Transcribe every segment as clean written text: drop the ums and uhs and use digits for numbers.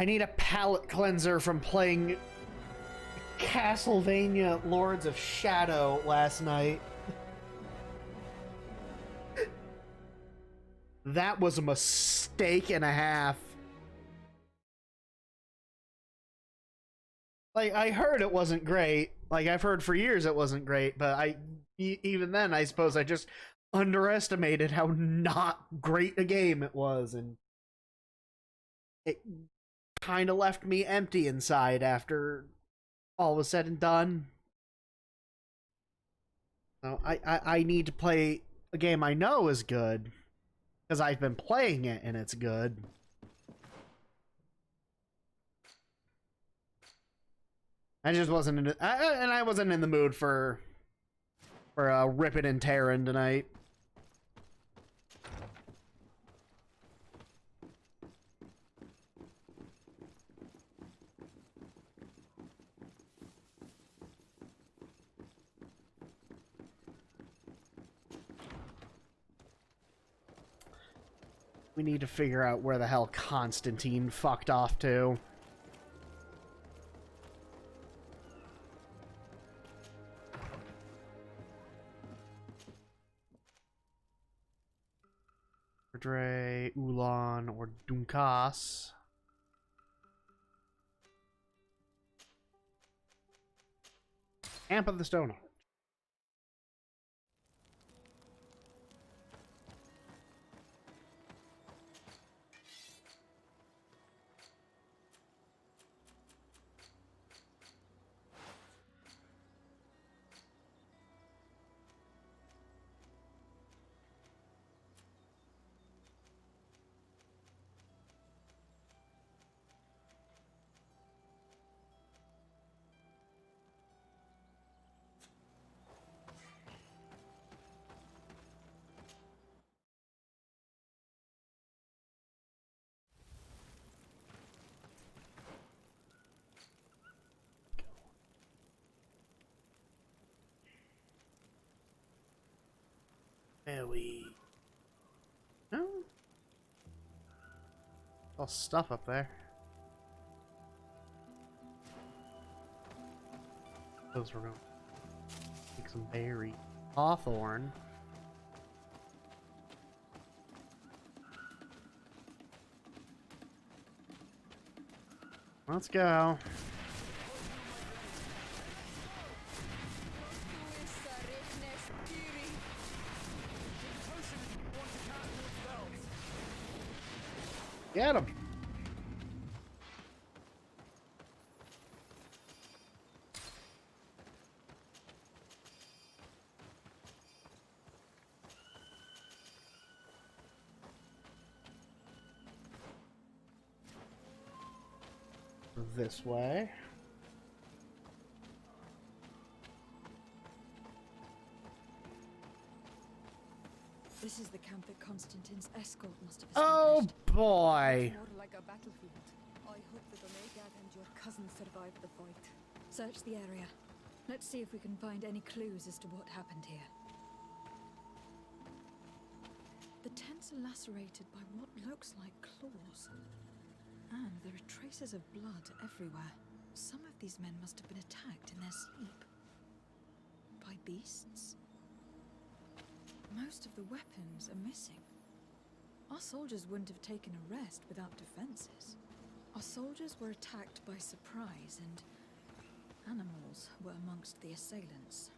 I need a palate cleanser from playing Castlevania Lords of Shadow last night. That was a mistake and a half. Like, I heard it wasn't great. Like, I've heard for years it wasn't great, but even then, I suppose I just underestimated how not great a game it was, and it kind of left me empty inside after all was said and done. So I need to play a game I know is good, because I've been playing it and it's good. I just wasn't in it, and I wasn't in the mood for ripping and tearing tonight. We need to figure out where the hell Constantine fucked off to. Dre, Ulan, or Dunkas. Camp of the Stoneheart. There we... No? All stuff up there. Those were going to take some berry. Hawthorn. Let's go. Get him. This way. This is the camp that Constantine's escort must have Oh established. boy. More like a battlefield. I hope that Omegad and your cousin survived the fight. Search the area. Let's see if we can find any clues as to what happened here. The tents are lacerated by what looks like claws. And there are traces of blood everywhere. Some of these men must have been attacked in their sleep. By beasts? Most of the weapons are missing. Our soldiers wouldn't have taken a rest without defenses. Our soldiers were attacked by surprise, and animals were amongst the assailants.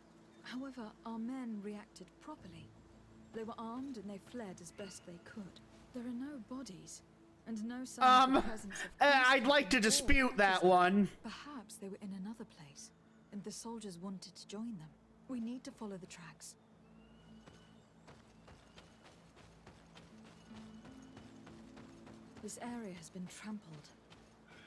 However, our men reacted properly. They were armed and they fled as best they could. There are no bodies, and no sign of the presence of I'd like to dispute that one. Perhaps they were in another place, and the soldiers wanted to join them. We need to follow the tracks. This area has been trampled.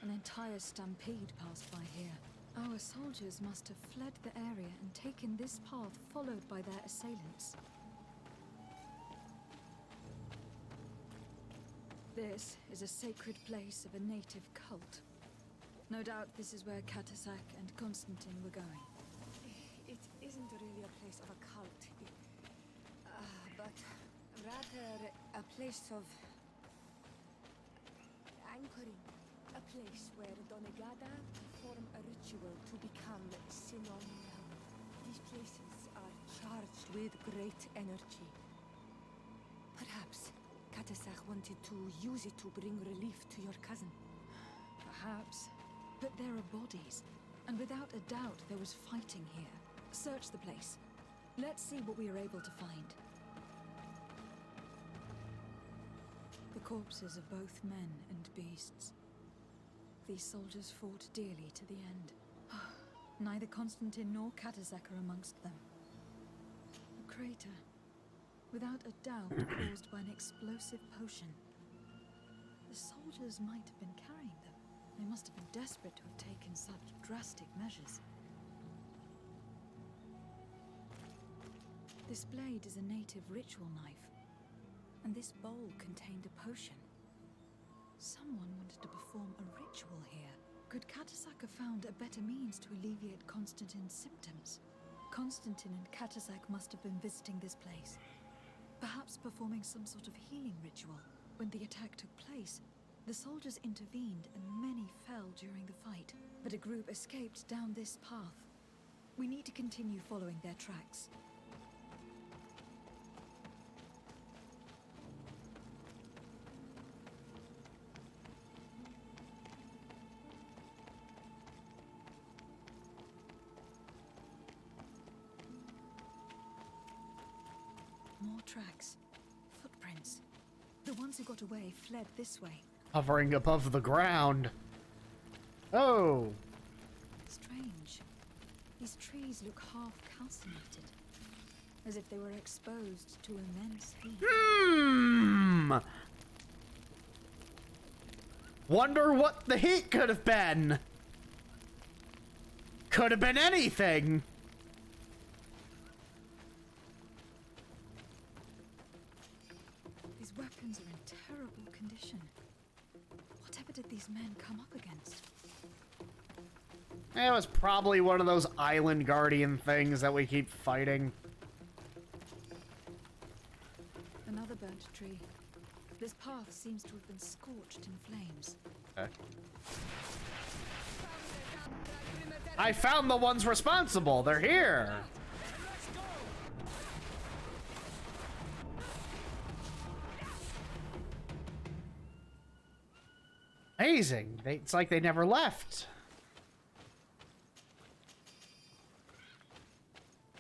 An entire stampede passed by here. Our soldiers must have fled the area and taken this path followed by their assailants. This is a sacred place of a native cult. No doubt this is where Katasak and Constantine were going. It isn't really a place of a cult, but rather a place of anchoring. a place where Donegada perform a ritual to become Sinomel. These places are charged with great energy. Perhaps Katasach wanted to use it to bring relief to your cousin. Perhaps. But there are bodies, and without a doubt there was fighting here. Search the place. Let's see what we are able to find. The corpses of both men and beasts. These soldiers fought dearly to the end. Neither Constantine nor Katasek are amongst them. A crater, without a doubt caused by an explosive potion. The soldiers might have been carrying them. They must have been desperate to have taken such drastic measures. This blade is a native ritual knife, and this bowl contained a potion. Someone wanted to perform a ritual here. Could Katasak have found a better means to alleviate Constantine's symptoms? Constantine and Katasak must have been visiting this place, perhaps performing some sort of healing ritual. When the attack took place, the soldiers intervened and many fell during the fight, but a group escaped down this path. We need to continue following their tracks. More tracks. Footprints. The ones who got away fled this way. Hovering above the ground. Oh. Strange. These trees look half calcinated, as if they were exposed to immense heat. Wonder what the heat could have been. Could have been anything. These weapons are in terrible condition. Whatever did these men come up against? It was probably one of those island guardian things that we keep fighting. Another burnt tree. This path seems to have been scorched in flames. Okay. I found the ones responsible. They're here. Amazing. It's like they never left.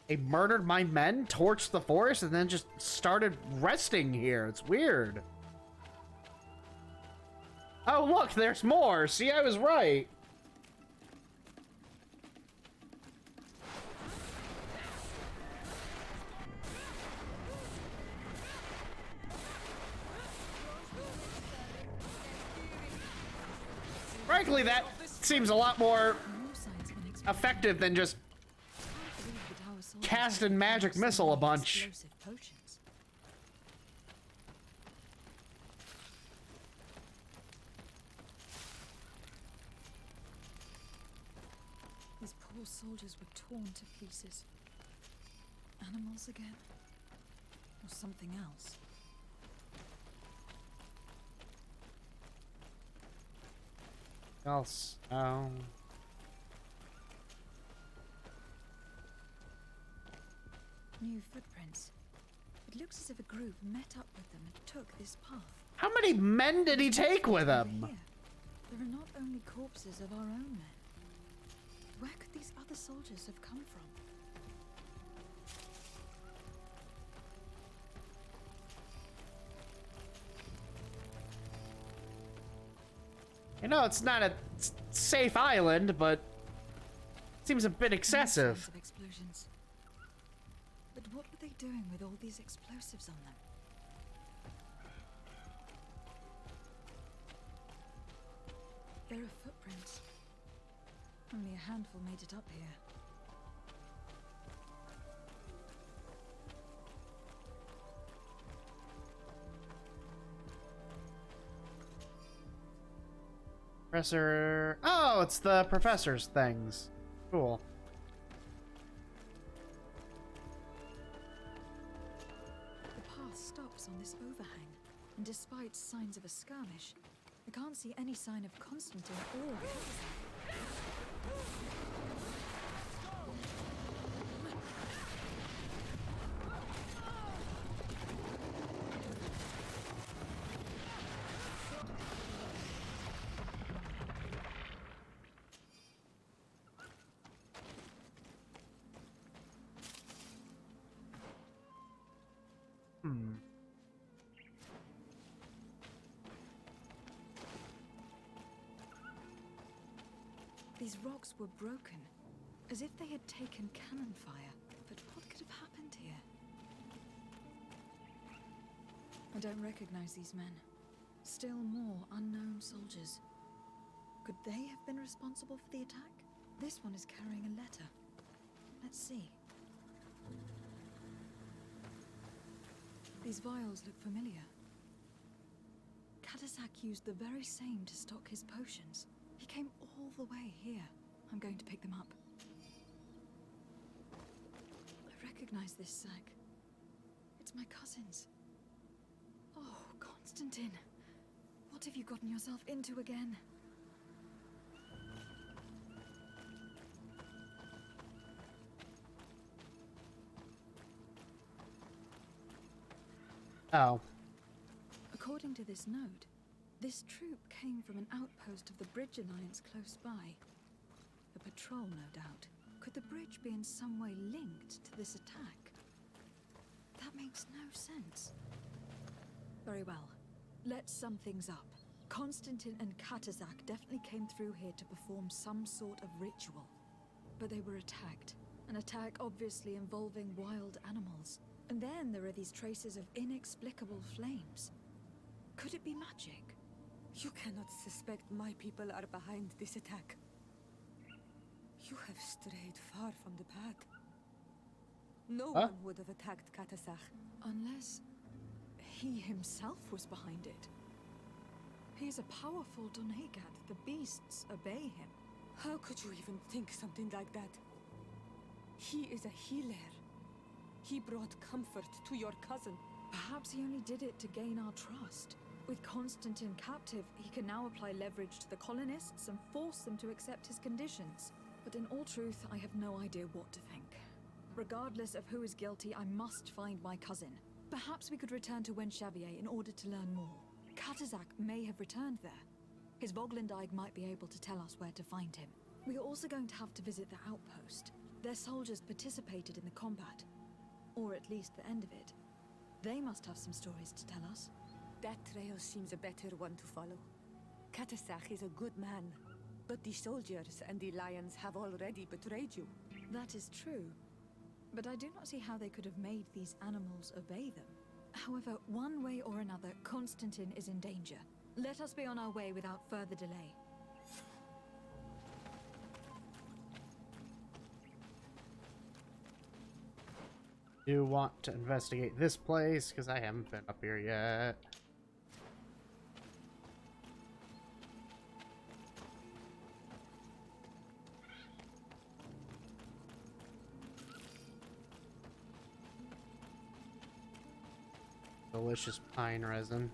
They murdered my men, torched the forest, and then just started resting here. It's weird. Oh, look, there's more. See, I was right. Frankly, that seems a lot more effective than just casting magic missile a bunch. These poor soldiers were torn to pieces. Animals again? Or something else? Else? Oh. New footprints. It looks as if a group met up with them and took this path. How many men did he take with Over him? here, there are not only corpses of our own men. Where could these other soldiers have come from? You know, it's not a safe island, but it seems a bit excessive. Signs of explosions. But what were they doing with all these explosives on them? There are footprints. Only a handful made it up here. Professor... Oh, it's the professor's things. Cool. The path stops on this overhang, and despite signs of a skirmish, I can't see any sign of Constantine or Kaiser. These rocks were broken, as if they had taken cannon fire. But what could have happened here? I don't recognize these men. Still more unknown soldiers. Could they have been responsible for the attack? This one is carrying a letter. Let's see. These vials look familiar. Katasak used the very same to stock his potions. He came all the way here. I'm going to pick them up. I recognize this sack. It's my cousin's. Oh, Constantine. What have you gotten yourself into again? Oh. According to this note, this troop came from an outpost of the Bridge Alliance close by. A patrol, no doubt. Could the bridge be in some way linked to this attack? That makes no sense. Very well. Let's sum things up. Constantine and Katazak definitely came through here to perform some sort of ritual. But they were attacked. An attack obviously involving wild animals. And then there are these traces of inexplicable flames. Could it be magic? You cannot suspect my people are behind this attack. You have strayed far from the path. No one would have attacked Katasach. Unless he himself was behind it. He is a powerful Donegat. The beasts obey him. How could you even think something like that? He is a healer. He brought comfort to your cousin. Perhaps he only did it to gain our trust. With Constantine captive, he can now apply leverage to the colonists and force them to accept his conditions. But in all truth, I have no idea what to think. Regardless of who is guilty, I must find my cousin. Perhaps we could return to Wenxavier in order to learn more. Katazak may have returned there. His Voglendyke might be able to tell us where to find him. We are also going to have to visit the outpost. Their soldiers participated in the combat. Or at least the end of it. They must have some stories to tell us. That trail seems a better one to follow. Katasach is a good man, but the soldiers and the lions have already betrayed you. That is true. But I do not see how they could have made these animals obey them. However, one way or another, Constantine is in danger. Let us be on our way without further delay. Do want to investigate this place because I haven't been up here yet. Delicious pine resin.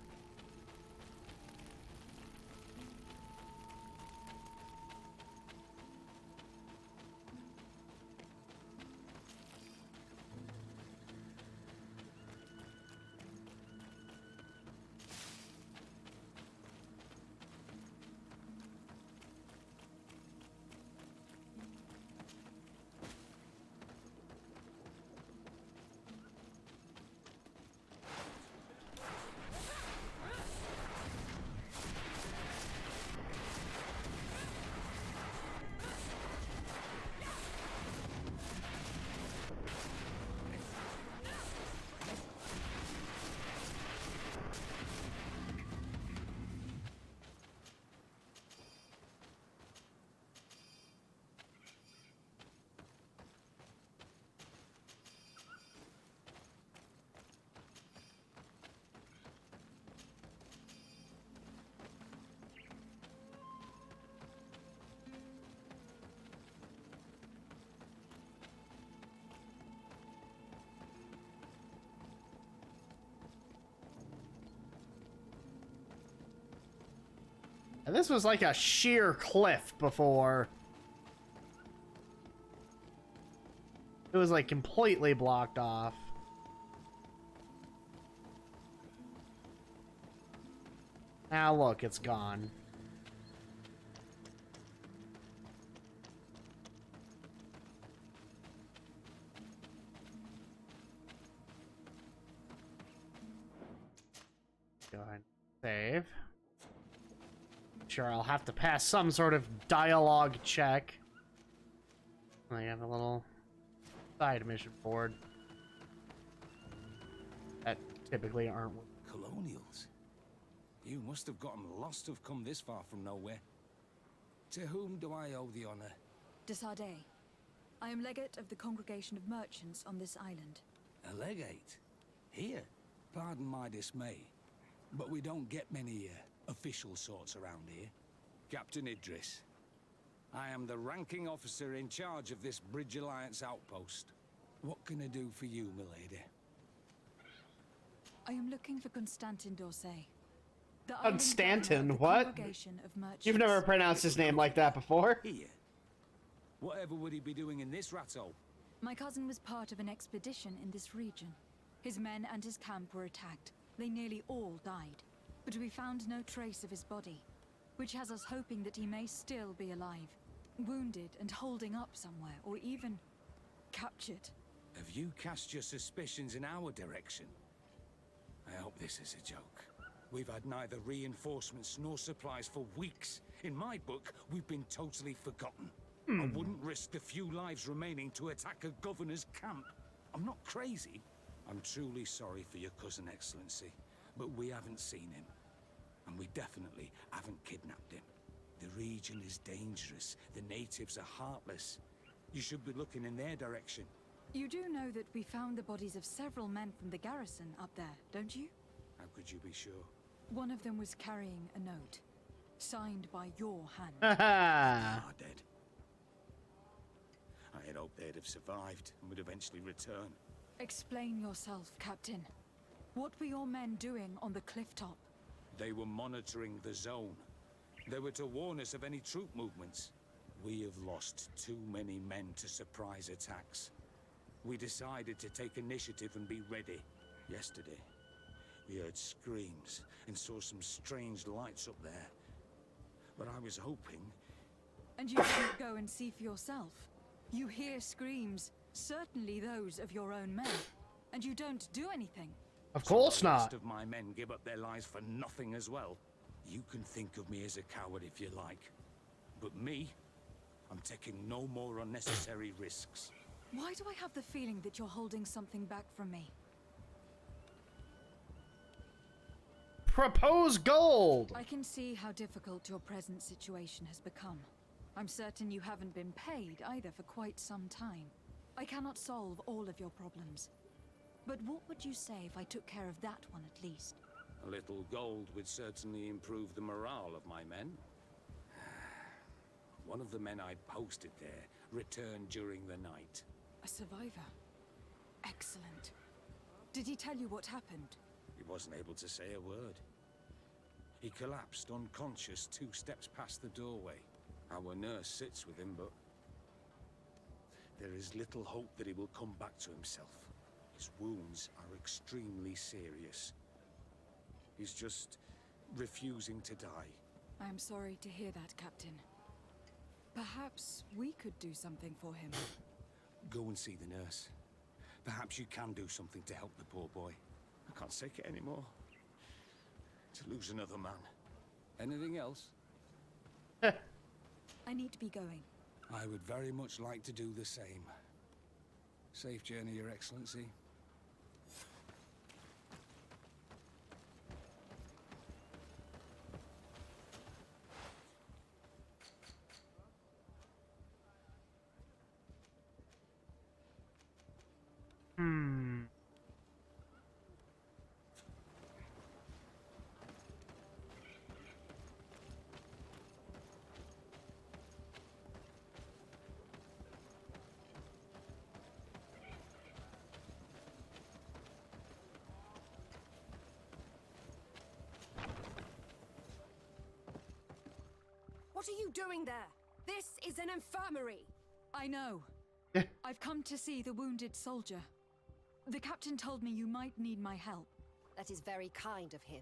And this was like a sheer cliff before. It was like completely blocked off. Now look, it's gone. Go ahead and save. Sure, I'll have to pass some sort of dialogue check. I have a little side mission board that typically aren't. Colonials? You must have gotten lost to have come this far from nowhere. To whom do I owe the honor? De Sardet. I am legate of the Congregation of Merchants on this island. A legate? Here? Pardon my dismay, but we don't get many official sorts around here. Captain Idris. I am the ranking officer in charge of this Bridge Alliance outpost. What can I do for you, milady? I am looking for Constantin d'Orsay. Constantin, what? You've never pronounced his name like that before. Here? Whatever would he be doing in this rattle? My cousin was part of an expedition in this region. His men and his camp were attacked. They nearly all died. But we found no trace of his body, which has us hoping that he may still be alive, wounded and holding up somewhere, or even captured. Have you cast your suspicions in our direction? I hope this is a joke. We've had neither reinforcements nor supplies for weeks. In my book, we've been totally forgotten. I wouldn't risk the few lives remaining to attack a governor's camp. I'm not crazy. I'm truly sorry for your cousin, Excellency, but we haven't seen him. And we definitely haven't kidnapped him. The region is dangerous. The natives are heartless. You should be looking in their direction. You do know that we found the bodies of several men from the garrison up there, don't you? How could you be sure? One of them was carrying a note, signed by your hand. Haha. Are dead. I had hoped they'd have survived and would eventually return. Explain yourself, Captain. What were your men doing on the cliff top? They were monitoring the zone. They were to warn us of any troop movements. We have lost too many men to surprise attacks. We decided to take initiative and be ready. Yesterday, we heard screams and saw some strange lights up there. But I was hoping... And you didn't go and see for yourself? You hear screams, certainly those of your own men, and you don't do anything? Of course So the rest not. of my men give up their lives for nothing as well. You can think of me as a coward if you like. But me, I'm taking no more unnecessary risks. Why do I have the feeling that you're holding something back from me? Propose gold. I can see how difficult your present situation has become. I'm certain you haven't been paid either for quite some time. I cannot solve all of your problems. But what would you say if I took care of that one at least? A little gold would certainly improve the morale of my men. One of the men I posted there returned during the night. A survivor. Excellent. Did he tell you what happened? He wasn't able to say a word. He collapsed unconscious 2 steps past the doorway. Our nurse sits with him, but there is little hope that he will come back to himself. His wounds are extremely serious. He's just refusing to die. I am sorry to hear that, Captain. Perhaps we could do something for him. Go and see the nurse. Perhaps you can do something to help the poor boy. I can't take it anymore. To lose another man. Anything else? I need to be going. I would very much like to do the same. Safe journey, Your Excellency. What are you doing there? This is an infirmary. I know. I've come to see the wounded soldier. The captain told me you might need my help. That is very kind of him.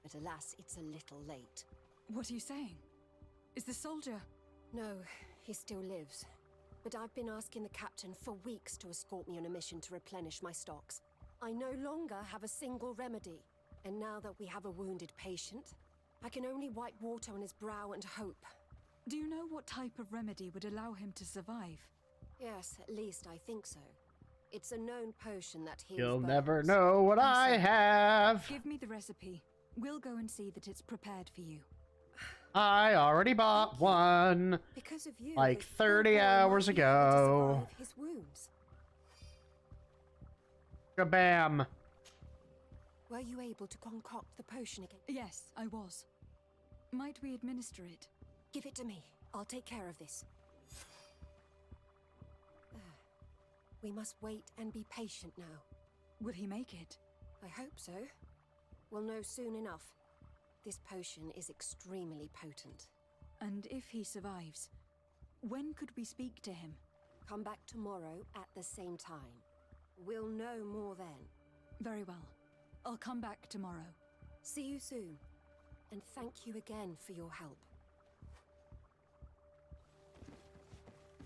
But alas, it's a little late. What are you saying? Is the soldier... No, he still lives. But I've been asking the captain for weeks to escort me on a mission to replenish my stocks. I no longer have a single remedy. And now that we have a wounded patient, I can only wipe water on his brow and hope. Do you know what type of remedy would allow him to survive? Yes, at least I think so. It's a known potion that heals You'll burns. never know what I have. Give me the recipe. We'll go and see that it's prepared for you. I already bought one. Because of you, Like the 30 poor boy hours might be able to ago. survive his wounds. Kabam. Were you able to concoct the potion again? Yes, I was. Might we administer it? Give it to me. I'll take care of this. We must wait and be patient now. Will he make it? I hope so. We'll know soon enough. This potion is extremely potent. And if he survives, when could we speak to him? Come back tomorrow at the same time. We'll know more then. Very well. I'll come back tomorrow. See you soon. And thank you again for your help.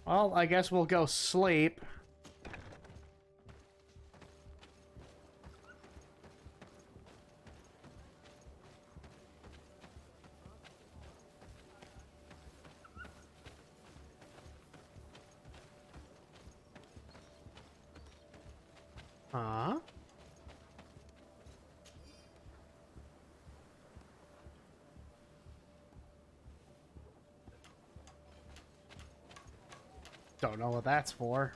Well, I guess we'll go sleep. Huh? Don't know what that's for.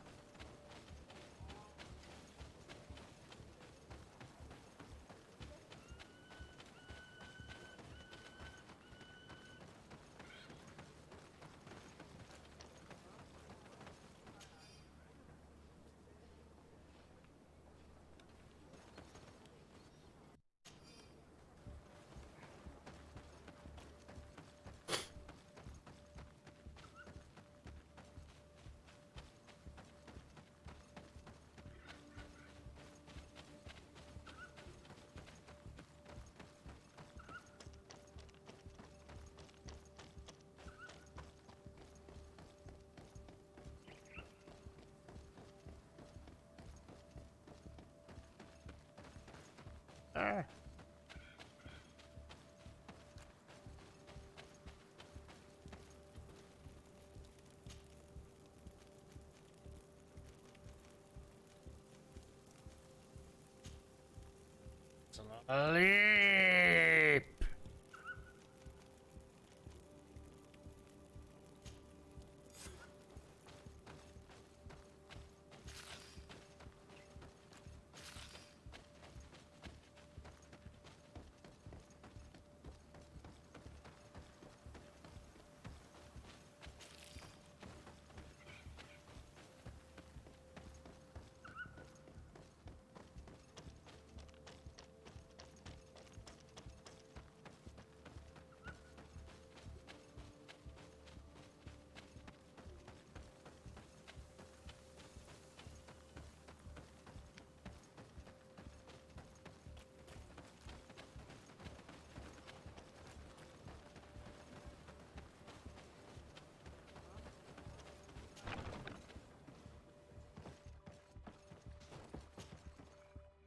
Ah. Sleep.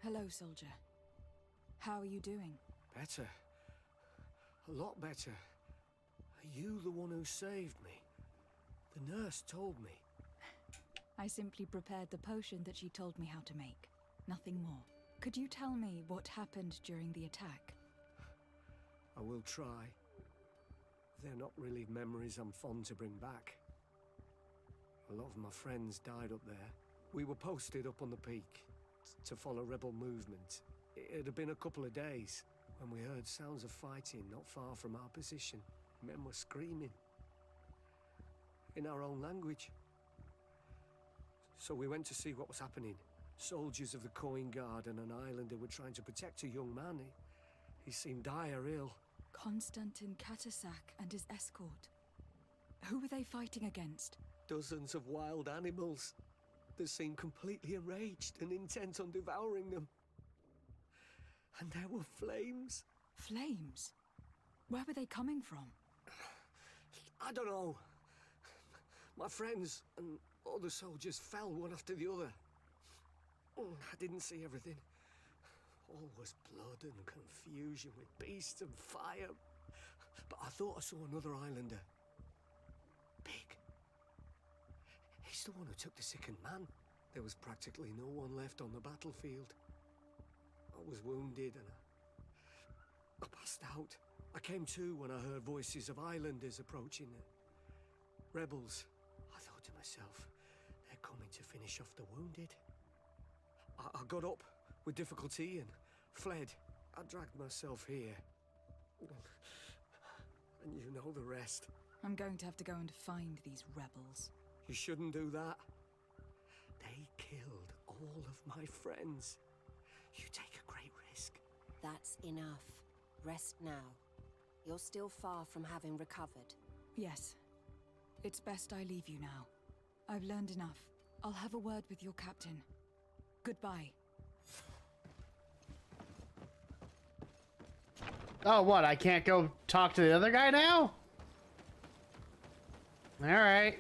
Hello, soldier. How are you doing? Better. A lot better. Are you the one who saved me? The nurse told me. I simply prepared the potion that she told me how to make. Nothing more. Could you tell me what happened during the attack? I will try. They're not really memories I'm fond to bring back. A lot of my friends died up there. We were posted up on the peak to follow rebel movement. It had been a couple of days when we heard sounds of fighting not far from our position. Men were screaming in our own language. So we went to see what was happening. Soldiers of the Coin Guard and an islander were trying to protect a young man. He seemed dire ill. Constantin Katasak and his escort. Who were they fighting against? Dozens of wild animals. They seemed completely enraged and intent on devouring them. And there were flames. Flames? Where were they coming from? I don't know. My friends and other soldiers fell one after the other. I didn't see everything. All was blood and confusion with beasts and fire. But I thought I saw another islander. Big. He's the one who took the sickened man. There was practically no one left on the battlefield. I was wounded and I passed out. I came to when I heard voices of islanders approaching the rebels. I thought to myself, they're coming to finish off the wounded. I got up with difficulty and fled. I dragged myself here. And you know the rest. I'm going to have to go and find these rebels. You shouldn't do that. They killed all of my friends. You take a great risk. That's enough. Rest now. You're still far from having recovered. Yes. It's best I leave you now. I've learned enough. I'll have a word with your captain. Goodbye. Oh, what? I can't go talk to the other guy now? Alright.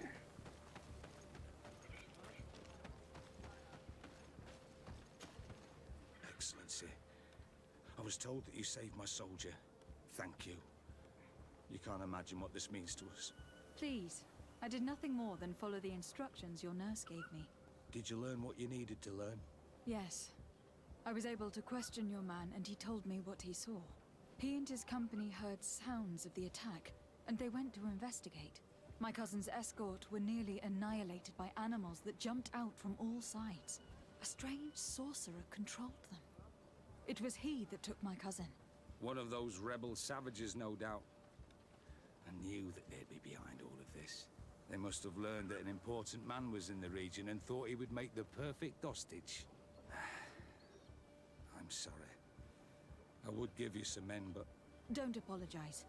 Excellency, I was told that you saved my soldier. Thank you. You can't imagine what this means to us. Please. I did nothing more than follow the instructions your nurse gave me. Did you learn what you needed to learn? Yes. I was able to question your man, and he told me what he saw. He and his company heard sounds of the attack, and they went to investigate. My cousin's escort were nearly annihilated by animals that jumped out from all sides. A strange sorcerer controlled them. It was he that took my cousin. One of those rebel savages, no doubt. I knew that they'd be behind all of this. They must have learned that an important man was in the region and thought he would make the perfect hostage. I'm sorry. I would give you some men, but... Don't apologize.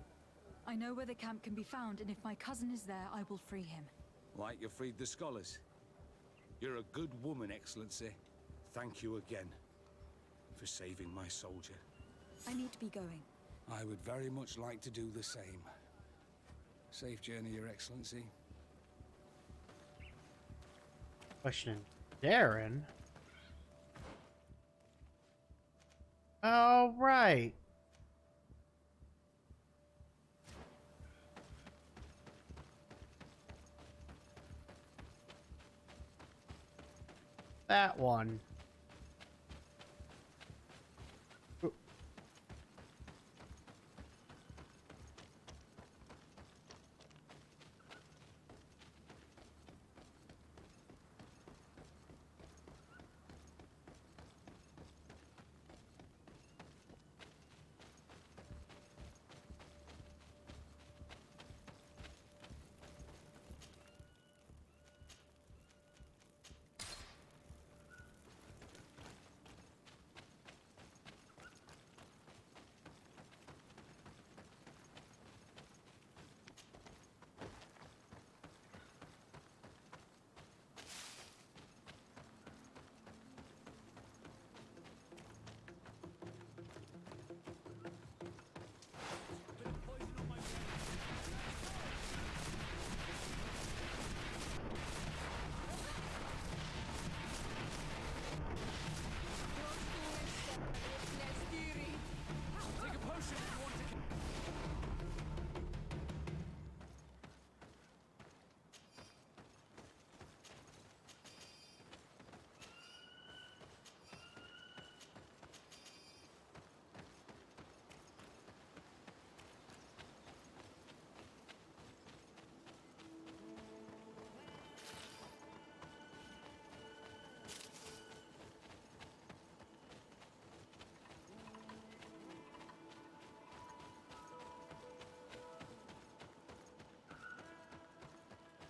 I know where the camp can be found, and if my cousin is there, I will free him. Like you freed the scholars. You're a good woman, Excellency. Thank you again for saving my soldier. I need to be going. I would very much like to do the same. Safe journey, Your Excellency. Question. Darren? All right. That one.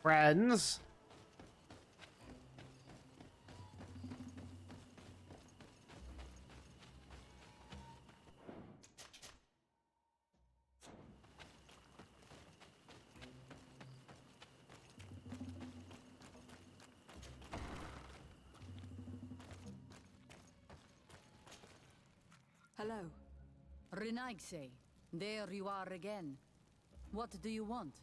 Friends. Hello. Renaigse, there you are again. What do you want?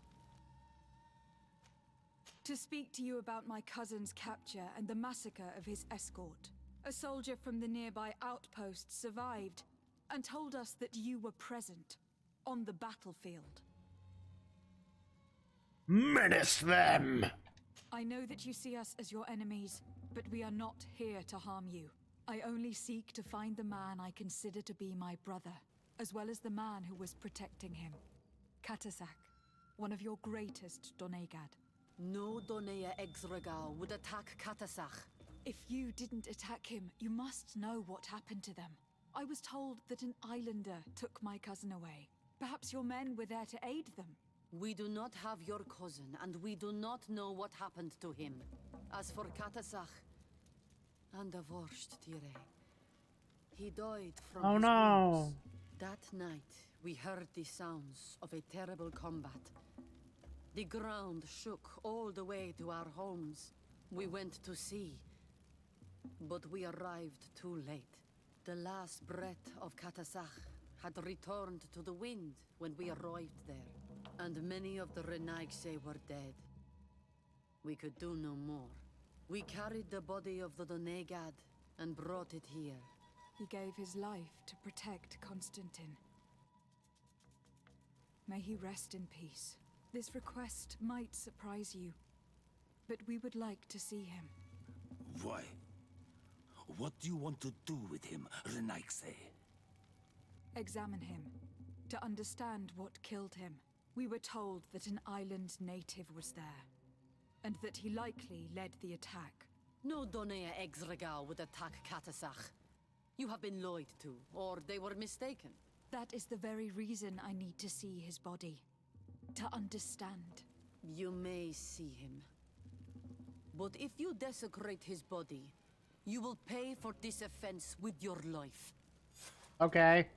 To speak to you about my cousin's capture and the massacre of his escort. A soldier from the nearby outpost survived and told us that you were present on the battlefield. Menace them! I know that you see us as your enemies, but we are not here to harm you. I only seek to find the man I consider to be my brother, as well as the man who was protecting him. Katasak, one of your greatest Donegad. No Donea Exregao would attack Katasach. If you didn't attack him, you must know what happened to them. I was told that an islander took my cousin away. Perhaps your men were there to aid them. We do not have your cousin, and we do not know what happened to him. As for Katasach, and the Vorst Tire, he died from Oh his no! wounds. That night, we heard the sounds of a terrible combat. The ground shook all the way to our homes. We went to see, but we arrived too late. The last breath of Katasach had returned to the wind when we arrived there, and many of the Renaigse were dead. We could do no more. We carried the body of the Donegad and brought it here. He gave his life to protect Constantine. May he rest in peace. This request might surprise you, but we would like to see him. Why? What do you want to do with him, Renaigse? Examine him, to understand what killed him. We were told that an island native was there, and that he likely led the attack. No Donea Exregao would attack Katasach. You have been lied to, or they were mistaken. That is the very reason I need to see his body. To understand. You may see him. But if you desecrate his body, you will pay for this offense with your life. Okay.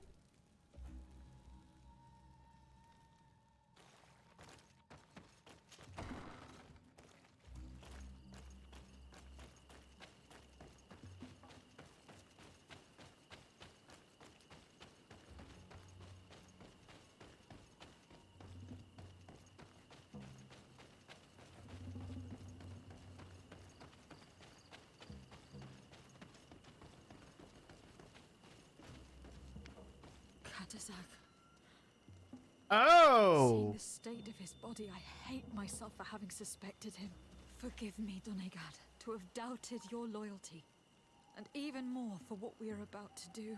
Katasak. Oh! Seeing the state of his body, I hate myself for having suspected him. Forgive me, Donegad, to have doubted your loyalty. And even more for what we are about to do.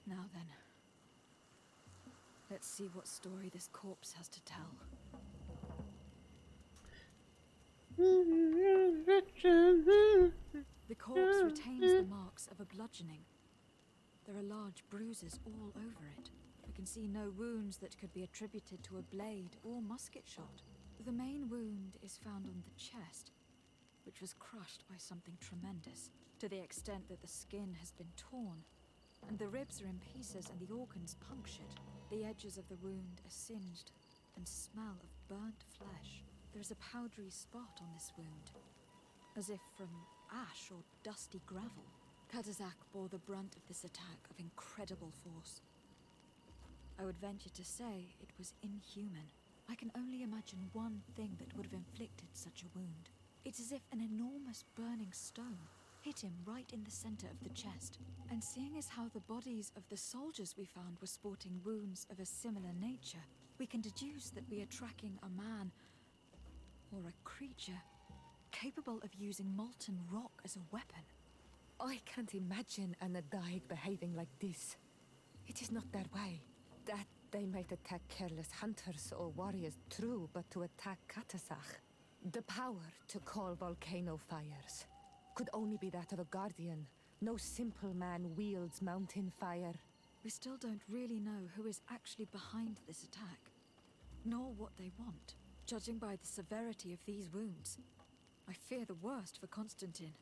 Now then. Let's see what story this corpse has to tell. The corpse retains the marks of a bludgeoning. There are large bruises all over it. I can see no wounds that could be attributed to a blade or musket shot. The main wound is found on the chest, which was crushed by something tremendous, to the extent that the skin has been torn, and the ribs are in pieces and the organs punctured. The edges of the wound are singed and smell of burnt flesh. There is a powdery spot on this wound, as if from ash or dusty gravel. Katasak bore the brunt of this attack of incredible force. I would venture to say it was inhuman. I can only imagine one thing that would have inflicted such a wound. It's as if an enormous burning stone hit him right in the center of the chest. And seeing as how the bodies of the soldiers we found were sporting wounds of a similar nature, we can deduce that we are tracking a man or a creature capable of using molten rock as a weapon. I can't imagine an Adaig behaving like this. It is not their way. That they might attack careless hunters or warriors, true, but to attack Katasach, the power to call volcano fires, could only be that of a guardian. No simple man wields mountain fire. We still don't really know who is actually behind this attack, nor what they want. Judging by the severity of these wounds, I fear the worst for Constantine.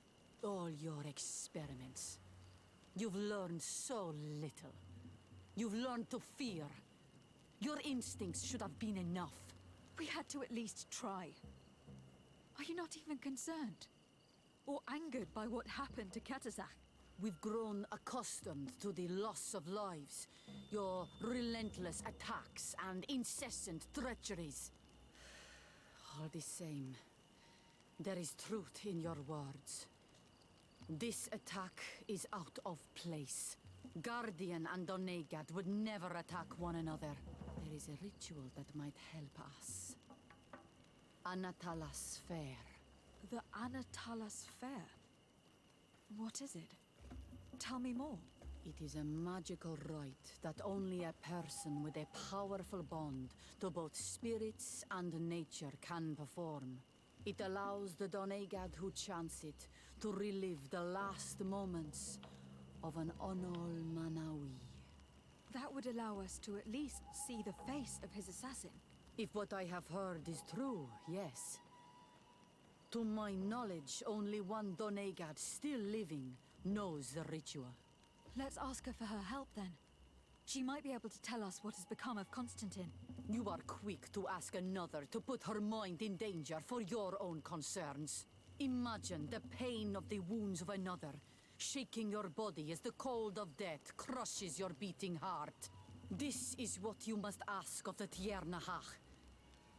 All your experiments. You've learned so little. You've learned to fear. Your instincts should have been enough. We had to at least try. Are you not even concerned? Or angered by what happened to Katasak? We've grown accustomed to the loss of lives, your relentless attacks and incessant treacheries. All the same, there is truth in your words. This attack is out of place. Guardian and Donegad would never attack one another. There is a ritual that might help us. Anatalas Fair. The Anatalas Fair? What is it? Tell me more. It is a magical rite that only a person with a powerful bond to both spirits and nature can perform. It allows the Donegad who chants it to relive the last moments of an Onol Manawi. That would allow us to at least see the face of his assassin. If what I have heard is true, yes. To my knowledge, only one Donegad still living knows the ritual. Let's ask her for her help then. She might be able to tell us what has become of Constantine. You are quick to ask another to put her mind in danger for your own concerns. Imagine the pain of the wounds of another, shaking your body as the cold of death crushes your beating heart. This is what you must ask of the Tiernahach.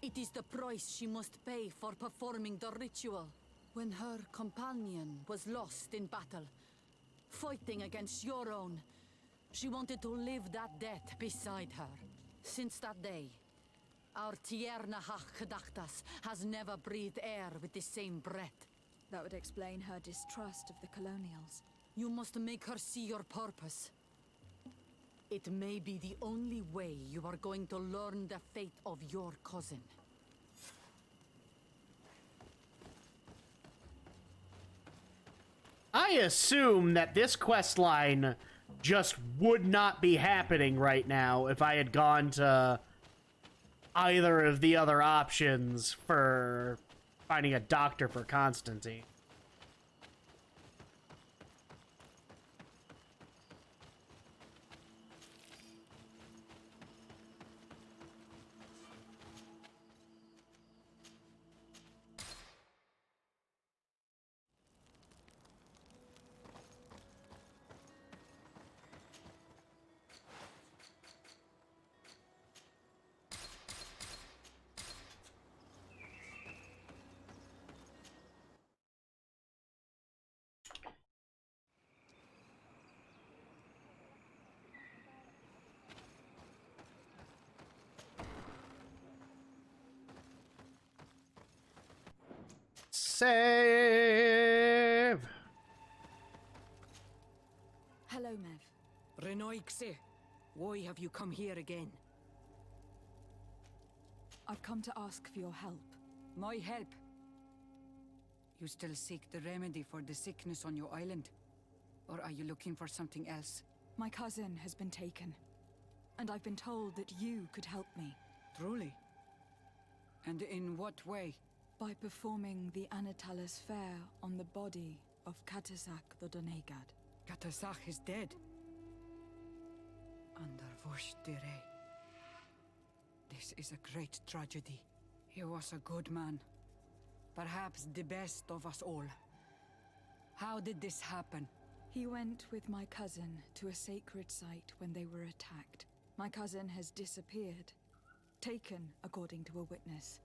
It is the price she must pay for performing the ritual. When her companion was lost in battle, fighting against your own, she wanted to live that death beside her. Since that day, our Tiernahach Kadachtas has never breathed air with the same breath. That would explain her distrust of the colonials. You must make her see your purpose. It may be the only way you are going to learn the fate of your cousin. I assume that this quest line just would not be happening right now if I had gone to either of the other options for finding a doctor for Constantine. Save! Hello, Mev. Renoixe, why have you come here again? I've come to ask for your help. My help? You still seek the remedy for the sickness on your island? Or are you looking for something else? My cousin has been taken, and I've been told that you could help me. Truly? And in what way? By performing the Anatalas Fair on the body of Katasak the Donegad. Katasach is dead. Under Vush Dire. This is a great tragedy. He was a good man. Perhaps the best of us all. How did this happen? He went with my cousin to a sacred site when they were attacked. My cousin has disappeared. Taken, according to a witness.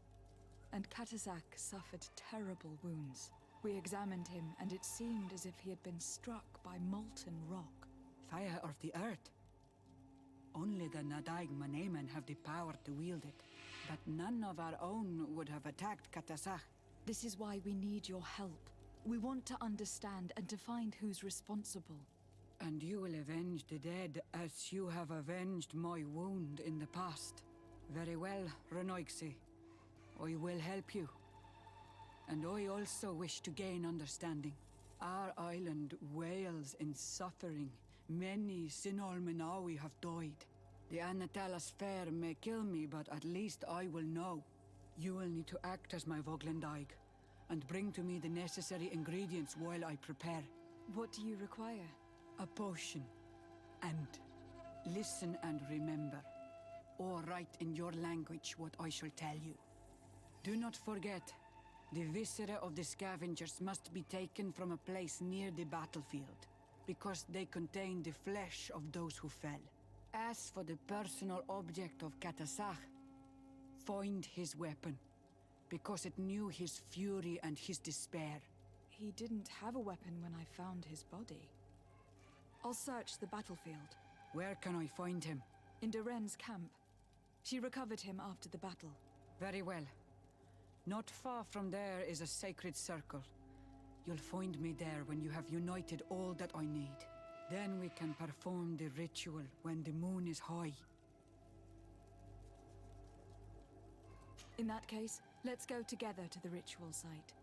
And Katasak suffered terrible wounds. We examined him, and it seemed as if he had been struck by molten rock. Fire of the earth? Only the Nadaig Maneman have the power to wield it. But none of our own would have attacked Katasach. This is why we need your help. We want to understand and to find who's responsible. And you will avenge the dead as you have avenged my wound in the past. Very well, Renoixe. I will help you. And I also wish to gain understanding. Our island wails in suffering. Many Sinol Menawi have died. The Anatalas Fair may kill me, but at least I will know. You will need to act as my Voglendaig, and bring to me the necessary ingredients while I prepare. What do you require? A potion. And listen and remember, or write in your language what I shall tell you. Do not forget, the viscera of the scavengers must be taken from a place near the battlefield. because they contain the flesh of those who fell. As for the personal object of Katasach, find his weapon, because it knew his fury and his despair. He didn't have a weapon when I found his body. I'll search the battlefield. Where can I find him? In Duren's camp. She recovered him after the battle. Very well. Not far from there is a sacred circle. You'll find me there when you have united all that I need. Then we can perform the ritual when the moon is high. In that case, let's go together to the ritual site.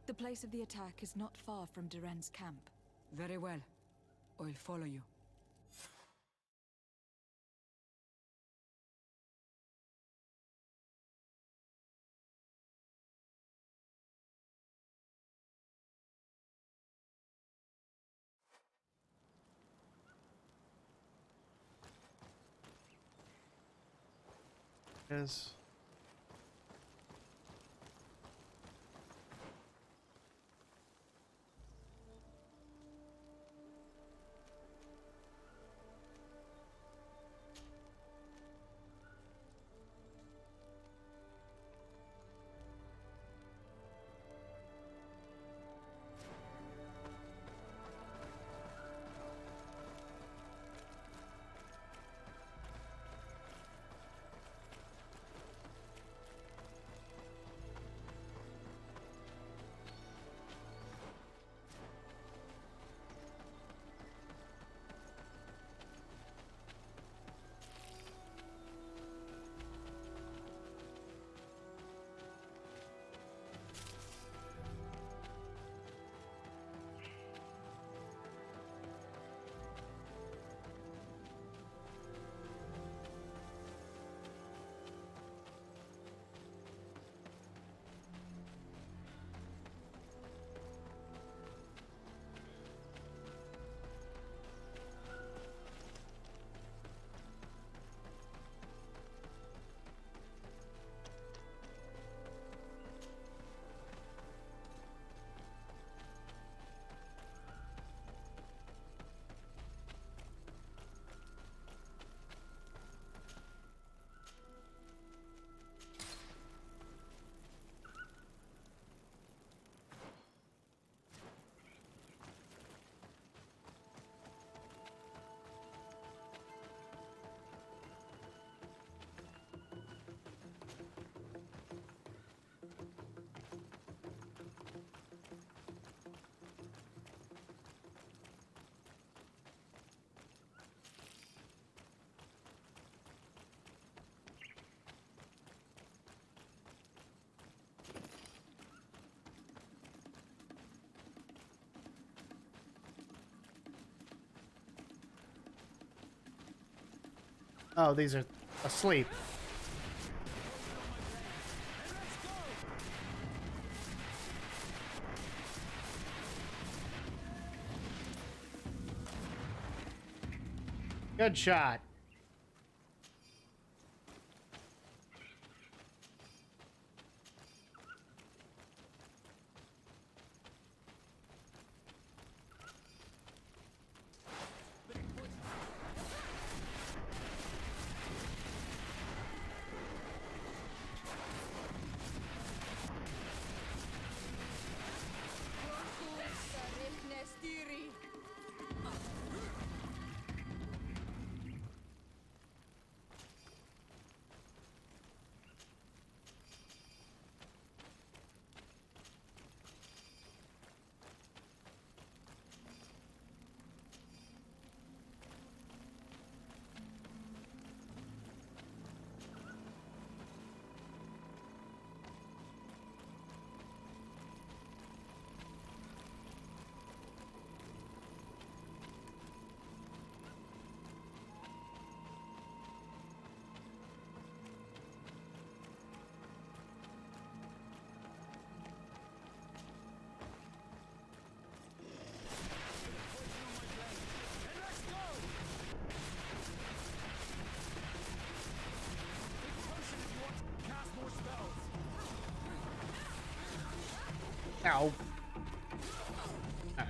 The place of the attack is not far from Duren's camp. Very well. I'll follow you. Yes. Oh, these are asleep. Good shot. Ow. Alright.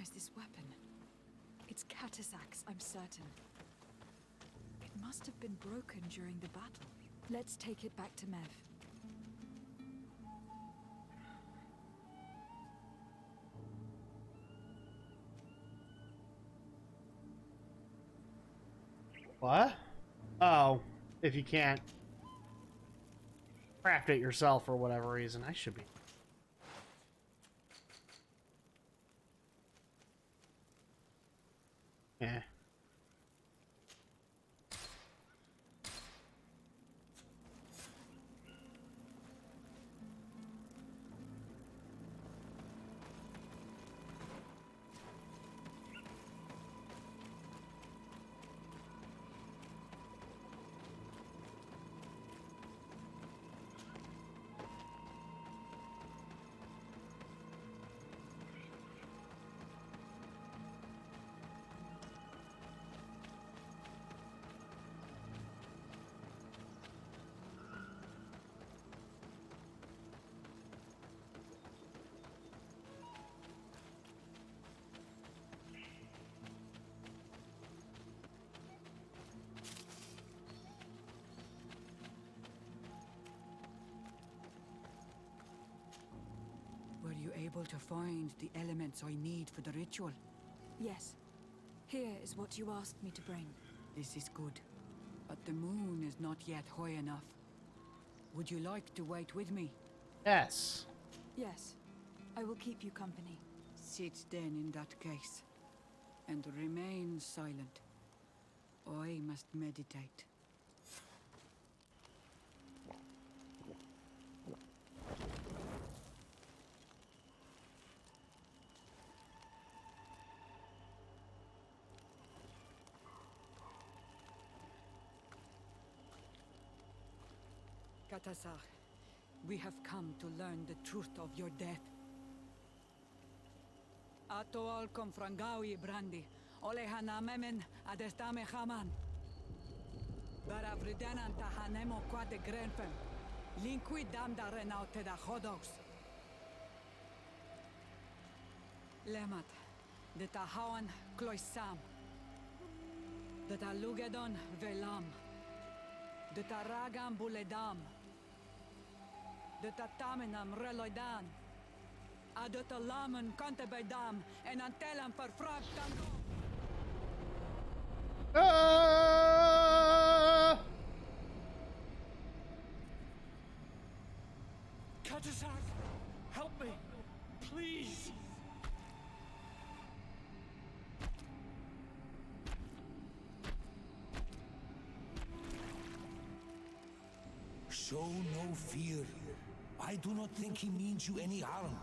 recognize this weapon. It's Katasak's, I'm certain. It must have been broken during the battle. Let's take it back to Mev. What? Oh, if you can't craft it yourself for whatever reason, I should be. Yeah. Were you able to find the elements I need for the ritual? Yes. Here is what you asked me to bring. This is good. But the moon is not yet high enough. Would you like to wait with me? Yes. Yes. I will keep you company. Sit then in that case. And remain silent. I must meditate. Katasar, we have come to learn the truth of your death. Ato al confrangawi brandi, ole hanamemen adestame haman. Baravridenan tahanemo quade grenfem, linqui damda renaute da hodos. Lemat, de tahawan kloisam, de talugedon velam, de taragam buledam, de tatamenam reloidan, adet alamen kantebedam, en antelam verfragtam. Katasak, help me, please. Show no fear. I do not think he means you any harm.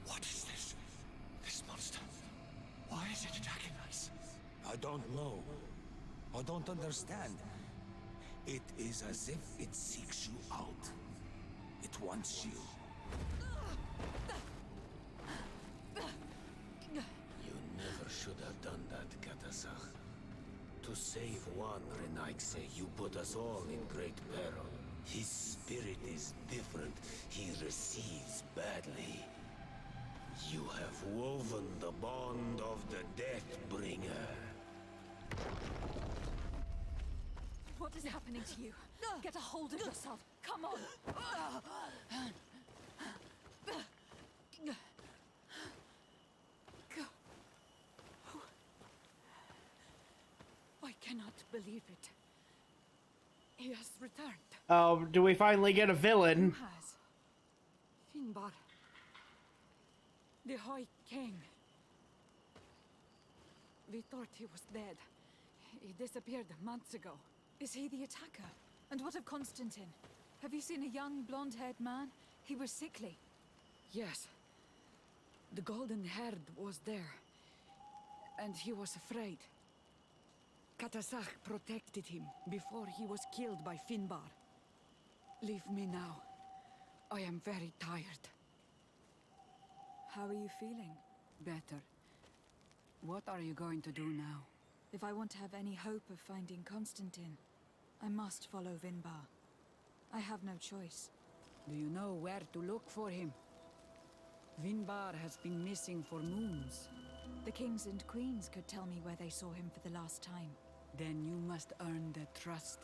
What is this? This monster? Why is it attacking us? I don't know. I don't understand. It is as if it seeks you out. It wants you. You never should have done that, Katasach. To save one, Renaikse, you put us all in great peril. His spirit is different. He receives badly. You have woven the bond of the Deathbringer. What is happening to you? Get a hold of yourself. Come on. I cannot believe it. He has returned. Oh, do we finally get a villain? Who has? Finbar. The High King. We thought he was dead. He disappeared months ago. Is he the attacker? And what of Constantine? Have you seen a young, blonde-haired man? He was sickly. Yes. The golden haired was there. And he was afraid. Katasach protected him before he was killed by Finbar. Leave me now. I am very tired. How are you feeling? Better. What are you going to do now? If I want to have any hope of finding Constantine, I must follow Vinbar. I have no choice. Do you know where to look for him? Vinbar has been missing for moons. The kings and queens could tell me where they saw him for the last time. Then you must earn their trust.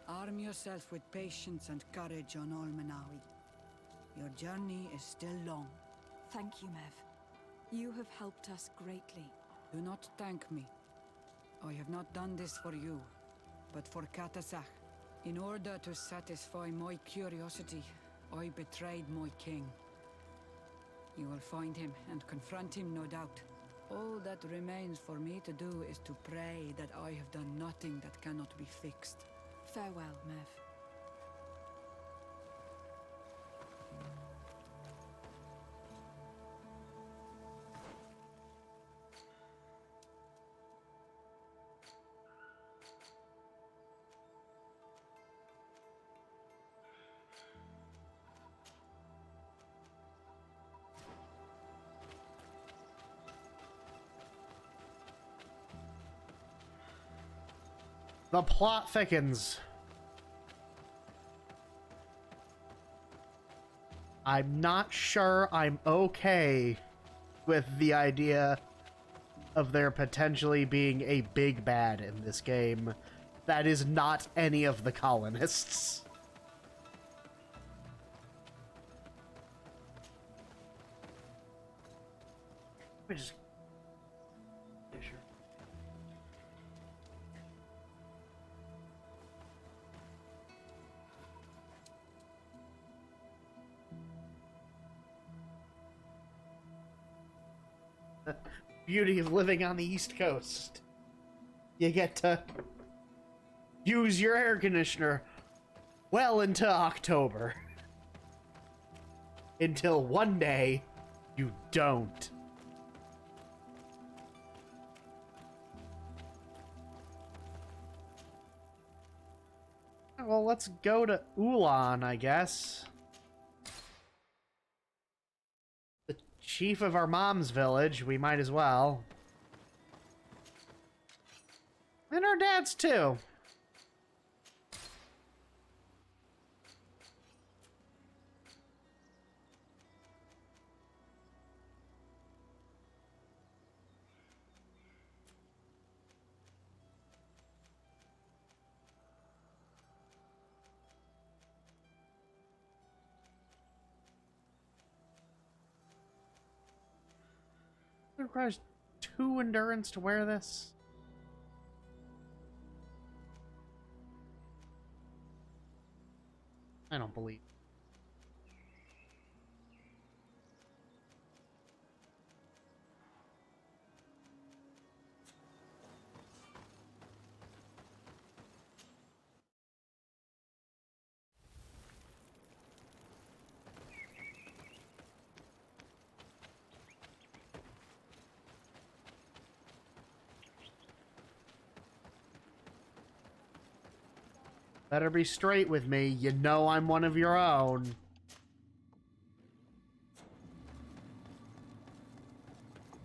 Arm yourself with patience and courage on Almanawi. Your journey is still long. Thank you, Mev. You have helped us greatly. Do not thank me. I have not done this for you, but for Katasach. In order to satisfy my curiosity, I betrayed my king. You will find him and confront him, no doubt. All that remains for me to do is to pray that I have done nothing that cannot be fixed. Farewell, Mev. The plot thickens. I'm not sure I'm okay with the idea of there potentially being a big bad in this game that is not any of the colonists. Let me just... Yeah, sure. Beauty of living on the East Coast. You get to use your air conditioner well into October. Until one day, you don't. Well, let's go to Ulan, I guess. The chief of our mom's village, we might as well. And our dad's too. It requires 2 endurance to wear this. I don't believe. Better be straight with me. You know I'm one of your own.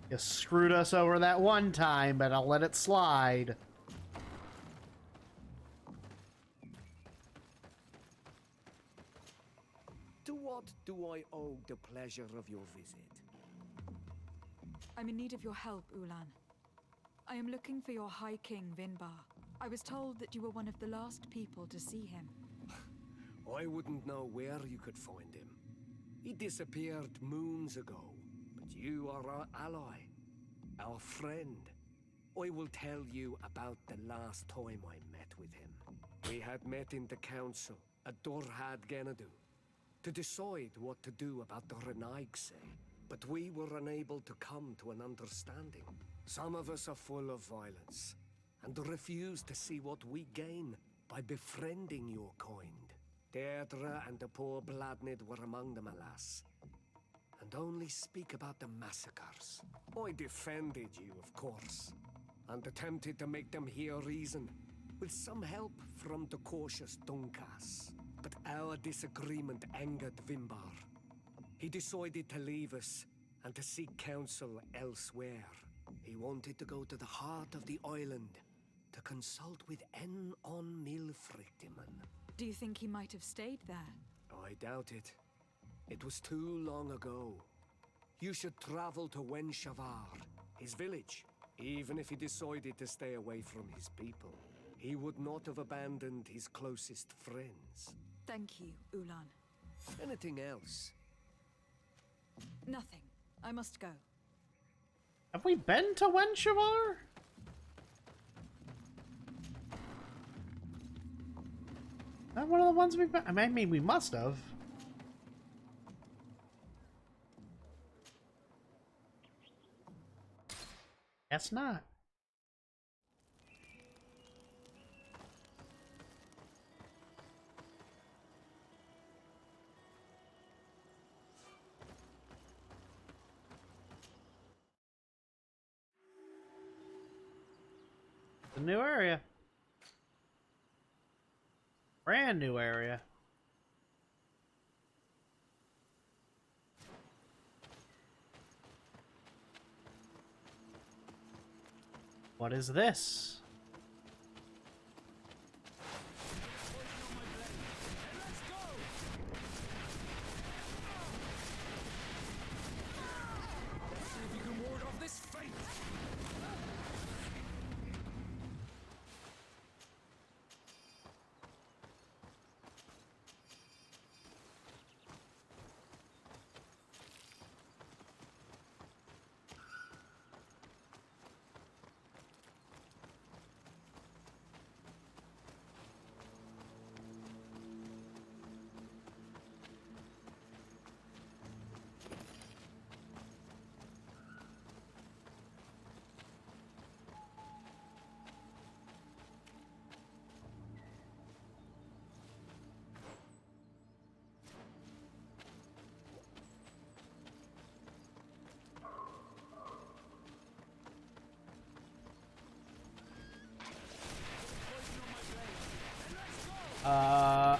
You screwed us over that one time, but I'll let it slide. To what do I owe the pleasure of your visit? I'm in need of your help, Ulan. I am looking for your High King, Vinbar. I was told that you were one of the last people to see him. I wouldn't know where you could find him. He disappeared moons ago, but you are our ally, our friend. I will tell you about the last time I met with him. We had met in the council at Dorhad Genadu to decide what to do about the Renaigse, but we were unable to come to an understanding. Some of us are full of violence and refuse to see what we gain by befriending your kind. Deirdre and the poor Bladnid were among them, alas, and only speak about the massacres. I defended you, of course, and attempted to make them hear reason, with some help from the cautious Dunkas. But our disagreement angered Vimbar. He decided to leave us and to seek counsel elsewhere. He wanted to go to the heart of the island to consult with En on Milfrictiman. Do you think he might have stayed there? I doubt it. It was too long ago. You should travel to Wenshavar, his village. Even if he decided to stay away from his people, he would not have abandoned his closest friends. Thank you, Ulan. Anything else? Nothing. I must go. Have we been to Wenshavar? Not one of the ones we've been. I mean, we must have. Guess not. A new area. Brand new area. What is this?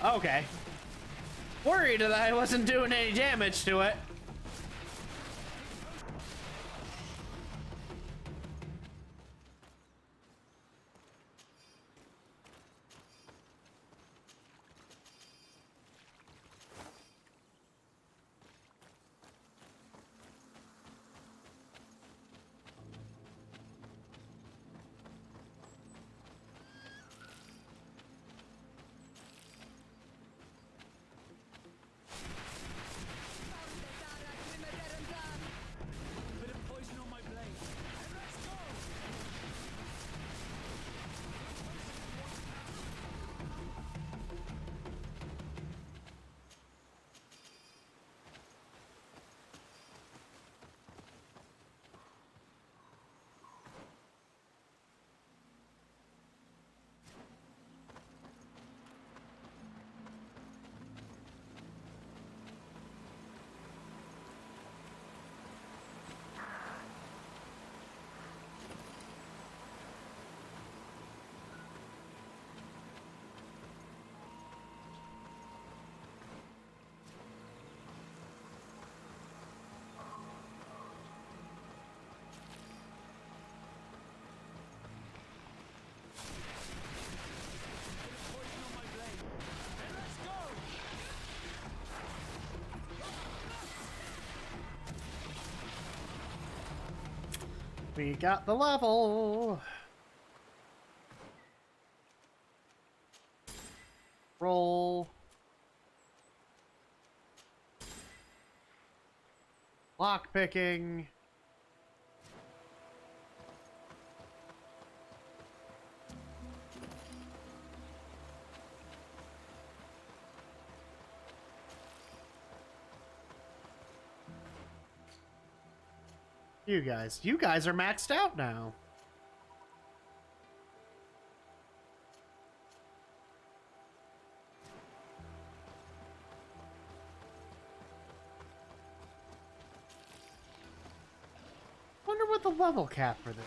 Okay. Worried that I wasn't doing any damage to it. We got the level. Roll. Lock picking. You guys are maxed out now. Wonder what the level cap for this.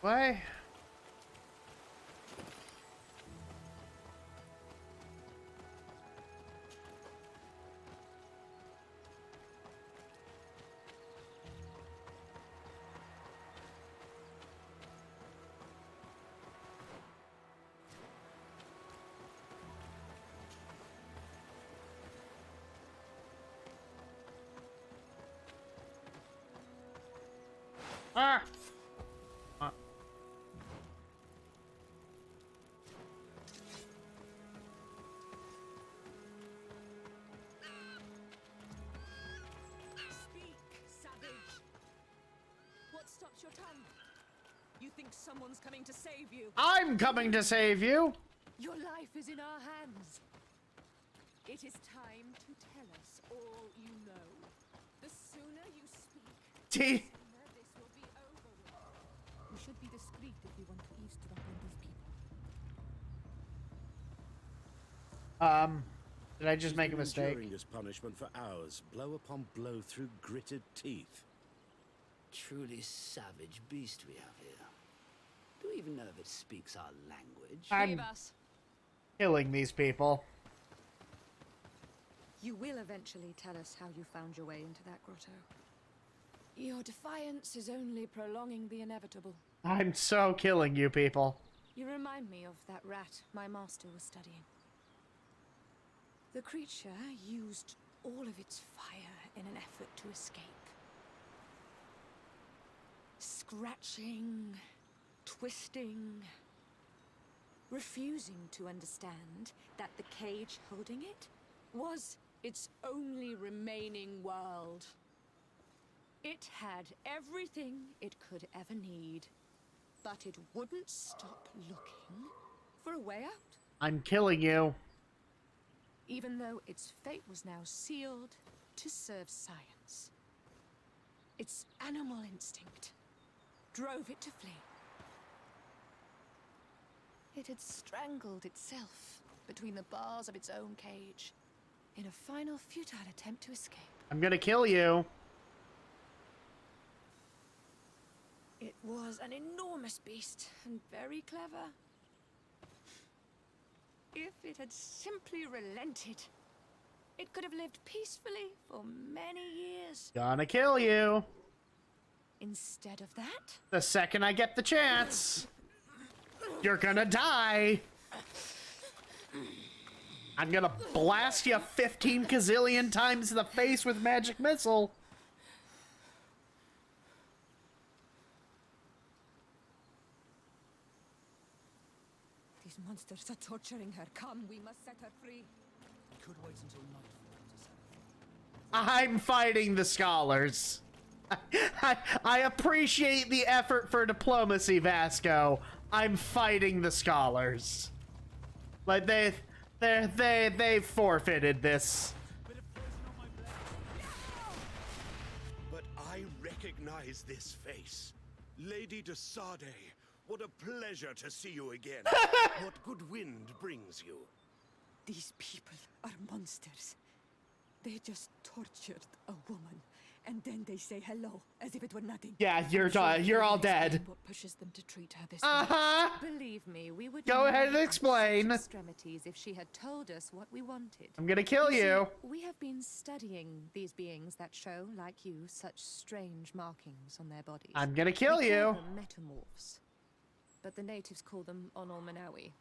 Why? Ah! Speak, savage! What stops your tongue? You think someone's coming to save you? I'm coming to save you! Your life is in our hands. It is time to tell us all you know. The sooner you speak, the T. sooner this will be over with. We should be discreet if we want to eavesdrop on these people. Did I just She's make a been mistake? enduring this punishment for hours, blow upon blow through gritted teeth. Truly savage beast we have here. Do we even know if it speaks our language? I'm Leave us. killing these people. You will eventually tell us how you found your way into that grotto. Your defiance is only prolonging the inevitable. I'm so killing you people. You remind me of that rat my master was studying. The creature used all of its fire in an effort to escape. Scratching, twisting, refusing to understand that the cage holding it was its only remaining world. It had everything it could ever need, but it wouldn't stop looking for a way out. I'm killing you. Even though its fate was now sealed to serve science. Its animal instinct drove it to flee. It had strangled itself between the bars of its own cage in a final futile attempt to escape. I'm gonna kill you. It was an enormous beast and very clever. If it had simply relented, it could have lived peacefully for many years. Gonna kill you. Instead of that, The second I get the chance. You're gonna die. I'm gonna blast you 15 gazillion times in the face with magic missile. these monsters are torturing her. Come, we must set her free. Could wait until nightfall to set I'm fighting the scholars. I appreciate the effort for diplomacy, Vasco. I'm fighting the scholars. Like they forfeited this. But I recognize this face. Lady de Sade, what a pleasure to see you again. What good wind brings you? These people are monsters. They just tortured a woman, and then they say hello as if it were nothing. Yeah, you're I'm sure you're all you can explain dead. What pushes them to treat her this way? Uh-huh. Believe me, we would Go never ahead and have explain. such extremities if she had told us what we wanted. I'm gonna kill See, you. we have been studying these beings that show, like you, such strange markings on their bodies. I'm gonna kill We you. call them metamorphs, but the natives call them Onol Manawi.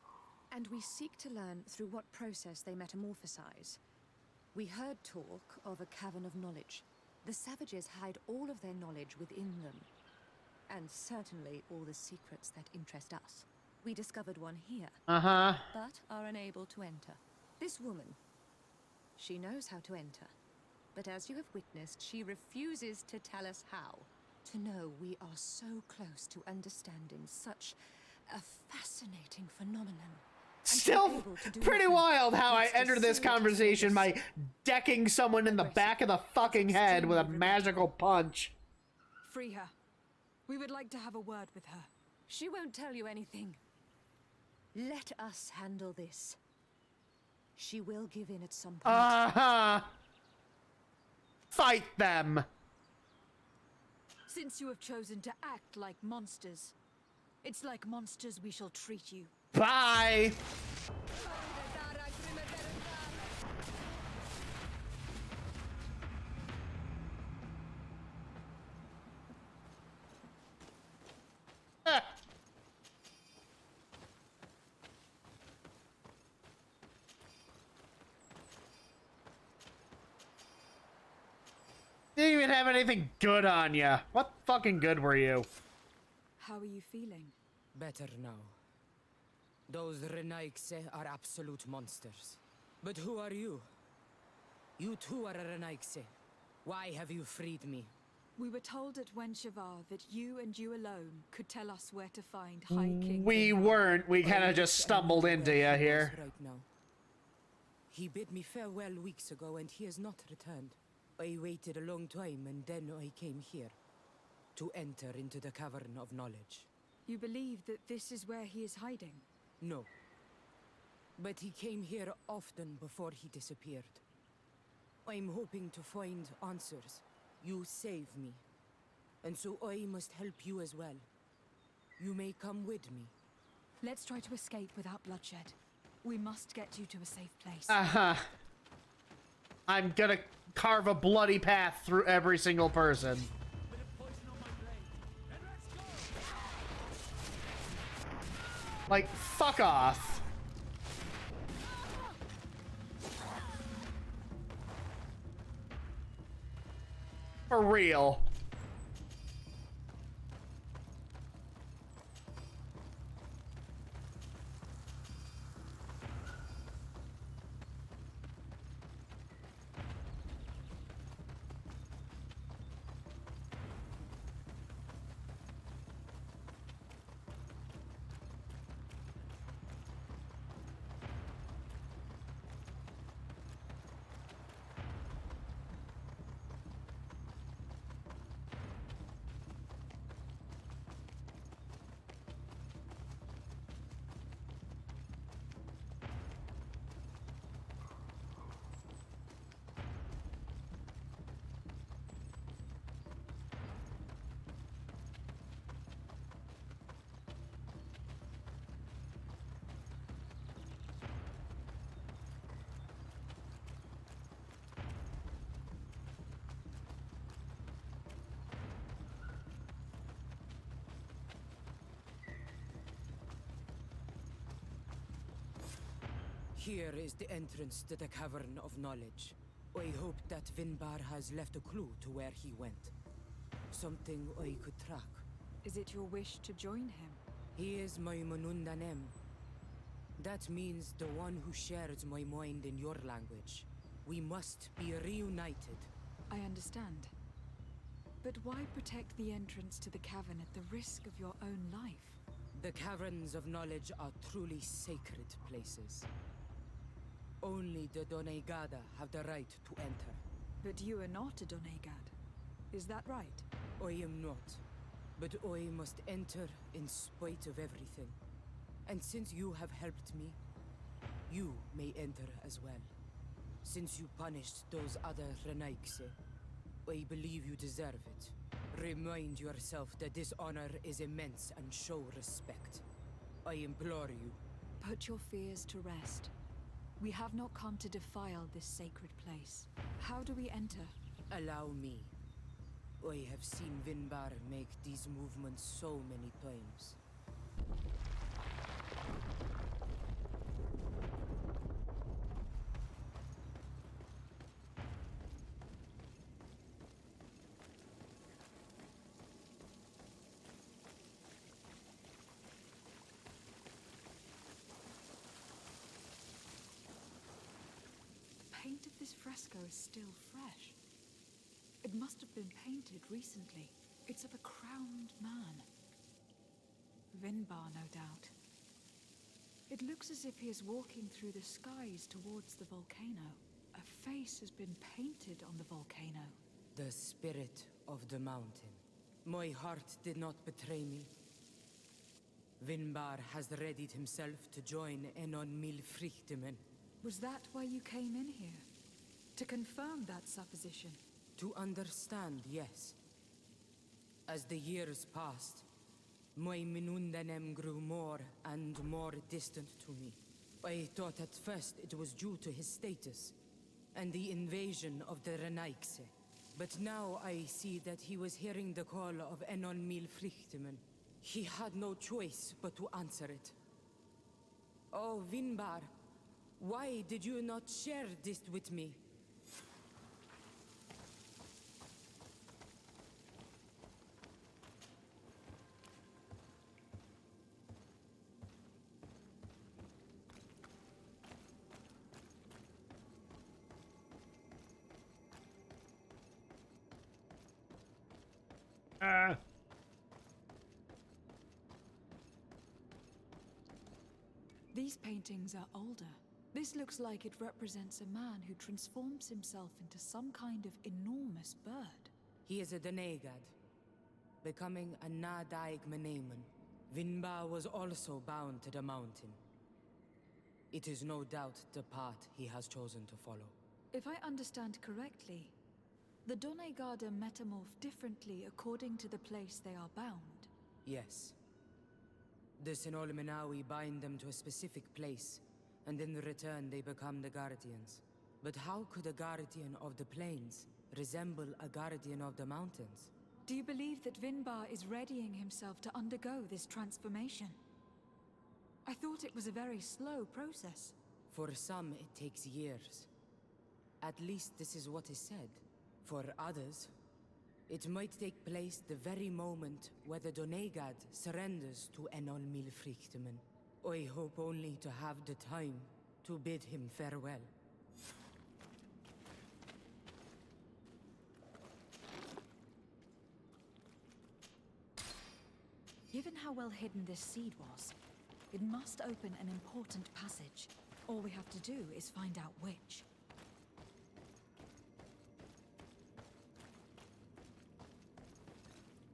And we seek to learn through what process they metamorphosize. We heard talk of a cavern of knowledge. The savages hide all of their knowledge within them. And certainly all the secrets that interest us. We discovered one here, Uh-huh. but are unable to enter. This woman, she knows how to enter. But as you have witnessed, she refuses to tell us how. To know we are so close to understanding such a fascinating phenomenon. Still pretty wild how I entered this conversation by decking someone in the back of the fucking head with a magical punch. Free her. We would like to have a word with her. She won't tell you anything. Let us handle this. She will give in at some point. Uh-huh. Fight them. Since you have chosen to act like monsters, It's like monsters we shall treat you. Bye! Ah. Didn't even have anything good on ya. What fucking good were you? How are you feeling? Better now. Those Renaigse are absolute monsters. But who are you? You too are a Renaigse. Why have you freed me? We were told at Wenshavar that you and you alone could tell us where to find High King. We weren't. We kind of just stumbled into you here. Right now. He bid me farewell weeks ago and he has not returned. I waited a long time and then I came here. To enter into the Cavern of Knowledge. You believe that this is where he is hiding? No. But he came here often before he disappeared. I'm hoping to find answers. You saved me. And so I must help you as well. You may come with me. Let's try to escape without bloodshed. We must get you to a safe place. Uh-huh. I'm gonna carve a bloody path through every single person. Like, fuck off. For real. Here is the entrance to the Cavern of Knowledge. I hope that Vinbar has left a clue to where he went. Something I could track. Is it your wish to join him? He is my Manundanem. That means the one who shares my mind in your language. We must be reunited. I understand. But why protect the entrance to the cavern at the risk of your own life? The Caverns of Knowledge are truly sacred places. Only the Doneigada have the right to enter. But you are not a Doneigad. Is that right? I am not. But I must enter in spite of everything. And since you have helped me, you may enter as well. Since you punished those other Renaigse, I believe you deserve it. Remind yourself that this honor is immense and show respect. I implore you. Put your fears to rest. We have not come to defile this sacred place. How do we enter? Allow me. I have seen Vinbar make these movements so many times. The paint of this fresco is still fresh. It must have been painted recently. It's of a crowned man. Vinbar, no doubt. It looks as if he is walking through the skies towards the volcano. A face has been painted on the volcano. The spirit of the mountain. My heart did not betray me. Vinbar has readied himself to join Enon Milfrichtemen. Was that why you came in here? To confirm that supposition? To understand, yes. As the years passed, My Minundanem grew more and more distant to me. I thought at first it was due to his status and the invasion of the Renaigse. But now I see that he was hearing the call of Enon Milfrichtemen. He had no choice but to answer it. Oh, Vinbar, why did you not share this with me? These paintings are older. This looks like it represents a man who transforms himself into some kind of enormous bird. He is a Denegad, becoming a Nadaig Meneman. Vinbar was also bound to the mountain. It is no doubt the path he has chosen to follow. If I understand correctly, the Donegada metamorph differently according to the place they are bound. Yes. The Sinolmenawi bind them to a specific place, and in return they become the Guardians. But how could a Guardian of the Plains resemble a Guardian of the Mountains? Do you believe that Vinbar is readying himself to undergo this transformation? I thought it was a very slow process. For some, it takes years. At least this is what is said. For others, it might take place the very moment where the Donegad surrenders to Enol Milfrichtemen. I hope only to have the time to bid him farewell. Given how well hidden this seed was, it must open an important passage. All we have to do is find out which.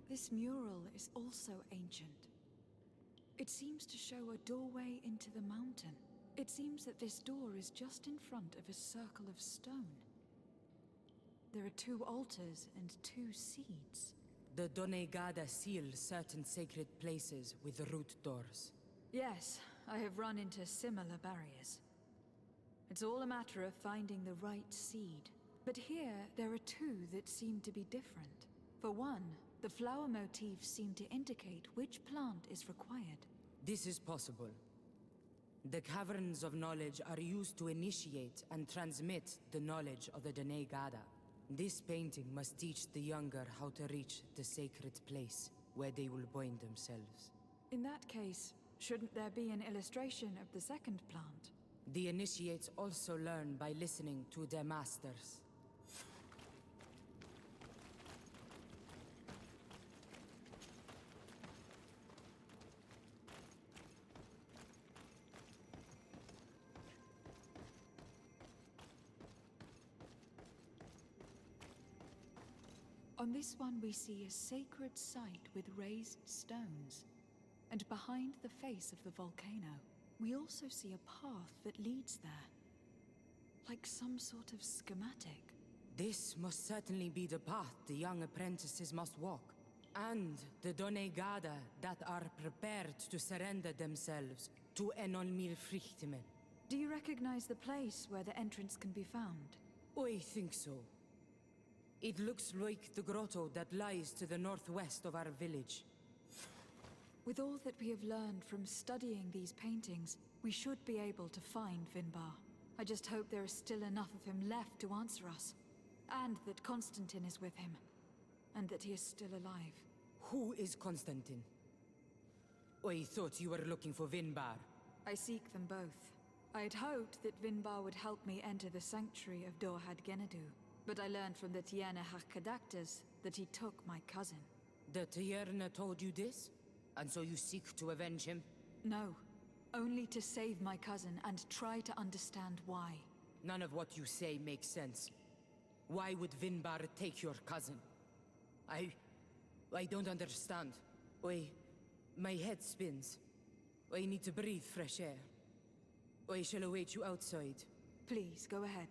This mural is also ancient. It seems to show a doorway into the mountain. It seems that this door is just in front of a circle of stone. There are 2 altars and 2 seeds. The Donegada seal certain sacred places with root doors. Yes, I have run into similar barriers. It's all a matter of finding the right seed. But here, there are 2 that seem to be different. For one, the flower motifs seem to indicate which plant is required. This is possible. The caverns of knowledge are used to initiate and transmit the knowledge of the Donegada. This painting must teach the younger how to reach the sacred place where they will bind themselves. In that case, shouldn't there be an illustration of the second plant? The initiates also learn by listening to their masters. On this one we see a sacred site with raised stones. And behind the face of the volcano, we also see a path that leads there. Like some sort of schematic. This must certainly be the path the young apprentices must walk. And the Donegada that are prepared to surrender themselves to Enol Milfrichtemen. Do you recognize the place where the entrance can be found? I think so. It looks like the grotto that lies to the northwest of our village. With all that we have learned from studying these paintings, we should be able to find Vinbar. I just hope there is still enough of him left to answer us. And that Constantine is with him. And that he is still alive. Who is Constantine? I thought you were looking for Vinbar. I seek them both. I had hoped that Vinbar would help me enter the sanctuary of Dorhad Genadu. But I learned from the Tierna Hakadactas that he took my cousin. The Tierna told you this? And so you seek to avenge him? No. Only to save my cousin and try to understand why. None of what you say makes sense. Why would Vinbar take your cousin? I don't understand. My head spins. I need to breathe fresh air. I shall await you outside. Please, go ahead.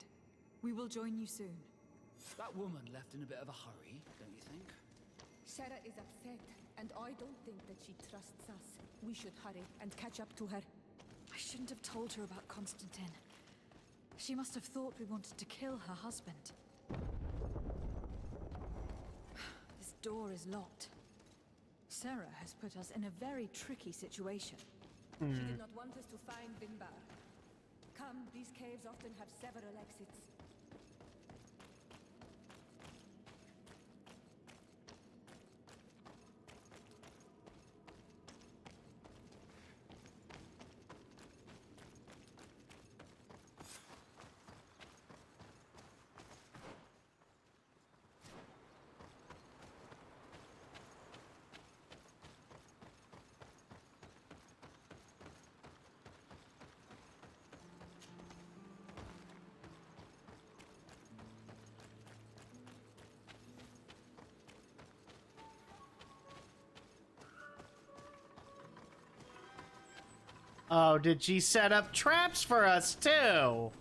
We will join you soon. That woman left in a bit of a hurry, don't you think? Sarah is upset, and I don't think that she trusts us. We should hurry and catch up to her. I shouldn't have told her about Constantine. She must have thought we wanted to kill her husband. This door is locked. Sarah has put us in a very tricky situation. She did not want us to find Vinbar. Come, these caves often have several exits. Oh, did she set up traps for us too?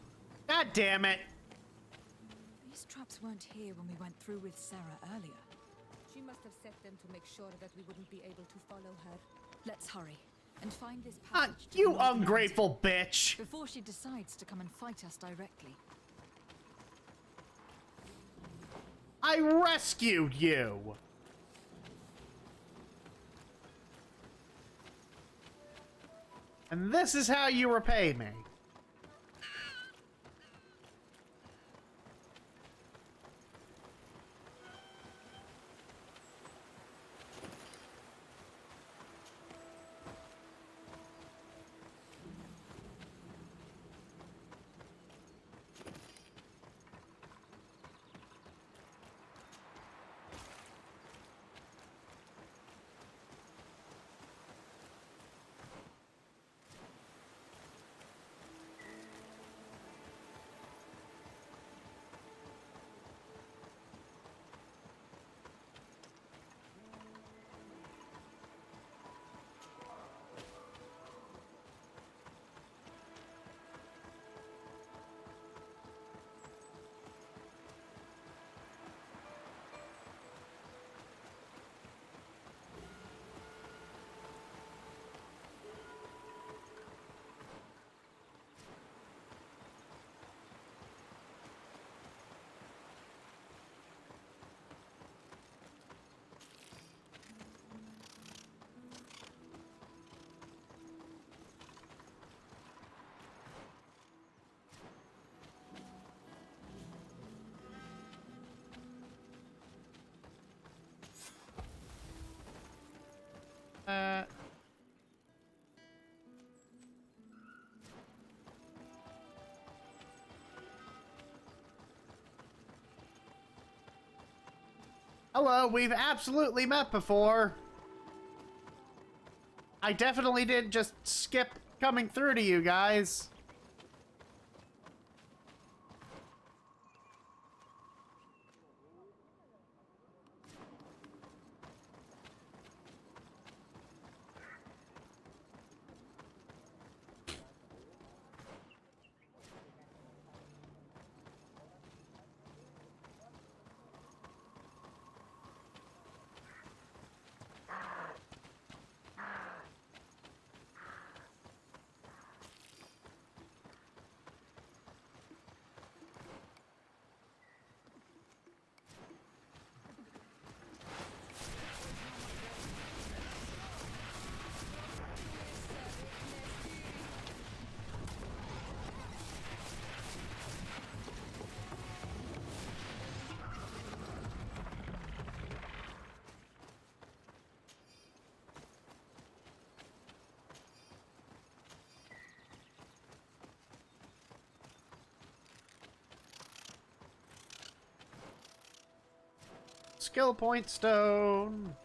God damn it. These traps weren't here when we went through with Sarah earlier. She must have set them to make sure that we wouldn't be able to follow her. Let's hurry and find this Ah, passage to you the northern ungrateful bitch. mountain before she decides to come and fight us directly. I rescued you. And this is how you repay me. Hello, we've absolutely met before. I definitely didn't just skip coming through to you guys. Skill point stone.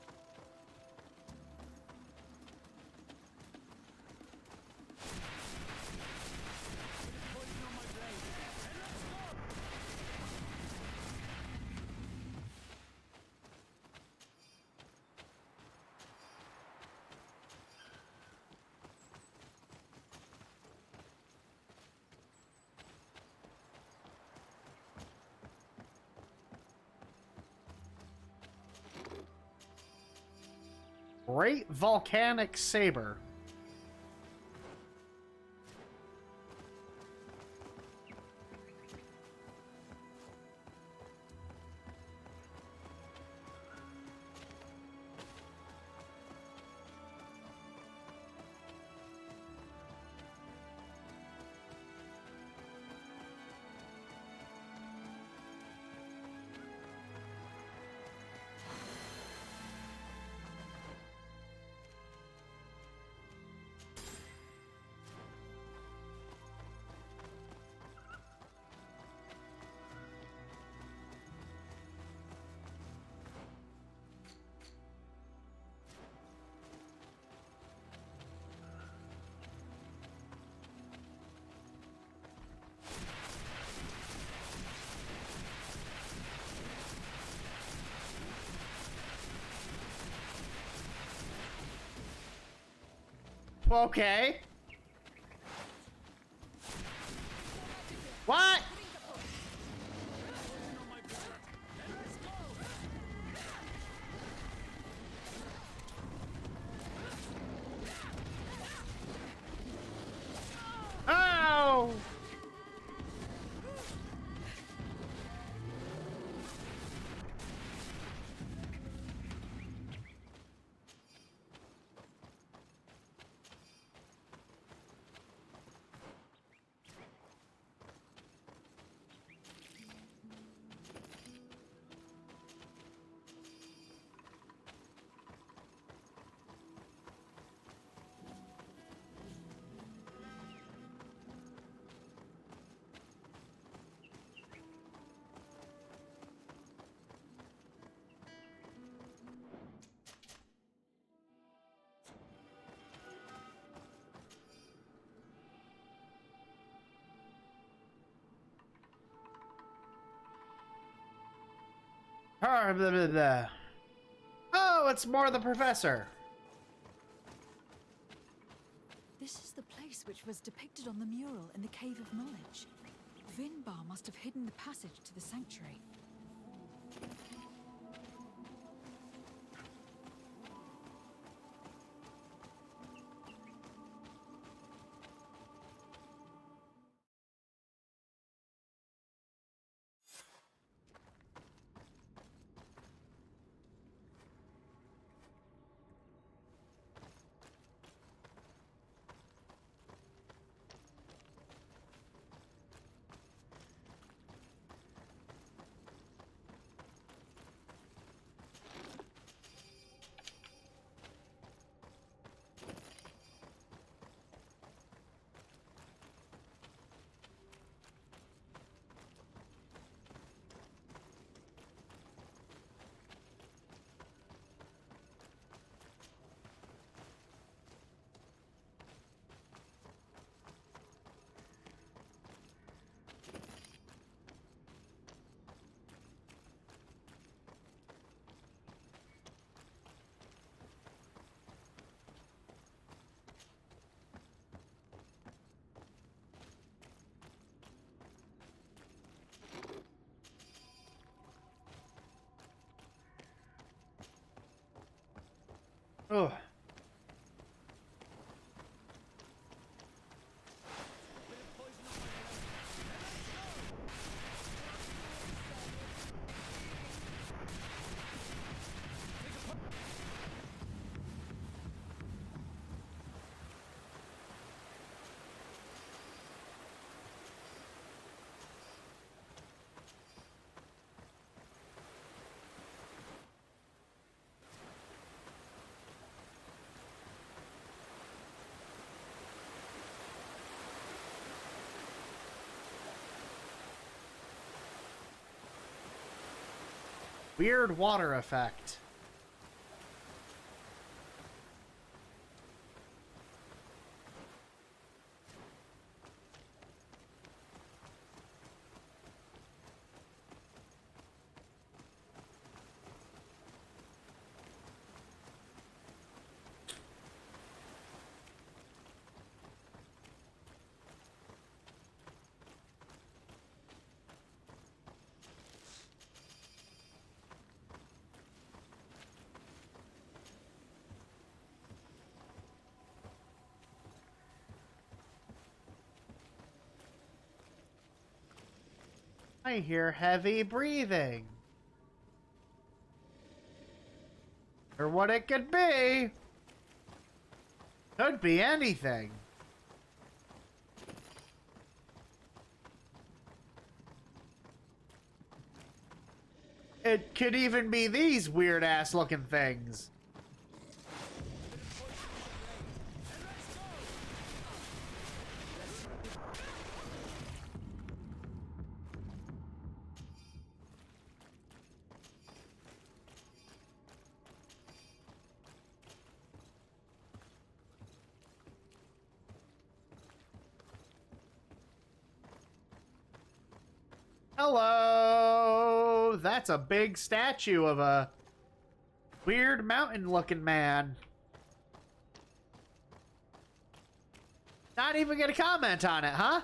Great volcanic saber. Okay. What? Oh! Blah, blah, blah. Oh, it's more the professor. This is the place which was depicted on the mural in the Cave of Knowledge. Vinbar must have hidden the passage to the sanctuary. Oh. Weird water effect. I hear heavy breathing. Or what it could be. Could be anything. It could even be these weird-ass looking things. Hello! That's a big statue of a weird mountain-looking man. Not even gonna comment on it, huh?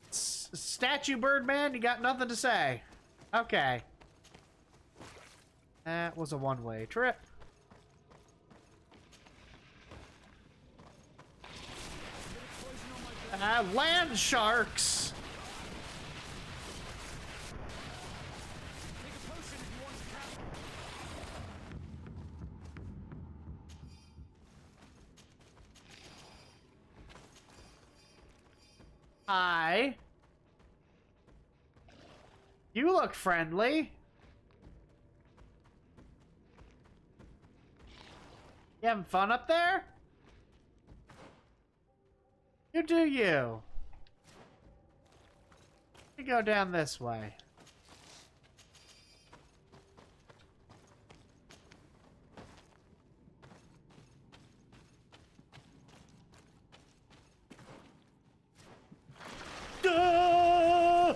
Statue bird man, you got nothing to say. Okay. That was a one-way trip. Land sharks! Hi. You look friendly. You having fun up there? You do you. You go down this way. Duh!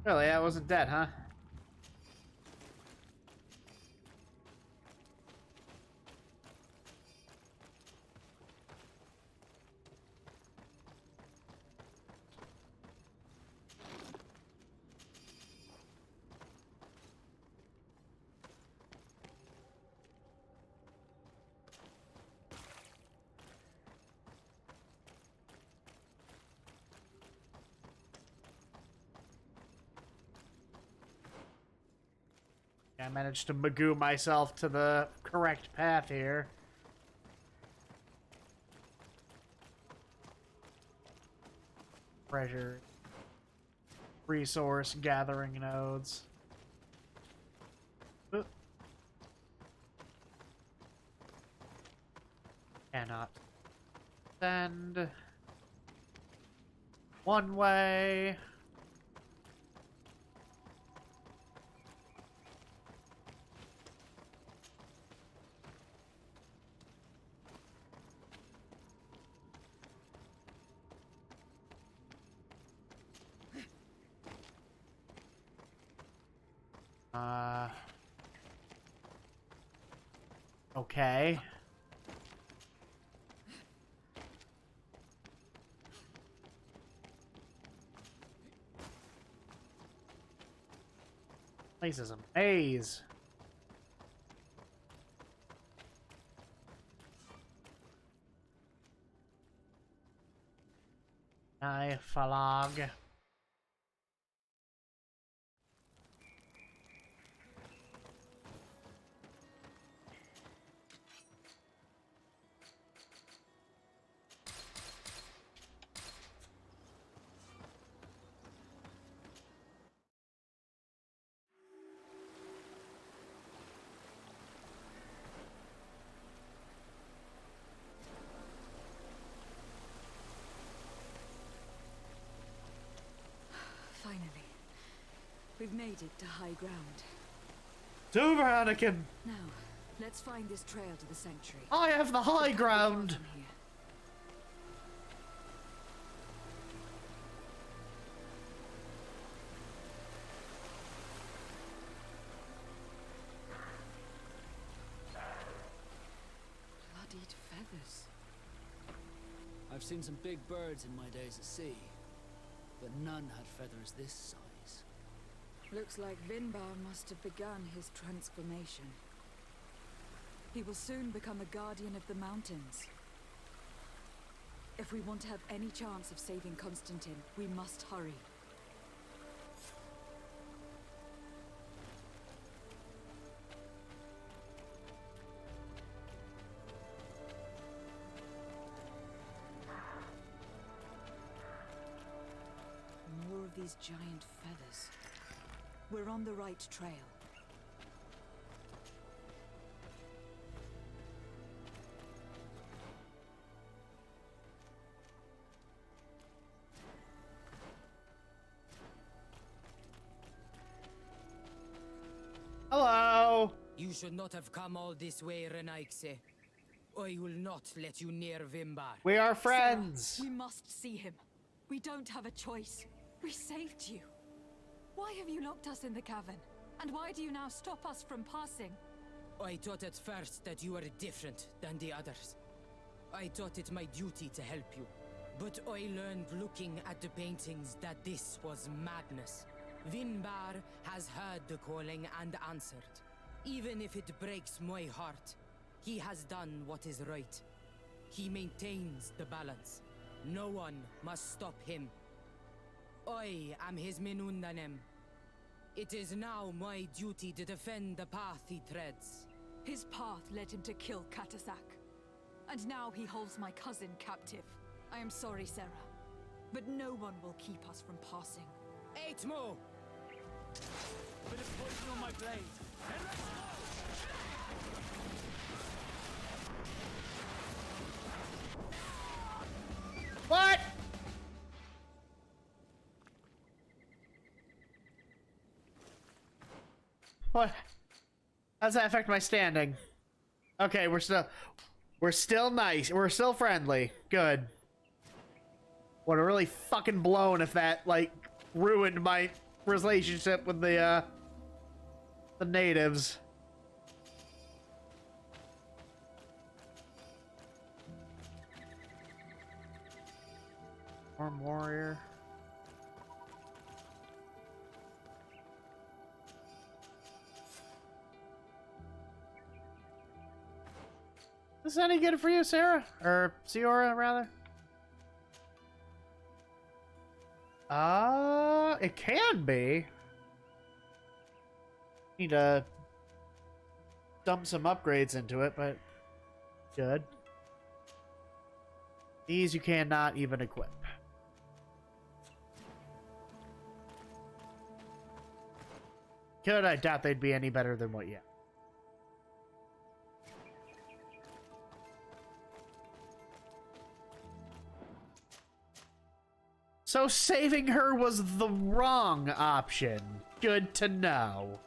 Really, I wasn't dead, huh? I managed to magoo myself to the correct path here. Treasure. Resource gathering nodes. Oop. Cannot send. One way. Okay. Place is a maze. Falag. Finally. We've made it to high ground. Super Anakin! Now, let's find this trail to the sanctuary. I have the high ground! Bloodied feathers. I've seen some big birds in my days at sea, but none had feathers this size. Looks like Vinbar must have begun his transformation. He will soon become a guardian of the mountains. If we want to have any chance of saving Constantine, we must hurry. More of these giant feathers. We're on the right trail. Hello. You should not have come all this way, Renaigse. I will not let you near Vimbar. We are friends. Sarah, we must see him. We don't have a choice. We saved you. Why have you locked us in the cavern? And why do you now stop us from passing? I thought at first that you were different than the others. I thought it my duty to help you. But I learned looking at the paintings that this was madness. Vinbar has heard the calling and answered. Even if it breaks my heart, he has done what is right. He maintains the balance. No one must stop him. I am his Minundanem. It is now my duty to defend the path he treads. His path led him to kill Katasak. And now he holds my cousin captive. I am sorry, Sarah. But no one will keep us from passing. 8 more! Bit of poison on my blade. And let's go! What? What? How does that affect my standing? Okay, we're still nice. We're still friendly. Good. Would have really fucking blown if that like ruined my relationship with the natives. Arm warrior. Is this any good for you, Sarah? Or Siora, rather? It can be. Need to dump some upgrades into it, but good. These you cannot even equip. Could, I doubt they'd be any better than what you have. So saving her was the wrong option. Good to know.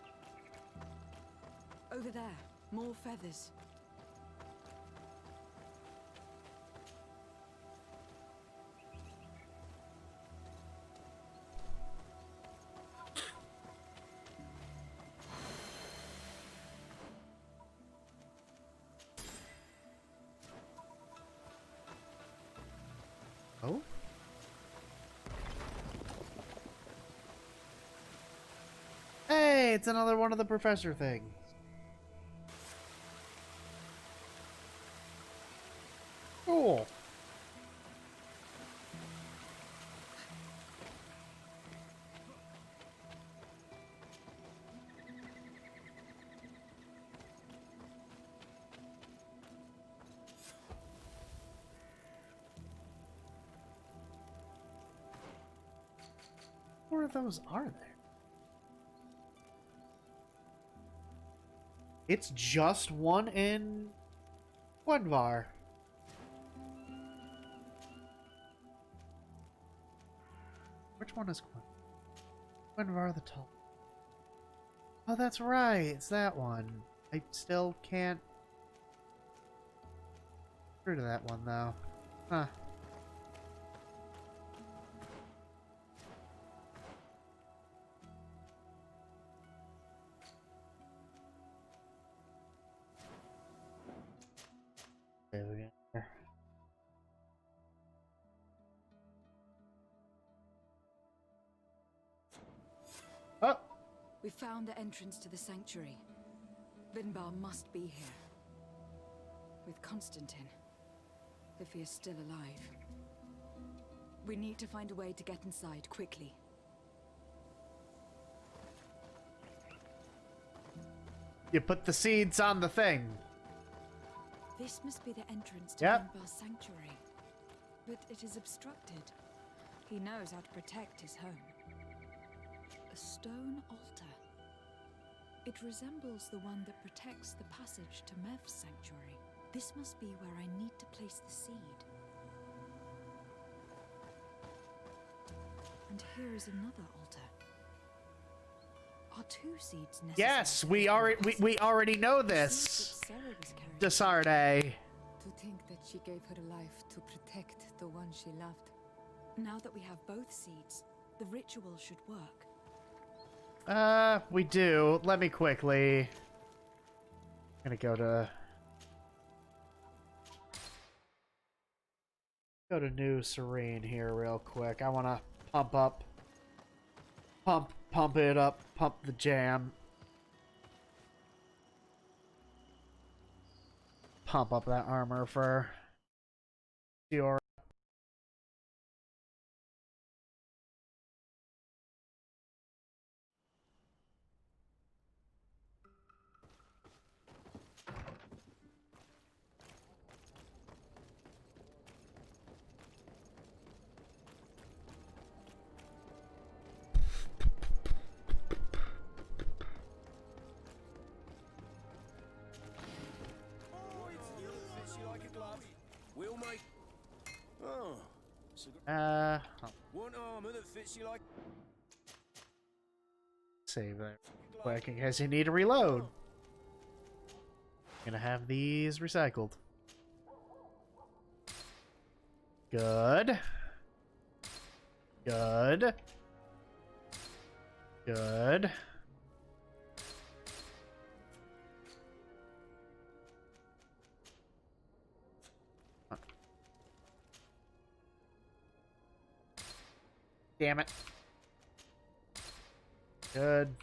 Over there, more feathers. Oh? Hey, it's another one of the professor things. Cool. What of those are there? It's just one in Gwenvar. Which one is Gwenvar the tall? Oh, that's right. It's that one. I still can't get through to that one, though. Huh. There we go. Oh, We found the entrance to the sanctuary. Vinbar must be here. With Constantine. If he is still alive. We need to find a way to get inside, quickly. You put the seeds on the thing. This must be the entrance to Vinbar's sanctuary. But it is obstructed. He knows how to protect his home. A stone altar. It resembles the one that protects the passage to Mev's sanctuary. This must be where I need to place the seed. And here is another altar. Are 2 seeds necessary? Yes, we already know this. Desarde. To think that she gave her life to protect the one she loved. Now that we have both seeds, the ritual should work. We do. Let me quickly. I'm gonna go to New Serene here real quick. I wanna pump it up, pump the jam. Pump up that armor for Dior. We'll make. Oh. One armor that fits you like. Save that quick in case you need to reload. Gonna have these recycled. Good. Good. Good. Damn it. Good.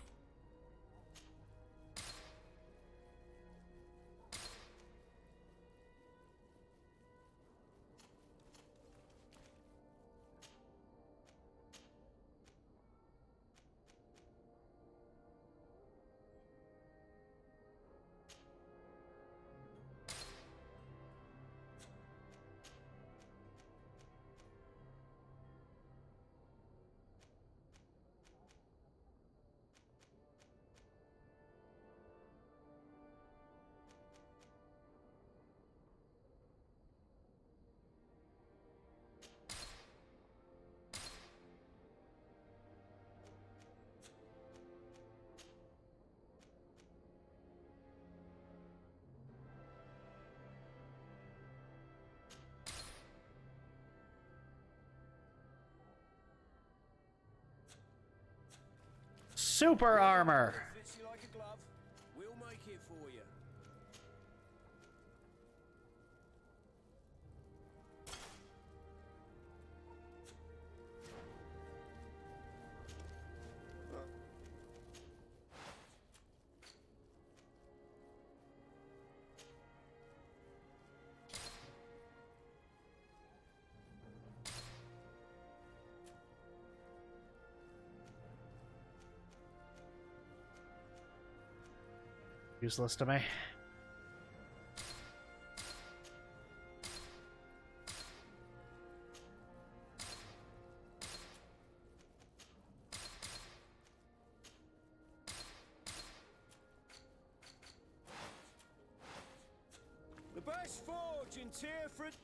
Super armor. Fits you like a glove. We'll make it for you. Useless to me. The best forge in Tearford.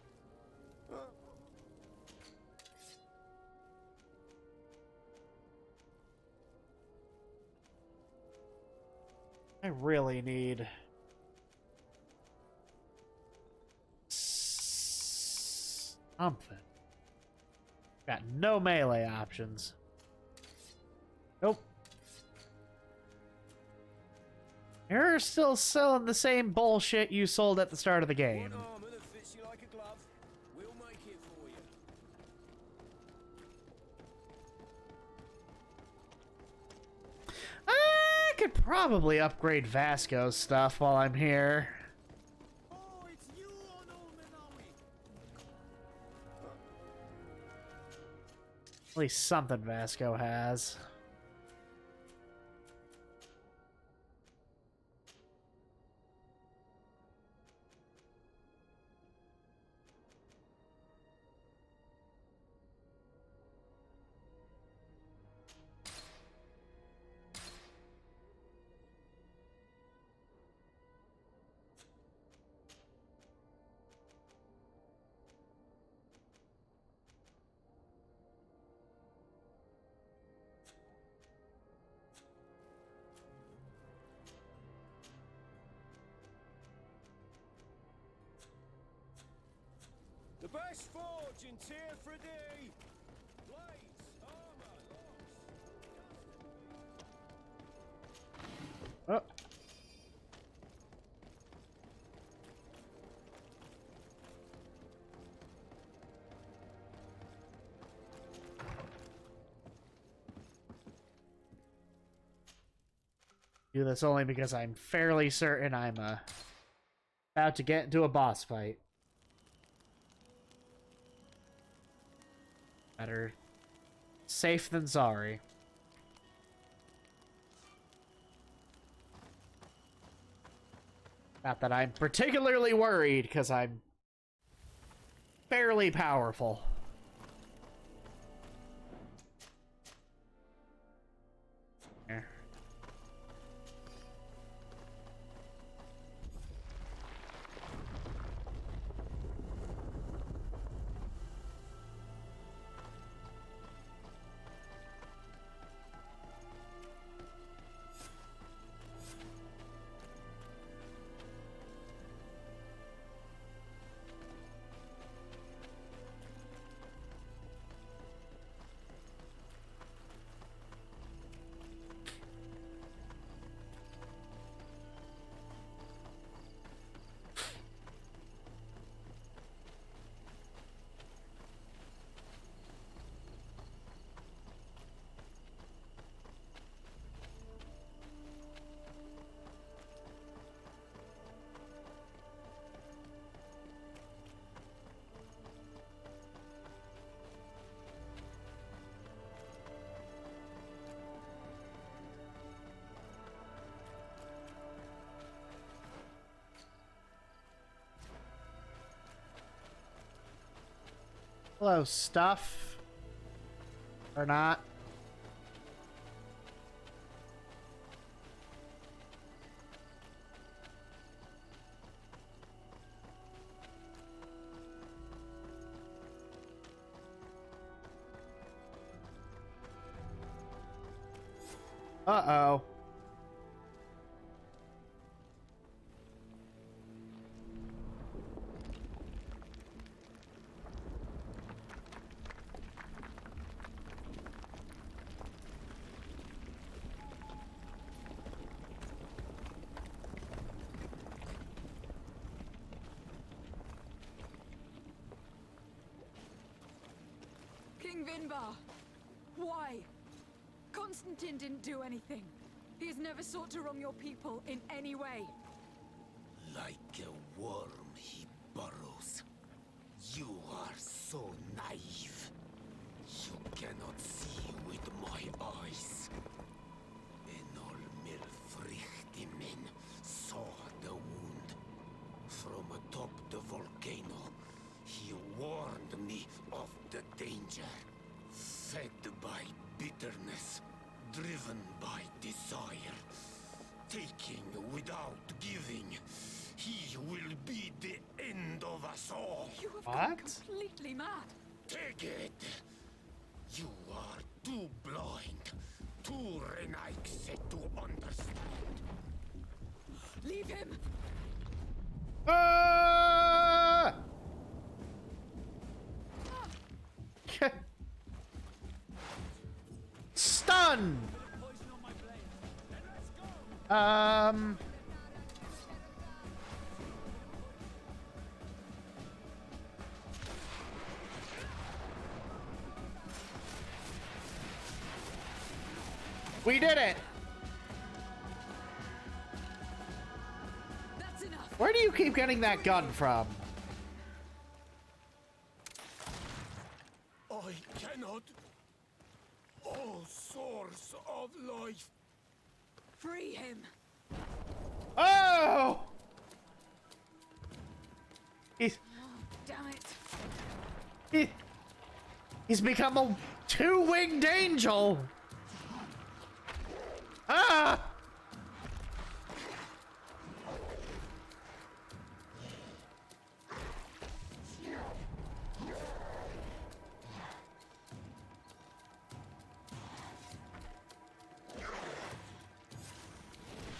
I really need something. Got no melee options. Nope. You're still selling the same bullshit you sold at the start of the game. One armor that fits you like a glove. We'll make it for you. Ah! should probably upgrade Vasco's stuff while I'm here. Oh, it's you, Onomenawi. At least something Vasco has. The best forge in Tier for D. Blades, armor, Oh. Do this only because I'm fairly certain I'm about to get into a boss fight. Better safe than sorry. Not that I'm particularly worried, because I'm fairly powerful. There. Hello, stuff. Or not. Uh-oh. King Vinbar! Why? Constantine didn't do anything. He has never sought to wrong your people in any way. Like a worm he burrows. You are so naive. You cannot see with my eyes. Enol Milfrichtimin saw the wound. From atop the volcano, he warned me of the danger. Fed by bitterness, driven by desire, taking without giving, he will be the end of us all. You have gone completely mad. Take it! You are too blind, too renaixed to understand. Leave him! Stun! We did it! Where do you keep getting that gun from? I cannot. Oh, source of life. Free him! Oh! He's Damn it! he's become a two-winged angel. Ah!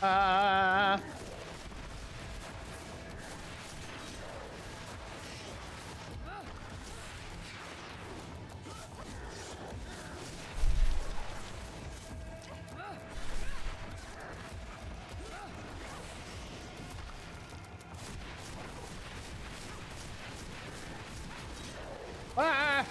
Ah! Ah!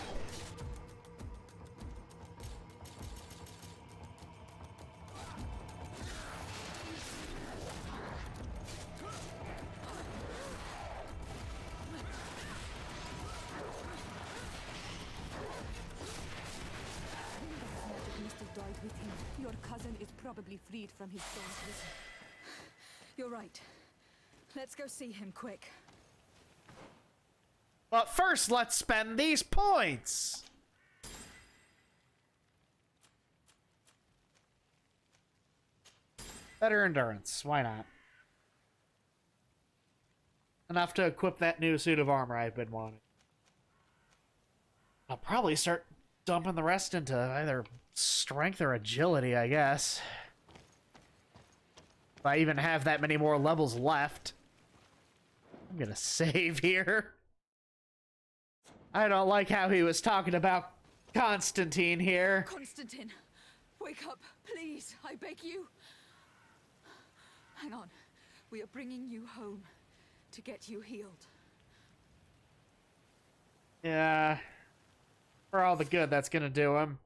Must have died with him. Your cousin is probably freed from his bonds. You're right. Let's go see him quick. But first, let's spend these points. Better endurance. Why not? Enough to equip that new suit of armor I've been wanting. I'll probably start dumping the rest into either strength or agility, I guess. If I even have that many more levels left. I'm gonna save here. I don't like how he was talking about Constantine here. Constantine, wake up, please. I beg you. Hang on. We are bringing you home to get you healed. Yeah. For all the good that's gonna do him.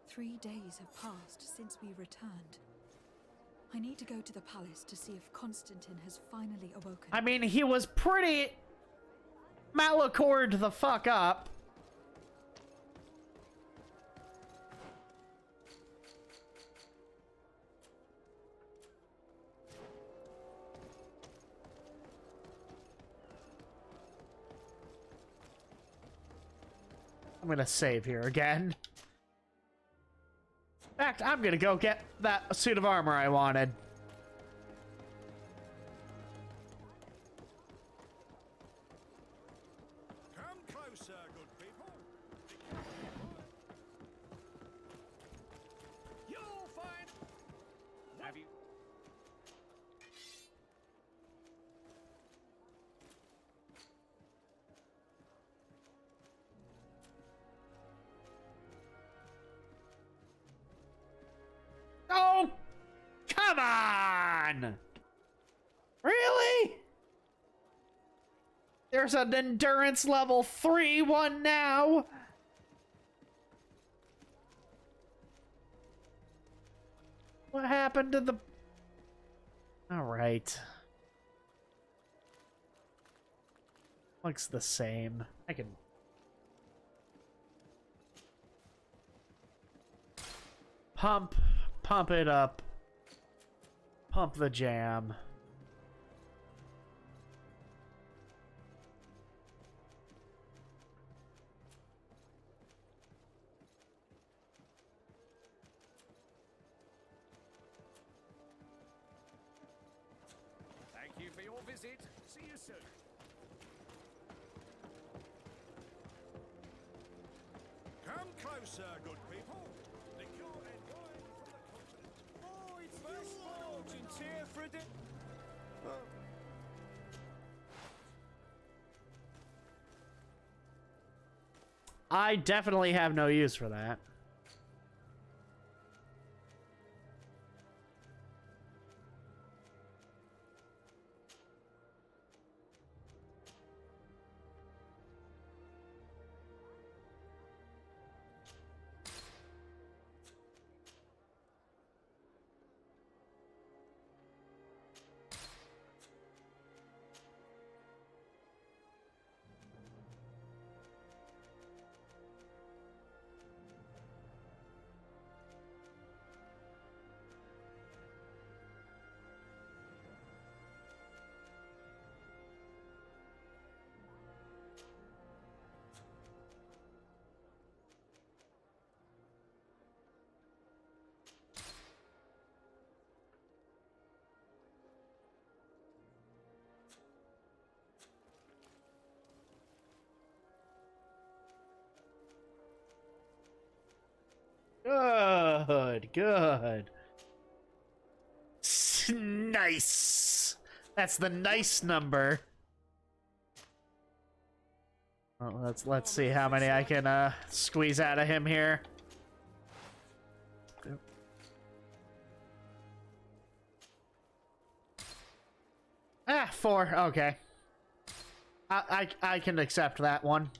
Three days have passed since we returned. I need to go to the palace to see if Constantine has finally awoken. I mean, he was pretty Malachored the fuck up. I'm gonna save here again. In fact, I'm gonna go get that suit of armor I wanted. Come closer, good people. You'll find. Have you? Oh, come on! Really? There's an endurance level 3 one now. What happened to the... All right. Looks the same. I can... Pump it up. Pump the jam. Thank you for your visit. See you soon. Come closer, good people. Liqueur and wine from the continent. Oh, it's first fortune cheer for a day. I definitely have no use for that. Good, good. Nice. That's the nice number. Well, let's see how many I can squeeze out of him here. Ah, 4. Okay. I can accept that one.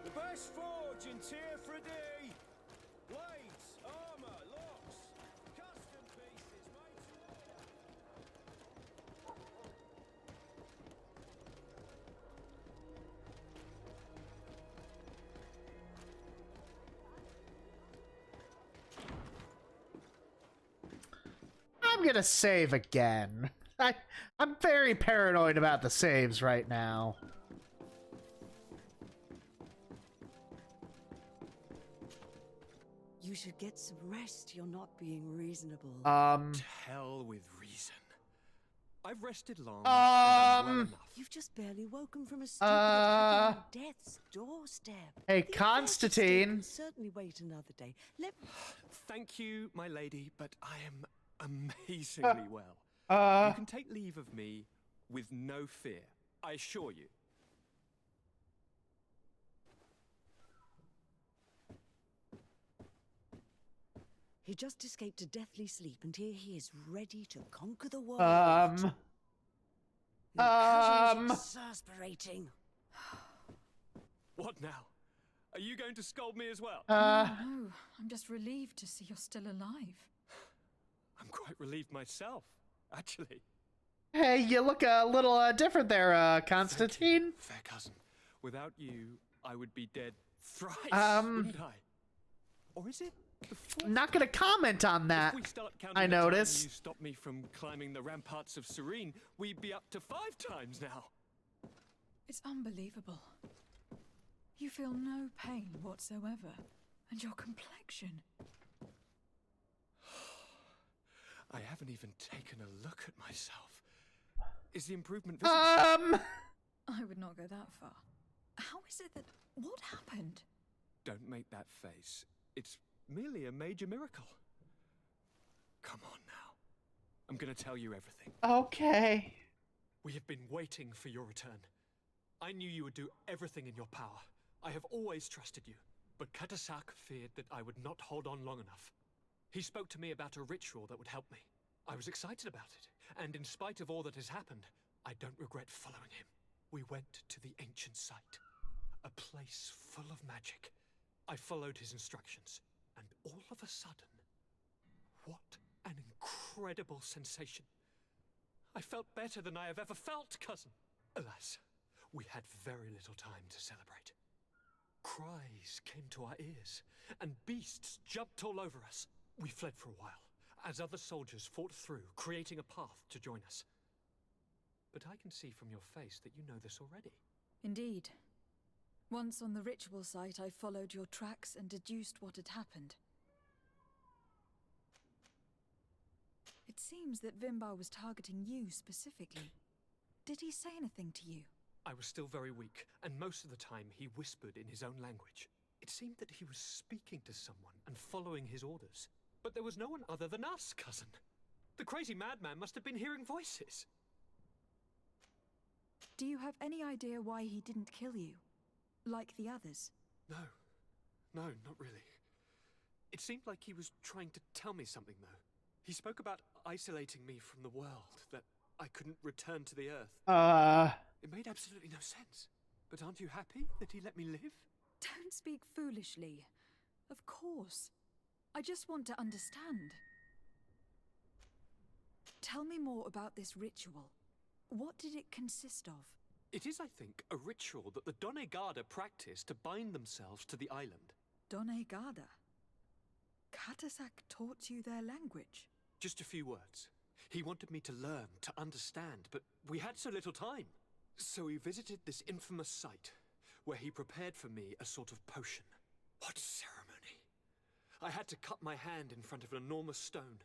The best forge in Tier for a day. Blades, armor, locks, custom pieces made to order. I'm gonna save again. I'm very paranoid about the saves right now. You should get some rest. You're not being reasonable. To hell with reason. I've rested long. And I'm well enough. You've just barely woken from a stupid attack on death's doorstep. Hey, The Constantine. can certainly wait another day. Thank you, my lady, but I am amazingly well. You can take leave of me with no fear, I assure you. He just escaped a deathly sleep, and here he is, ready to conquer the world. Your cousin's exasperating. What now? Are you going to scold me as well? No, I'm just relieved to see you're still alive. I'm quite relieved myself, actually. Hey, you look a little different there, Constantine. Fair cousin. Without you, I would be dead thrice, wouldn't I? Or is it the fourth? Not gonna comment on that. If we start counting I the time notice. you stopped me from climbing the ramparts of Serene, we'd be up to 5 times now. It's unbelievable. You feel no pain whatsoever, and your complexion. I haven't even taken a look at myself. Is the improvement visible? I would not go that far. How is it that... What happened? Don't make that face. It's merely a major miracle. Come on now. I'm gonna tell you everything. Okay. We have been waiting for your return. I knew you would do everything in your power. I have always trusted you. But Katasak feared that I would not hold on long enough. He spoke to me about a ritual that would help me. I was excited about it, and in spite of all that has happened, I don't regret following him. We went to the ancient site, a place full of magic. I followed his instructions, and all of a sudden, what an incredible sensation. I felt better than I have ever felt, cousin. Alas, we had very little time to celebrate. Cries came to our ears, and beasts jumped all over us. We fled for a while, as other soldiers fought through, creating a path to join us. But I can see from your face that you know this already. Indeed. Once on the ritual site, I followed your tracks and deduced what had happened. It seems that Vimbar was targeting you specifically. Did he say anything to you? I was still very weak, and most of the time he whispered in his own language. It seemed that he was speaking to someone and following his orders. But there was no one other than us, cousin. The crazy madman must have been hearing voices. Do you have any idea why he didn't kill you? Like the others? No, not really. It seemed like he was trying to tell me something, though. He spoke about isolating me from the world, that I couldn't return to the Earth. It made absolutely no sense. But aren't you happy that he let me live? Don't speak foolishly. Of course. I just want to understand. Tell me more about this ritual. What did it consist of? It is, I think, a ritual that the Donegada practice to bind themselves to the island. Donegada? Katasak taught you their language? Just a few words. He wanted me to learn, to understand, but we had so little time. So we visited this infamous site, where he prepared for me a sort of potion. What ceremony! I had to cut my hand in front of an enormous stone,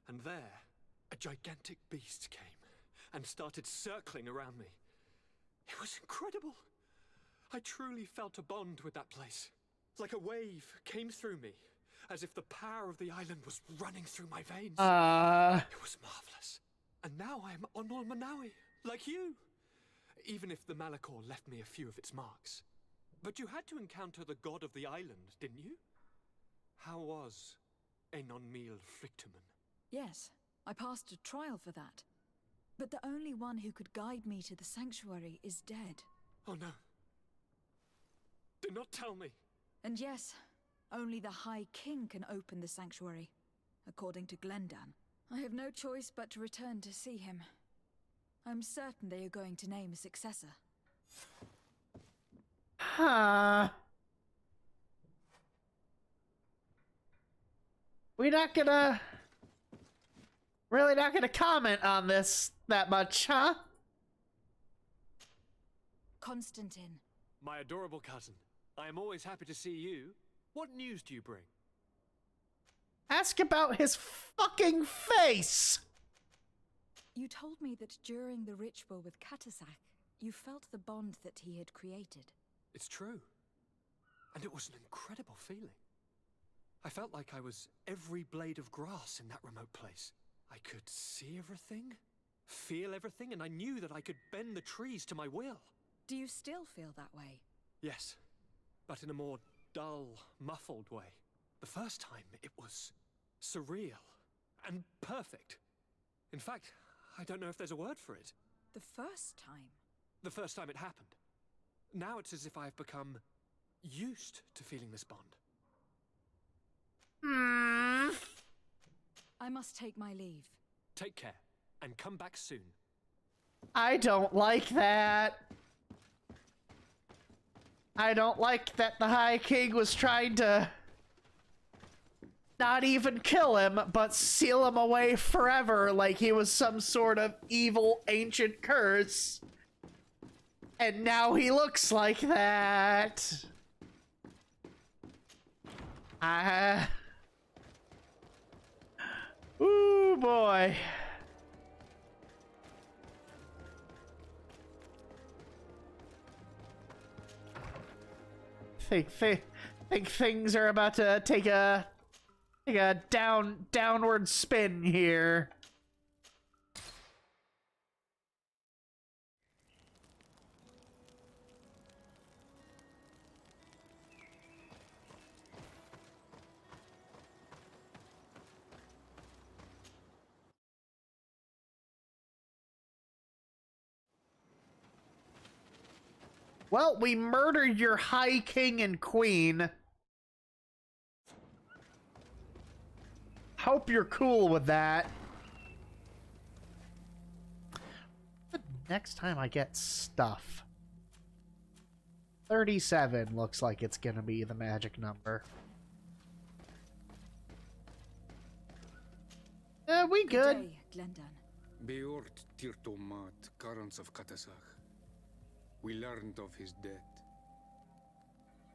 and there, a gigantic beast came and started circling around me. It was incredible. I truly felt a bond with that place. Like a wave came through me, as if the power of the island was running through my veins. It was marvelous. And now I am Onol Manawi, like you. Even if the Malachor left me a few of its marks. But you had to encounter the god of the island, didn't you? How was Enon Mil Frictumen? Yes, I passed a trial for that. But the only one who could guide me to the sanctuary is dead. Oh no. Do not tell me. And yes, only the High King can open the sanctuary, according to Glendan. I have no choice but to return to see him. I'm certain they are going to name a successor. Huh. We're not gonna... Really not gonna comment on this that much, huh? Constantine. My adorable cousin, I am always happy to see you. What news do you bring? Ask about his fucking face! You told me that during the ritual with Katasak, you felt the bond that he had created. It's true. And it was an incredible feeling. I felt like I was every blade of grass in that remote place. I could see everything, feel everything, and I knew that I could bend the trees to my will. Do you still feel that way? Yes, but in a more dull, muffled way. The first time, it was surreal and perfect. In fact, I don't know if there's a word for it. The first time? The first time it happened. Now it's as if I've become used to feeling this bond. I must take my leave. Take care, and come back soon. I don't like that. I don't like that the High King was trying to not even kill him, but seal him away forever like he was some sort of evil ancient curse. And now he looks like that. Ooh, boy. Think things are about to take a downward spin here. Well, we murdered your High King and Queen. Hope you're cool with that. The next time I get stuff. 37 looks like it's gonna be the magic number. We good. Day, Glendan. Beort Tirtomat, currents of Katasak. We learned of his death.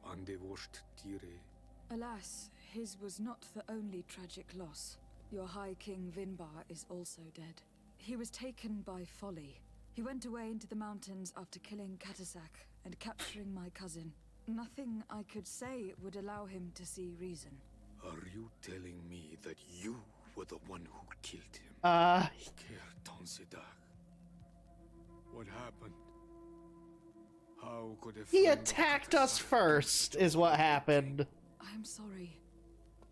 Andevosht Tire. Alas, his was not the only tragic loss. Your High King Vinbar is also dead. He was taken by folly. He went away into the mountains after killing Katasak and capturing my cousin. Nothing I could say would allow him to see reason. Are you telling me that you were the one who killed him? What happened? How could He attacked us first, is what happened. I'm sorry,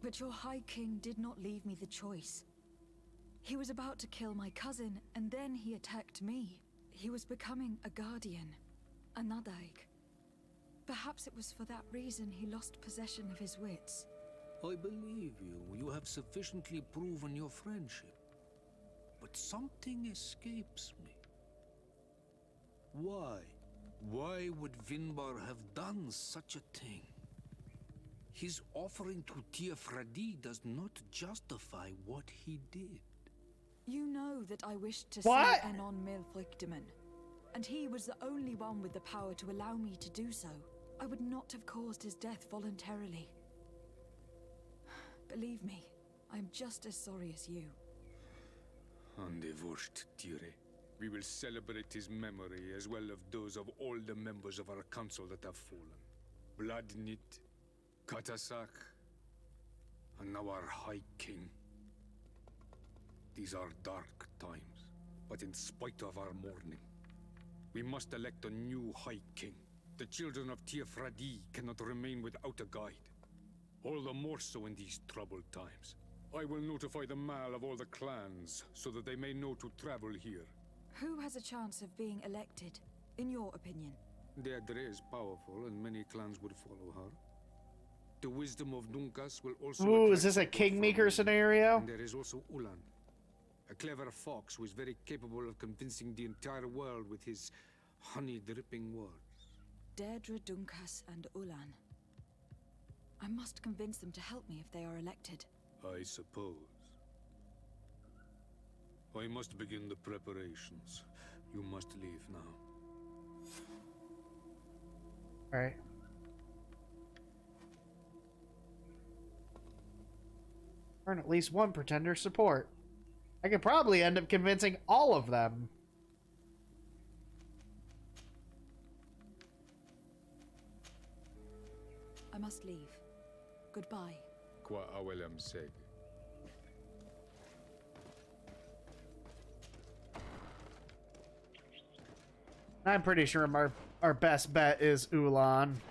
but your High King did not leave me the choice. He was about to kill my cousin, and then he attacked me. He was becoming a guardian, a Nadaig. Perhaps it was for that reason he lost possession of his wits. I believe you. You have sufficiently proven your friendship. But something escapes me. Why? Why would Vinbar have done such a thing? His offering to Tiafradi does not justify what he did. You know that I wished to What? see Enon Milfrictiman, and he was the only one with the power to allow me to do so. I would not have caused his death voluntarily. Believe me, I am just as sorry as you. Undivorced Tire. We will celebrate his memory as well as those of all the members of our council that have fallen. Bloodnit, Katasak, and now our High King. These are dark times, but in spite of our mourning, we must elect a new High King. The children of Tiefradi cannot remain without a guide. All the more so in these troubled times. I will notify the Mal of all the clans, so that they may know to travel here. Who has a chance of being elected, in your opinion? Deirdre is powerful, and many clans would follow her. The wisdom of Dunkas will also... Ooh, is this a attract people kingmaker from me. scenario? And there is also Ulan, a clever fox who is very capable of convincing the entire world with his honey-dripping words. Deirdre, Dunkas, and Ulan. I must convince them to help me if they are elected. I suppose. I must begin the preparations. You must leave now. All right. Earn at least one pretender's support. I could probably end up convincing all of them. I must leave. Goodbye. Qua awelem seg. I'm pretty sure our best bet is Ulan.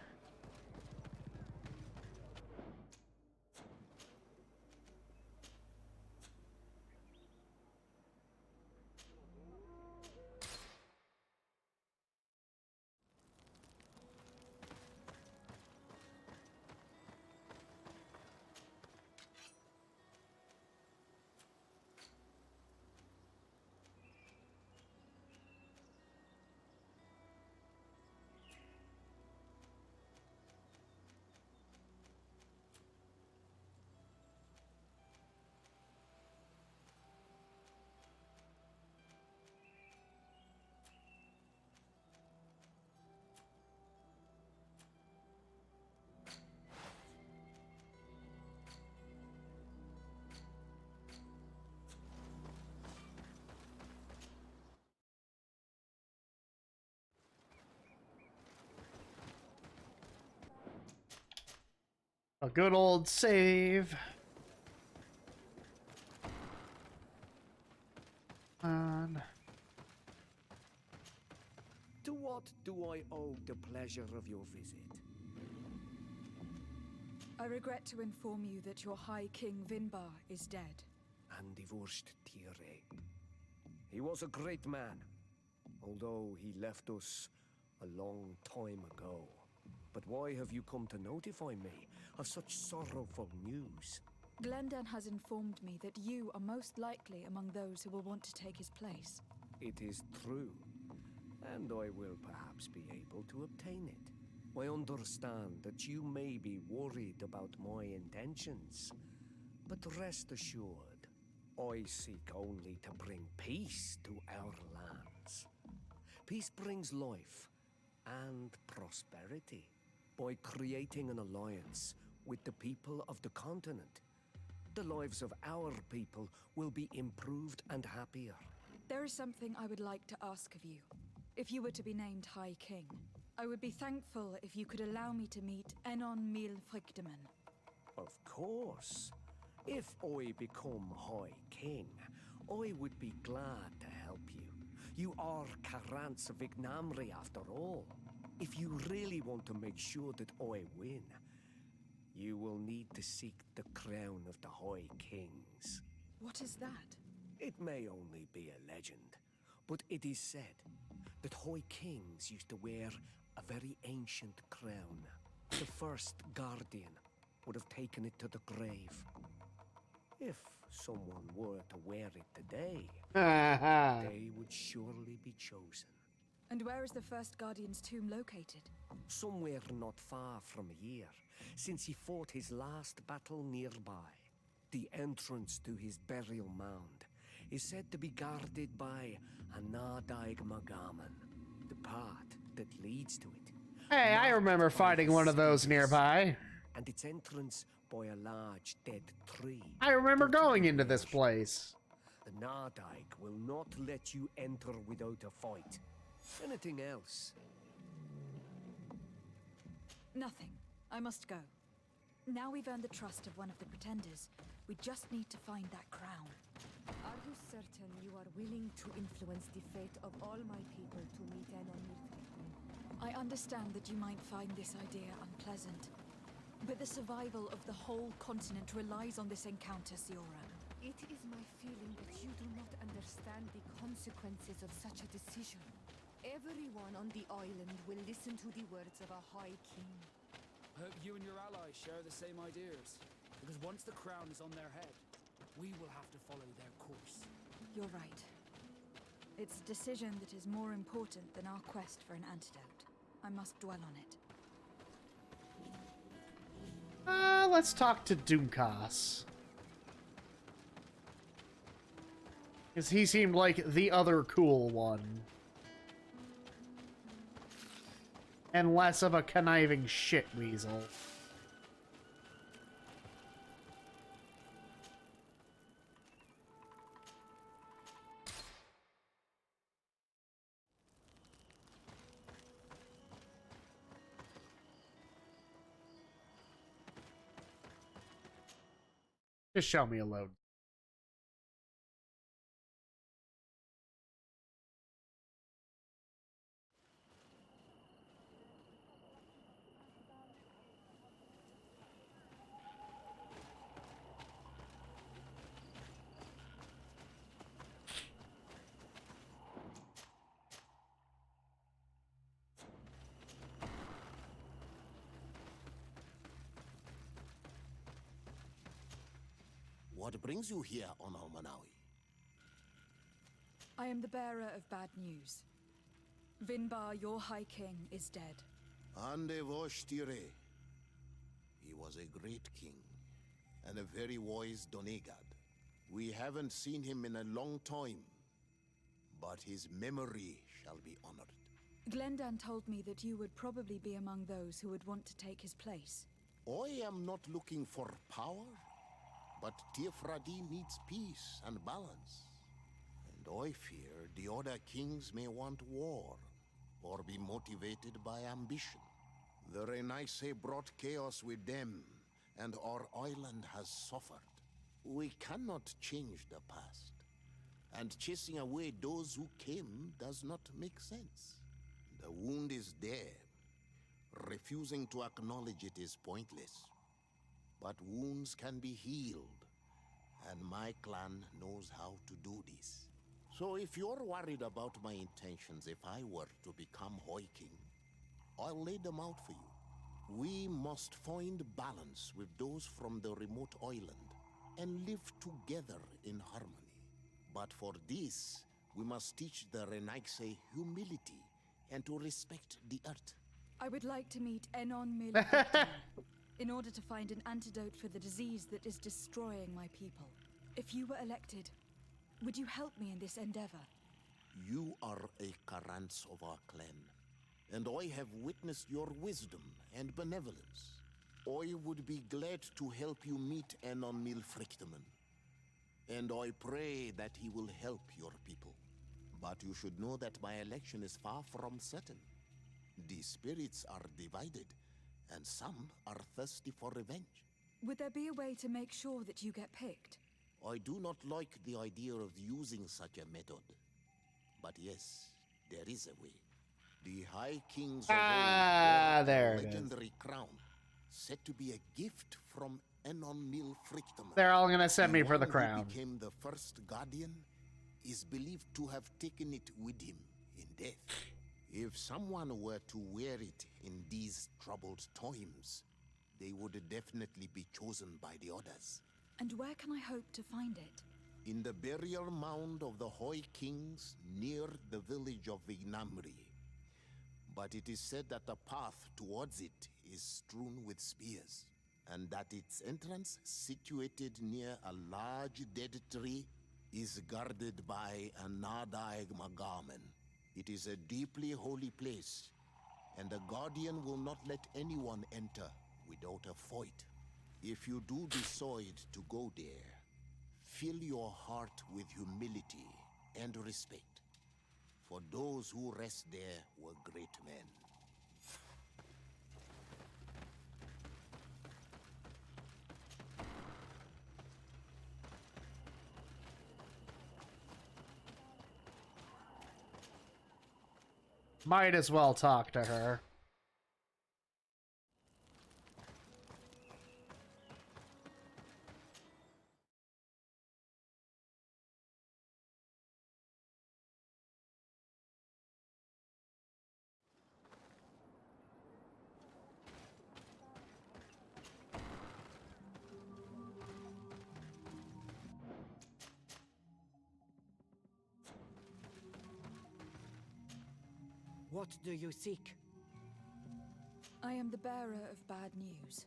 A good old save. To what do I owe the pleasure of your visit? I regret to inform you that your High King Vinbar is dead. And divorced Tire. He was a great man, although he left us a long time ago. But why have you come to notify me of such sorrowful news? Glendan has informed me that you are most likely among those who will want to take his place. It is true, and I will perhaps be able to obtain it. I understand that you may be worried about my intentions, but rest assured, I seek only to bring peace to our lands. Peace brings life and prosperity. By creating an alliance with the people of the continent, the lives of our people will be improved and happier. There is something I would like to ask of you. If you were to be named High King, I would be thankful if you could allow me to meet Enon Mil Frichteman. Of course. If I become High King, I would be glad to help you. You are Karant's Vignamri after all. If you really want to make sure that I win, you will need to seek the crown of the High Kings. What is that? It may only be a legend, but it is said that High Kings used to wear a very ancient crown. The first Guardian would have taken it to the grave. If someone were to wear it today, they would surely be chosen. And where is the first Guardian's tomb located? Somewhere not far from here, since he fought his last battle nearby. The entrance to his burial mound is said to be guarded by a Nadaig Magaman. path that leads to it. Hey, I Marked remember by fighting the one of those spirits, nearby. and its entrance by a large dead tree. I remember Dirty going into this preparation. place. The Nardaig will not let you enter without a fight. Anything else? Nothing. I must go. Now we've earned the trust of one of the pretenders. We just need to find that crown. Are you certain you are willing to influence the fate of all my people to meet an Milfrichtin? I understand that you might find this idea unpleasant, but the survival of the whole continent relies on this encounter, Siora. It is my feeling that you do not understand the consequences of such a decision. Everyone on the island will listen to the words of a High King. I hope you and your allies share the same ideas. Because once the crown is on their head, we will have to follow their course. You're right. It's a decision that is more important than our quest for an antidote. I must dwell on it. Let's talk to Doomkas. Because he seemed like the other cool one. And less of a conniving shit weasel. Just show me a load. What brings you here on Almanawi? I am the bearer of bad news. Vinbar, your High King, is dead. Ande Voshtire. He was a great king, and a very wise Donegad. We haven't seen him in a long time, but his memory shall be honored. Glendan told me that you would probably be among those who would want to take his place. I am not looking for power, but Tiefradi needs peace and balance. And I fear the other kings may want war, or be motivated by ambition. The Renaisse brought chaos with them, and our island has suffered. We cannot change the past, and chasing away those who came does not make sense. The wound is there. Refusing to acknowledge it is pointless. But wounds can be healed, and my clan knows how to do this. So if you're worried about my intentions if I were to become High King, I'll lay them out for you. We must find balance with those from the remote island and live together in harmony. But for this, we must teach the Renaisse humility and to respect the earth. I would like to meet Enon Milfrichtin in order to find an antidote for the disease that is destroying my people. If you were elected, would you help me in this endeavor? You are a Karants of our clan, and I have witnessed your wisdom and benevolence. I would be glad to help you meet Enon Milfrichtin, and I pray that he will help your people. But you should know that my election is far from certain. The spirits are divided, and some are thirsty for revenge. Would there be a way to make sure that you get picked? I do not like the idea of using such a method. But yes, there is a way. The High Kings of old there wore it a is. legendary crown, said to be a gift from Enon Milfrichtin. They're all gonna send me for the one crown. who became the first guardian is believed to have taken it with him in death. If someone were to wear it in these troubled times, they would definitely be chosen by the others. And where can I hope to find it? In the burial mound of the High Kings near the village of Vignamri. But it is said that the path towards it is strewn with spears, and that its entrance, situated near a large dead tree, is guarded by a Nardaig Magamen. It is a deeply holy place, and the Guardian will not let anyone enter without a fight. If you do decide to go there, fill your heart with humility and respect, for those who rest there were great men. Might as well talk to her. What do you seek? I am the bearer of bad news.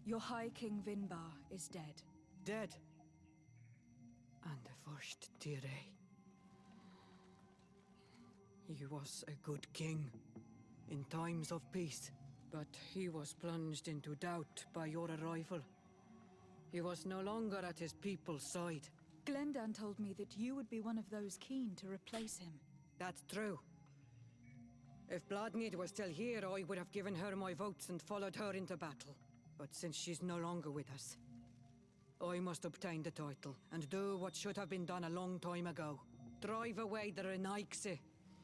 Your High King Vinbar is dead. Dead. And the first Tire. He was a good king in times of peace, but he was plunged into doubt by your arrival. He was no longer at his people's side. Glendan told me that you would be one of those keen to replace him. That's true. If Bloodmead was still here, I would have given her my votes and followed her into battle. But since she's no longer with us, I must obtain the title and do what should have been done a long time ago. Drive away the Renaigse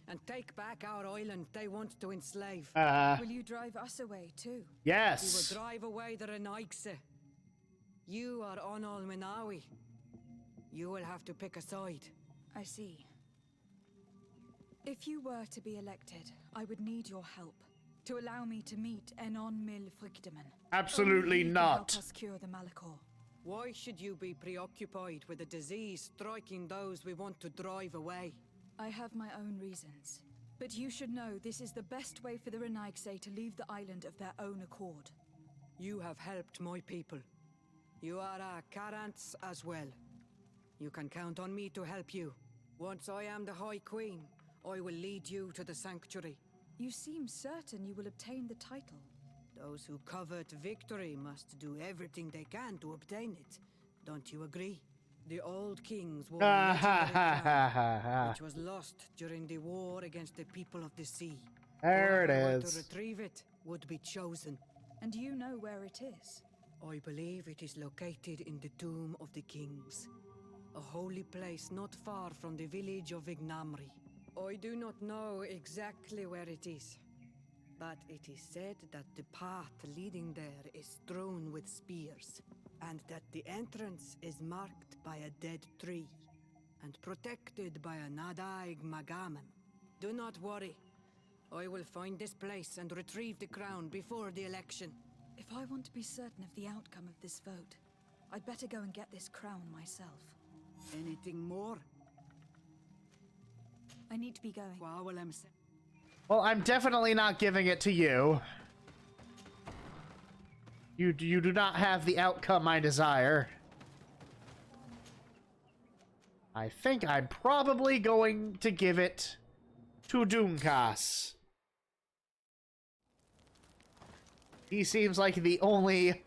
and take back our island they want to enslave. Will you drive us away too? Yes. We will drive away the Renaigse. You are Onol Minawi. You will have to pick a side. I see. If you were to be elected, I would need your help to allow me to meet Enon Mil Frichteman. Absolutely not. Help us cure the Malachor. Why should you be preoccupied with a disease striking those we want to drive away? I have my own reasons. But you should know this is the best way for the Renaigse to leave the island of their own accord. You have helped my people. You are a Karants as well. You can count on me to help you. Once I am the High Queen, I will lead you to the Sanctuary. You seem certain you will obtain the title. Those who covet victory must do everything they can to obtain it. Don't you agree? The old kings wore a legendary crown, which was lost during the war against the people of the sea. There it Whoever were is. to retrieve it would be chosen. And you know where it is? I believe it is located in the Tomb of the Kings, a holy place not far from the village of Vignamri. I do not know exactly where it is, but it is said that the path leading there is strewn with spears, and that the entrance is marked by a dead tree, and protected by a Nadaig Magaman. Do not worry. I will find this place and retrieve the crown before the election. If I want to be certain of the outcome of this vote, I'd better go and get this crown myself. Anything more? I need to be going. Well, I'm definitely not giving it to you. You do not have the outcome I desire. I think I'm probably going to give it to Doomkas. He seems like the only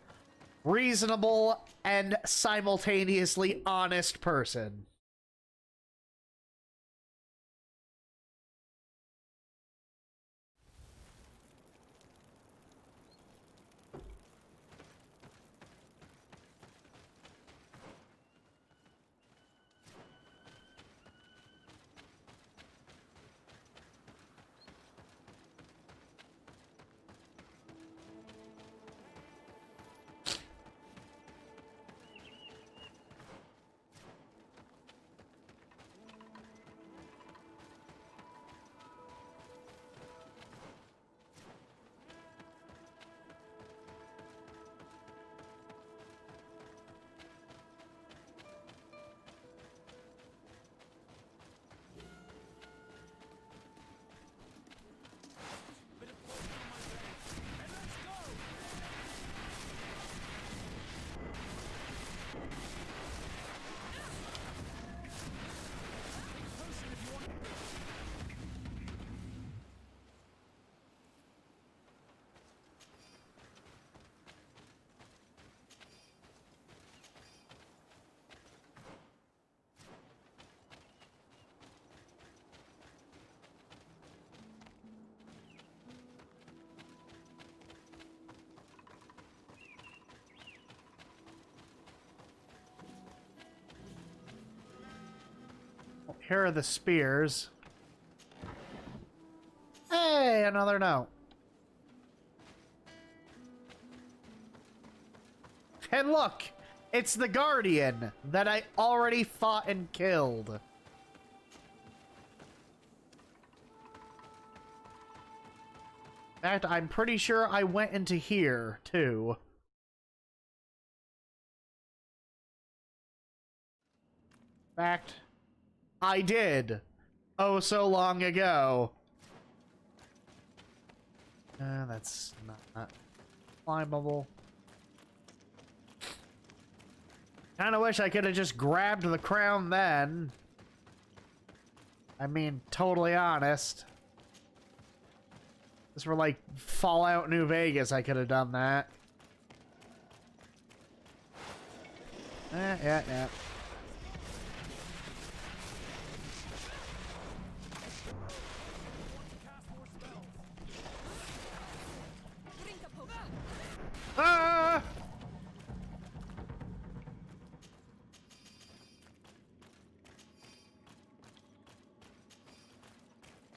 reasonable and simultaneously honest person. Here are the spears. Hey, another note. And look, it's the Guardian that I already fought and killed. In fact, I'm pretty sure I went into here, too. In fact, I did. Oh, so long ago. That's not climbable. Kinda wish I could have just grabbed the crown then. I mean, totally honest. This were like Fallout New Vegas, I could have done that. Yeah. Ah!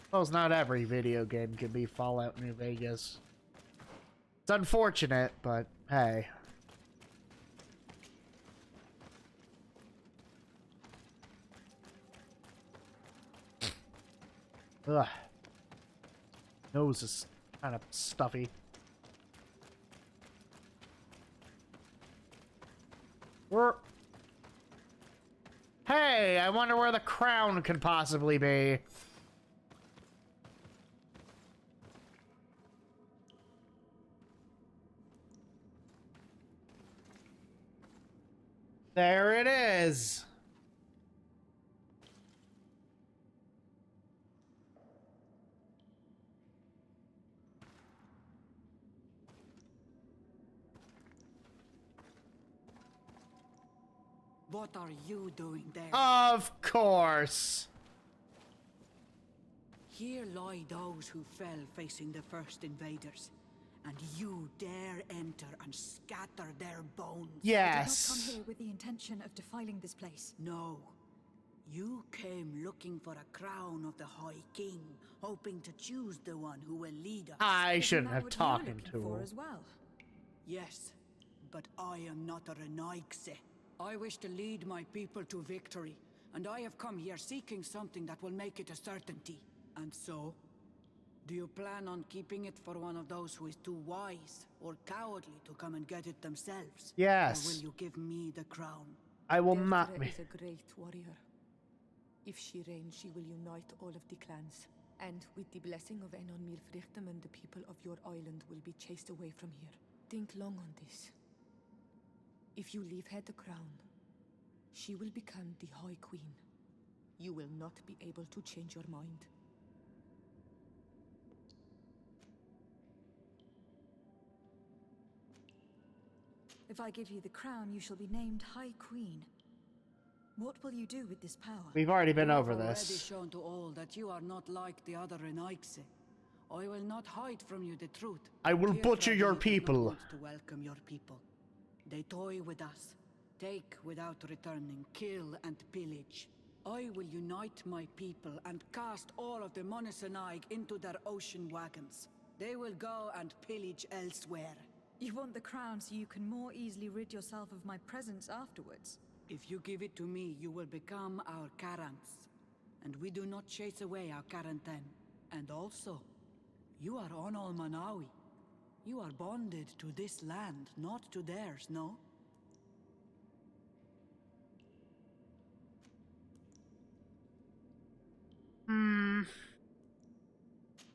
Suppose not every video game can be Fallout New Vegas. It's unfortunate, but hey. Ugh. Nose is kind of stuffy. Hey, I wonder where the crown could possibly be. There it is. What are you doing there? Of course. Here lie those who fell facing the first invaders, and you dare enter and scatter their bones. Yes. I did not come here with the intention of defiling this place. No. You came looking for a crown of the High King, hoping to choose the one who will lead us. I Isn't shouldn't that have what talked you're to looking for her. as well? Yes, but I am not a Renaigse. I wish to lead my people to victory, and I have come here seeking something that will make it a certainty. And so, do you plan on keeping it for one of those who is too wise or cowardly to come and get it themselves? Yes. Or will you give me the crown? I will Deirdre not be. is a great warrior. If she reigns, she will unite all of the clans. And with the blessing of Enon Milfrichtem, the people of your island will be chased away from here. Think long on this. If you leave her the crown, she will become the High Queen. You will not be able to change your mind. If I give you the crown, you shall be named High Queen. What will you do with this power? We've already been You over have already this. shown to all that you are not like the other Renaigse. I will not hide from you the truth. I will Tear butcher your Freddy does not people. want to welcome your people. They toy with us, take without returning, kill and pillage. I will unite my people and cast all of the Monasenaig into their ocean wagons. They will go and pillage elsewhere. You want the crown so you can more easily rid yourself of my presence afterwards. If you give it to me, you will become our Karants. And we do not chase away our Karanten. And also, you are Onol Manawi. You are bonded to this land, not to theirs, no?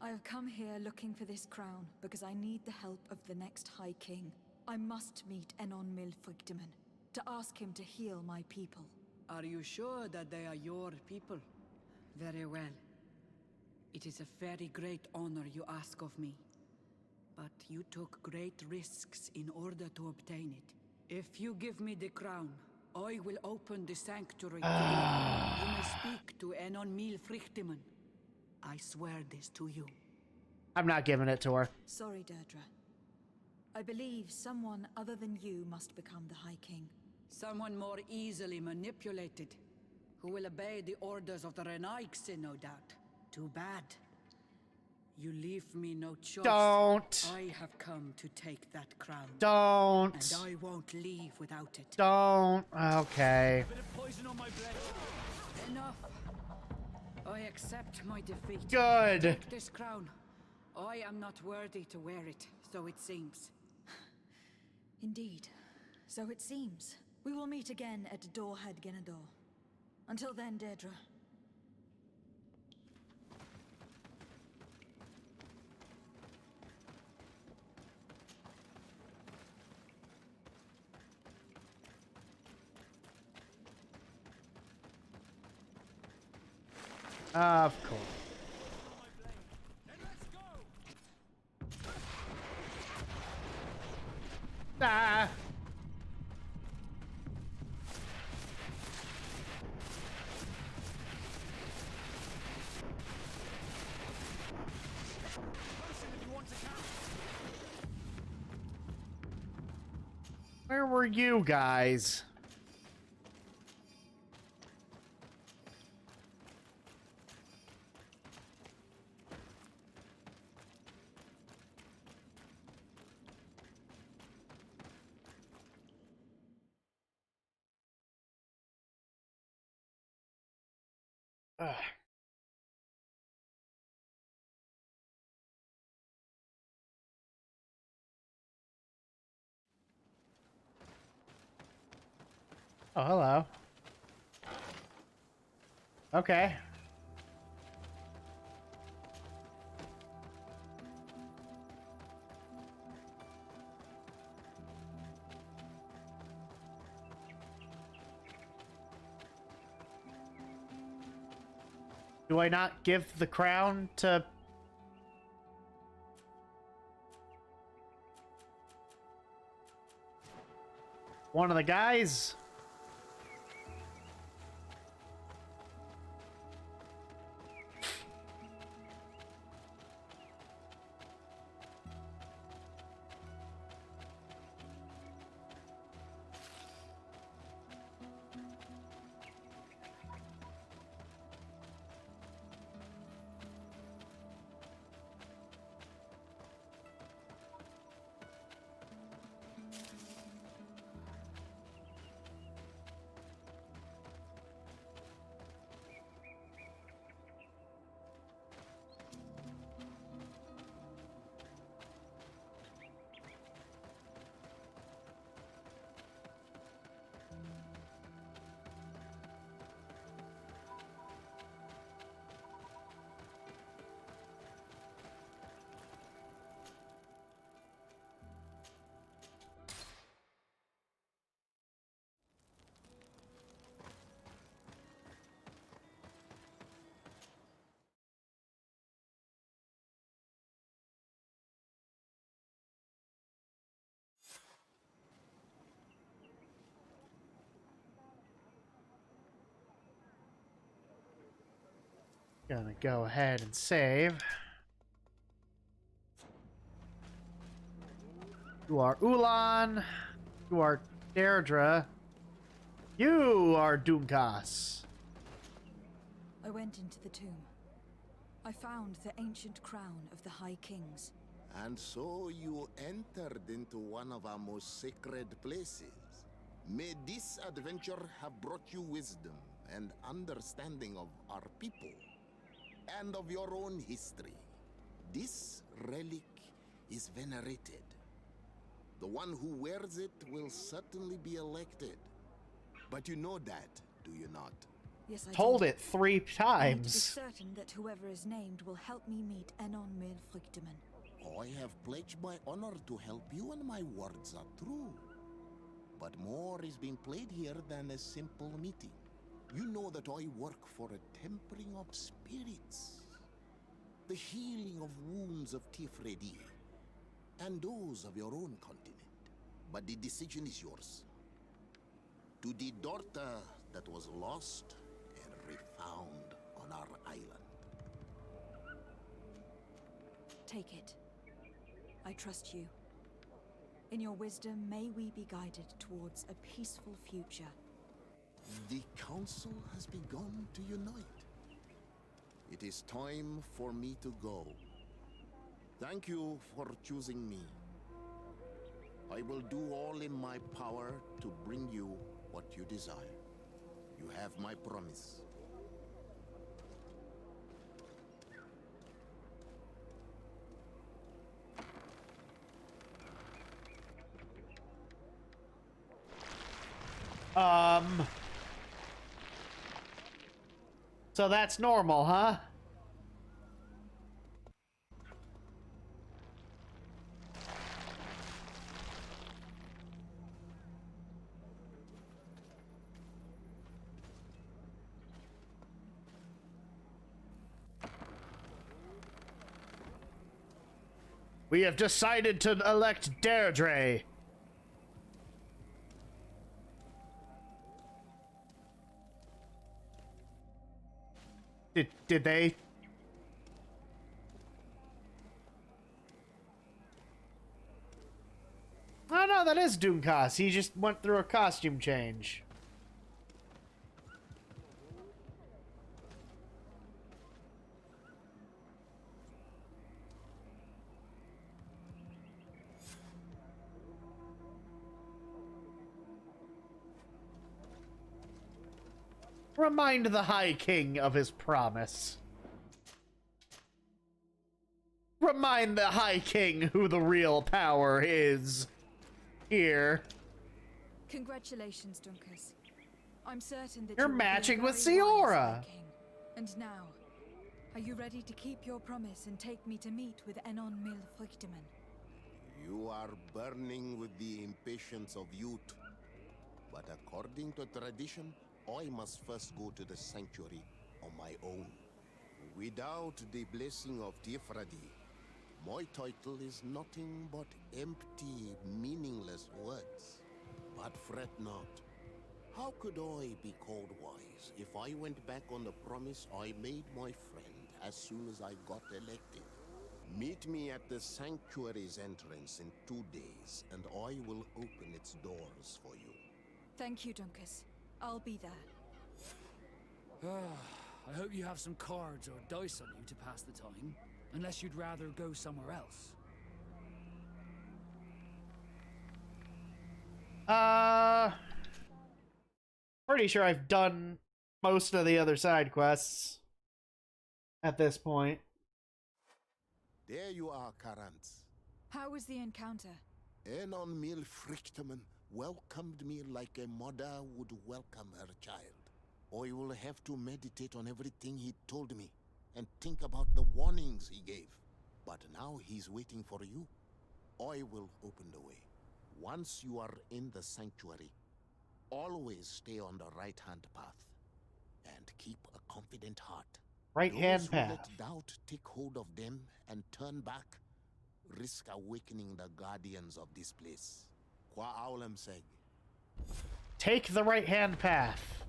I have come here looking for this crown because I need the help of the next High King. I must meet Enon Milfrichtimen to ask him to heal my people. Are you sure that they are your people? Very well. It is a very great honor you ask of me. But you took great risks in order to obtain it. If you give me the crown, I will open the sanctuary to you. You may speak to Enon Milfrichtimen. I swear this to you. I'm not giving it to her. Sorry, Deirdre. I believe someone other than you must become the High King. Someone more easily manipulated. who will obey the orders of the Renaigse, no doubt. Too bad. You leave me no choice. Don't. I have come to take that crown. Don't. And I won't leave without it. Don't. Okay. Bit of poison on my blade. Enough. I accept my defeat. Good. Take this crown. I am not worthy to wear it, so it seems. Indeed. So it seems. We will meet again at Dorhad Genador. Until then, Deirdre. Of course. Ah. Where were you guys? Ugh. Oh, hello. Okay. Do I not give the crown to... one of the guys? Gonna go ahead and save. You are Ulan. You are Deirdre. You are Doomkas. I went into the tomb. I found the ancient crown of the High Kings. And so you entered into one of our most sacred places. May this adventure have brought you wisdom and understanding of our people and of your own history. This relic is venerated. The one who wears it will certainly be elected. But you know that, do you not? Yes, I Told did. it 3 I need to be times. certain that whoever is named will help me meet Enon Milfrichteman. I have pledged my honor to help you, and my words are true. But more is being played here than a simple meeting. You know that I work for a tempering of spirits, the healing of wounds of Tifredi, and those of your own continent. But the decision is yours. To the daughter that was lost and refound on our island. Take it. I trust you. In your wisdom, may we be guided towards a peaceful future. The council has begun to unite. It is time for me to go. Thank you for choosing me. I will do all in my power to bring you what you desire. You have my promise. So that's normal, huh? We have decided to elect Deirdre. Did they? Oh no, that is Doomcast. He just went through a costume change. Remind the High King of his promise. Remind the High King who the real power is. Here. Congratulations, Dunkers. I'm certain that You're you will be matching with very wise, Siora. High King. And now, are you ready to keep your promise and take me to meet with Enon Mil Frichtemann? You are burning with the impatience of youth. But according to tradition, I must first go to the sanctuary on my own. Without the blessing of Tifradi, my title is nothing but empty, meaningless words. But fret not. How could I be called wise if I went back on the promise I made my friend as soon as I got elected? Meet me at the sanctuary's entrance in 2 days, and I will open its doors for you. Thank you, Dunkers. I'll be there. I hope you have some cards or dice on you to pass the time. Unless you'd rather go somewhere else. Pretty sure I've done most of the other side quests at this point. There you are, Karantz. How was the encounter? Enon Mil Frichtemann welcomed me like a mother would welcome her child. I will have to meditate on everything he told me and think about the warnings he gave. But now he's waiting for you. I will open the way. Once you are in the sanctuary, always stay on the right-hand path and keep a confident heart. Right-hand Those who path. let doubt take hold of them and turn back risk awakening the guardians of this place. Qua Aulem seg. Take the right-hand path.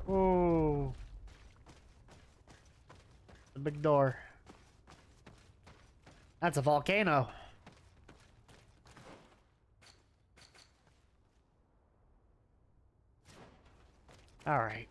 Ooh. The big door. That's a volcano. All right.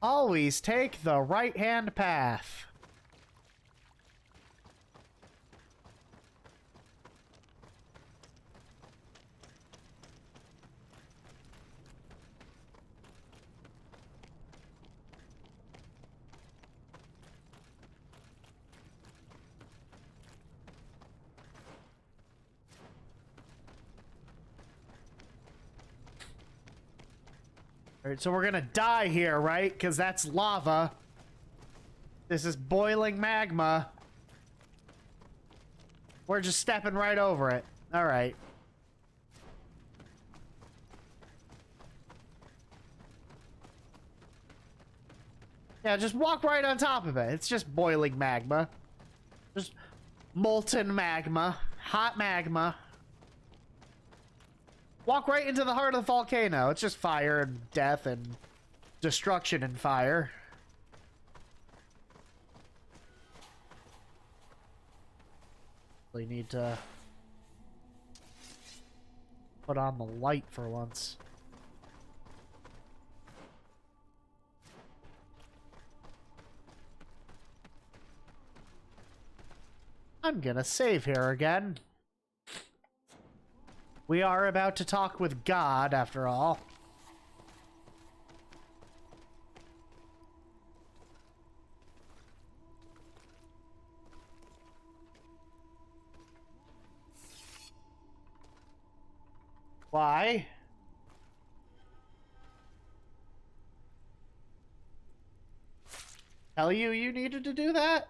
Always take the right-hand path. Alright, so we're gonna die here, right? Because that's lava. This is boiling magma. We're just stepping right over it. Alright. Yeah, just walk right on top of it. It's just boiling magma. Just molten magma. Hot magma. Walk right into the heart of the volcano. It's just fire and death and destruction and fire. We need to put on the light for once. I'm gonna save here again. We are about to talk with God, after all. Why? Tell you needed to do that?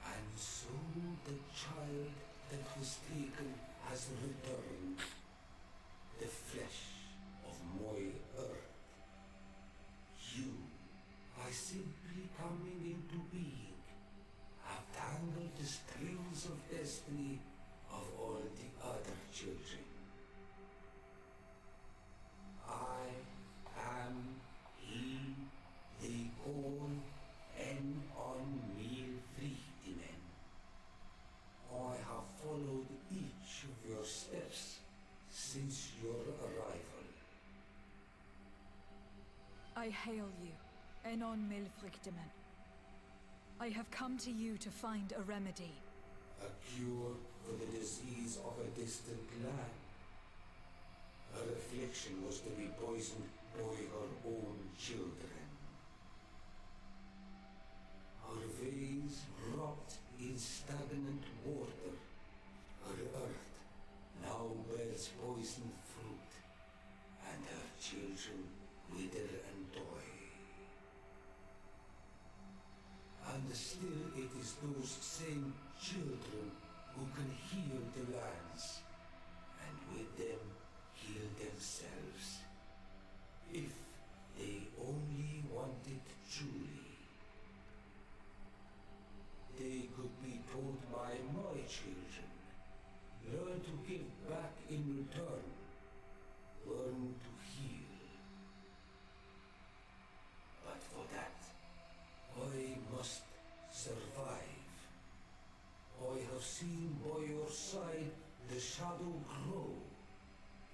And so the child that was taken has returned, the flesh of my earth. You, by simply coming into being, have tangled the strings of destiny of all the other children. I am he they call en on mil Friedimen. I have followed each of your steps since your arrival. I hail you, Enon Milfrichtemen. I have come to you to find a remedy. A cure for the disease of a distant land. Her affliction was to be poisoned by her own children. Her veins rot in stagnant water. Her earth now bears poisoned fruit, and her children wither and die. And still it is those same children who can heal the lands, and with them heal themselves, if they only want it truly. They could be taught by my children, learn to give back in return, learn to heal. But for that, I must survive. I have seen by your side the shadow grow,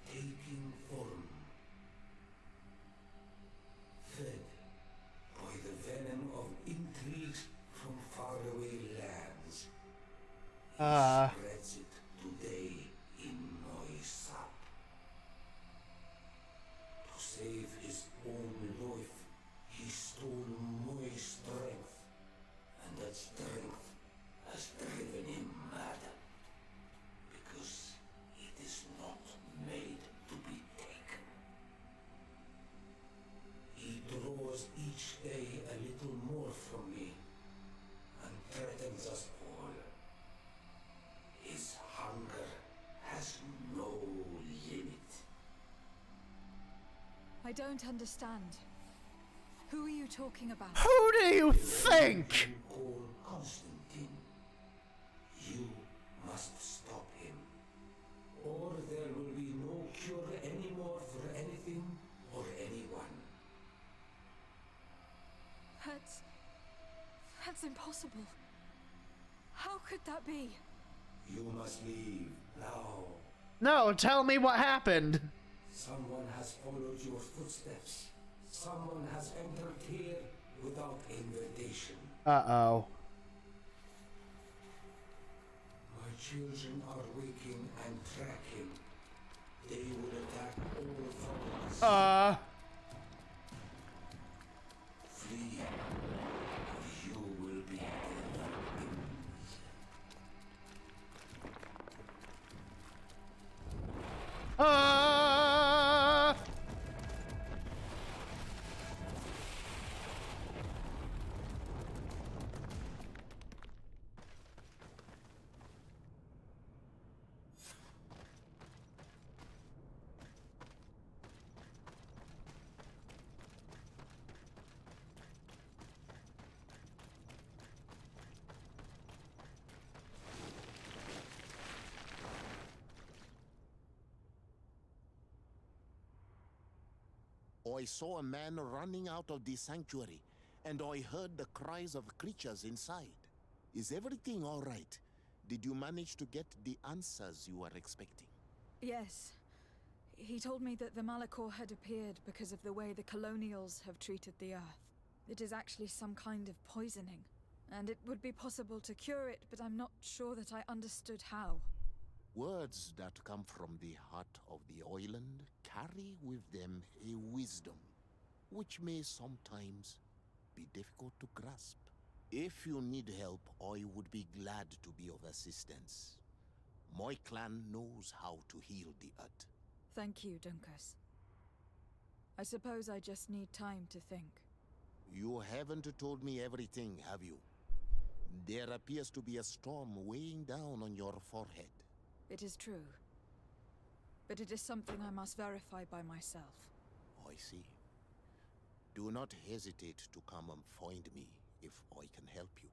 taking form. Fed by the venom of intrigues from faraway lands, he spreads it today in my sap. To save his own life, he stole my strength, and that strength has driven him mad, because it is not made to be taken. He draws each day a little more from me, and threatens us all. His hunger has no limit. I don't understand. Who are you talking about? Who do you think? Call Constantine. You must stop him, or there will be no cure anymore for anything or anyone. That's impossible. How could that be? You must leave now. No, tell me what happened. Someone has followed your footsteps. Someone has entered here without invitation. Uh-oh. My children are waking and tracking. They will attack all followers. Flee, or you will be dead. I saw a man running out of the sanctuary, and I heard the cries of creatures inside. Is everything all right? Did you manage to get the answers you were expecting? Yes. He told me that the Malachor had appeared because of the way the colonials have treated the Earth. It is actually some kind of poisoning, and it would be possible to cure it, but I'm not sure that I understood how. Words that come from the heart of the island carry with them a wisdom, which may sometimes be difficult to grasp. If you need help, I would be glad to be of assistance. My clan knows how to heal the Earth. Thank you, Dunkus. I suppose I just need time to think. You haven't told me everything, have you? There appears to be a storm weighing down on your forehead. It is true. But it is something I must verify by myself. I see. Do not hesitate to come and find me if I can help you.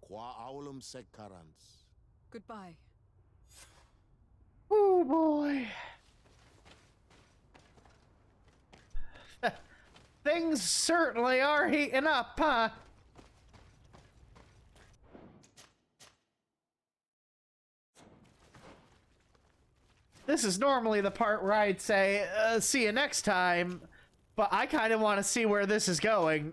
Qua aulum secarans. Goodbye. Oh boy. Things certainly are heating up, huh? This is normally the part where I'd say, see you next time, but I kind of want to see where this is going.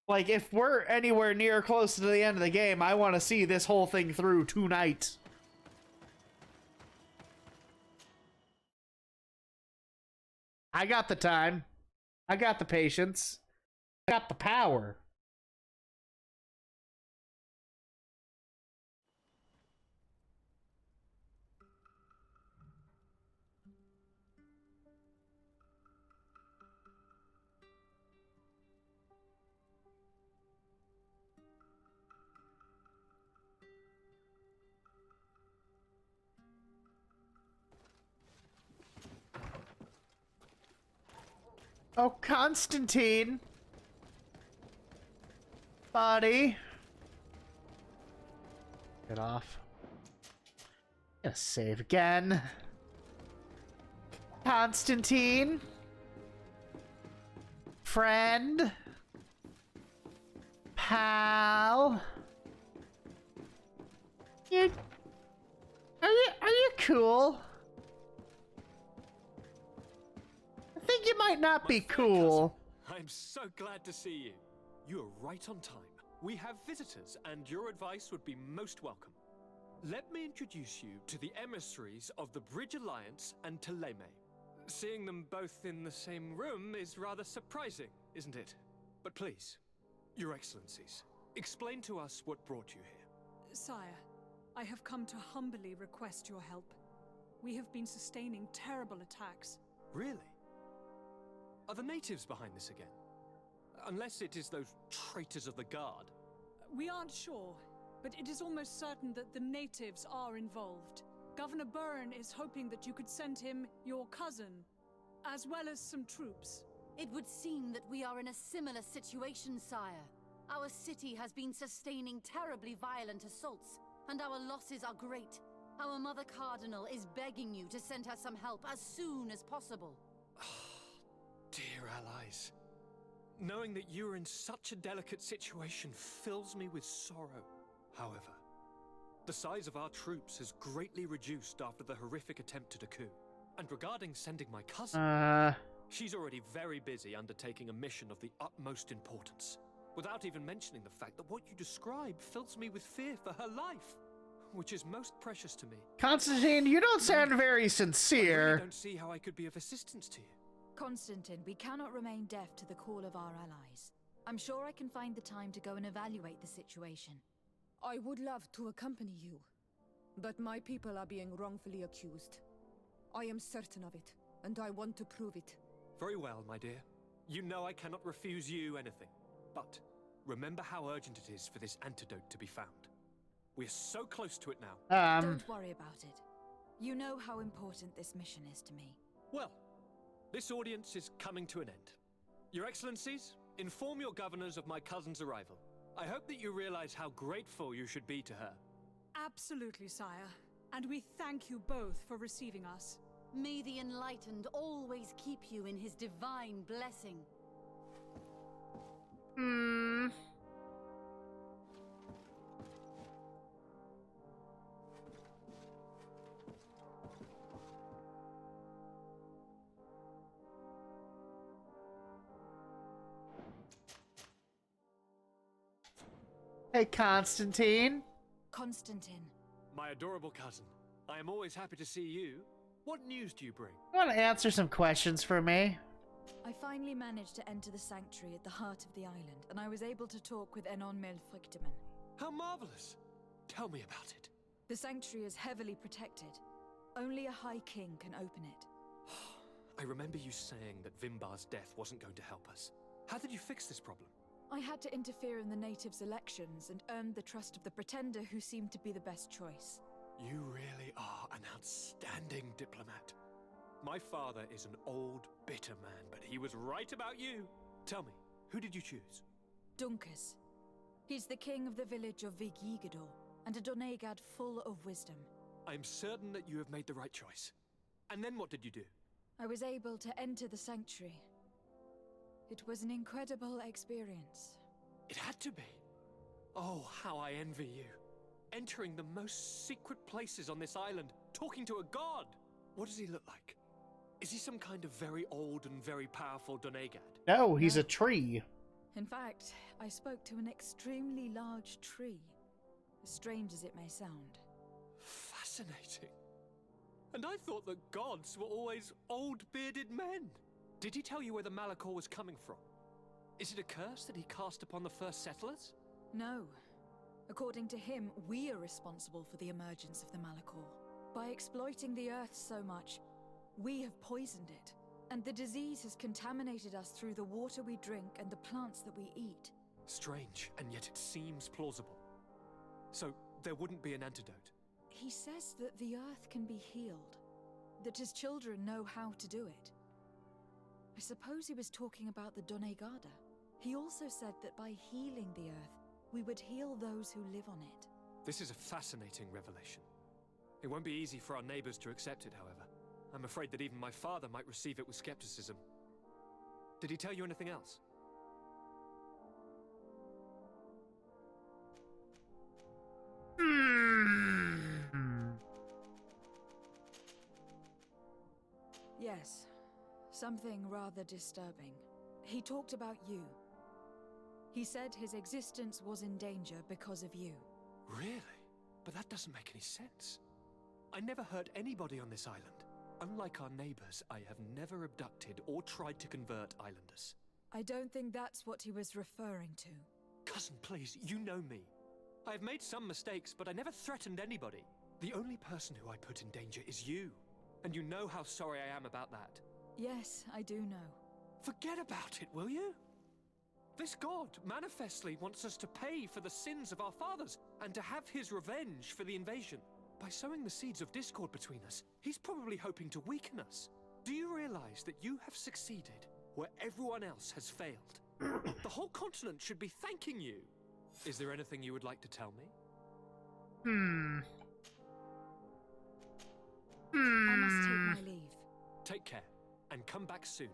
Like, if we're anywhere near close to the end of the game, I want to see this whole thing through tonight. I got the time. I got the patience. I got the power. Oh, Constantine. Buddy. Get off. Gonna save again. Constantine. Friend. Pal. Are you cool? I think you might not be cool. I'm so glad to see you. You are right on time. We have visitors, and your advice would be most welcome. Let me introduce you to the emissaries of the Bridge Alliance and Teleme. Seeing them both in the same room is rather surprising, isn't it? But please, Your Excellencies, explain to us what brought you here. Sire, I have come to humbly request your help. We have been sustaining terrible attacks. Really? Are the natives behind this again? Unless it is those traitors of the Guard. We aren't sure, but it is almost certain that the natives are involved. Governor Byrne is hoping that you could send him your cousin, as well as some troops. It would seem that we are in a similar situation, sire. Our city has been sustaining terribly violent assaults, and our losses are great. Our Mother Cardinal is begging you to send her some help as soon as possible. Dear allies, knowing that you are in such a delicate situation fills me with sorrow. However, the size of our troops has greatly reduced after the horrific attempt at a coup. And regarding sending my cousin, she's already very busy undertaking a mission of the utmost importance, without even mentioning the fact that what you describe fills me with fear for her life, which is most precious to me. Constantine, you don't sound very sincere. I really don't see how I could be of assistance to you. Constantine, we cannot remain deaf to the call of our allies. I'm sure I can find the time to go and evaluate the situation. I would love to accompany you, but my people are being wrongfully accused. I am certain of it, and I want to prove it. Very well, my dear. You know I cannot refuse you anything. But remember how urgent it is for this antidote to be found. We're so close to it now. Don't worry about it. You know how important this mission is to me. Well, this audience is coming to an end. Your Excellencies, inform your governors of my cousin's arrival. I hope that you realize how grateful you should be to her. Absolutely, sire. And we thank you both for receiving us. May the Enlightened always keep you in his divine blessing. Hmm. Hey, Constantine. Constantine. My adorable cousin. I am always happy to see you. What news do you bring? You want to answer some questions for me? I finally managed to enter the sanctuary at the heart of the island, and I was able to talk with Enon Melfrichteman. How marvelous! Tell me about it. The sanctuary is heavily protected. Only a High King can open it. I remember you saying that Vimbar's death wasn't going to help us. How did you fix this problem? I had to interfere in the natives' elections and earned the trust of the Pretender, who seemed to be the best choice. You really are an outstanding diplomat. My father is an old, bitter man, but he was right about you. Tell me, who did you choose? Dunkus. He's the king of the village of Vigigador, and a Donegad full of wisdom. I'm certain that you have made the right choice. And then what did you do? I was able to enter the sanctuary. It was an incredible experience. It had to be. Oh, how I envy you. Entering the most secret places on this island, talking to a god. What does he look like? Is he some kind of very old and very powerful Donegad? No, he's a tree. In fact, I spoke to an extremely large tree, as strange as it may sound. Fascinating. And I thought that gods were always old bearded men. Did he tell you where the Malachor was coming from? Is it a curse that he cast upon the first settlers? No. According to him, we are responsible for the emergence of the Malachor. By exploiting the earth so much, we have poisoned it. And the disease has contaminated us through the water we drink and the plants that we eat. Strange, and yet it seems plausible. So, there wouldn't be an antidote? He says that the earth can be healed. That his children know how to do it. I suppose he was talking about the Donegada. He also said that by healing the earth, we would heal those who live on it. This is a fascinating revelation. It won't be easy for our neighbors to accept it, however. I'm afraid that even my father might receive it with skepticism. Did he tell you anything else? Yes, something rather disturbing. He talked about you. He said his existence was in danger because of you. Really? But that doesn't make any sense. I never hurt anybody on this island. Unlike our neighbors, I have never abducted or tried to convert islanders. I don't think that's what he was referring to. Cousin, please, you know me. I have made some mistakes, but I never threatened anybody. The only person who I put in danger is you. And you know how sorry I am about that. Yes, I do know. Forget about it, will you? This god manifestly wants us to pay for the sins of our fathers and to have his revenge for the invasion. By sowing the seeds of discord between us, he's probably hoping to weaken us. Do you realize that you have succeeded where everyone else has failed? The whole continent should be thanking you. Is there anything you would like to tell me? I must take my leave. Take care, and come back soon.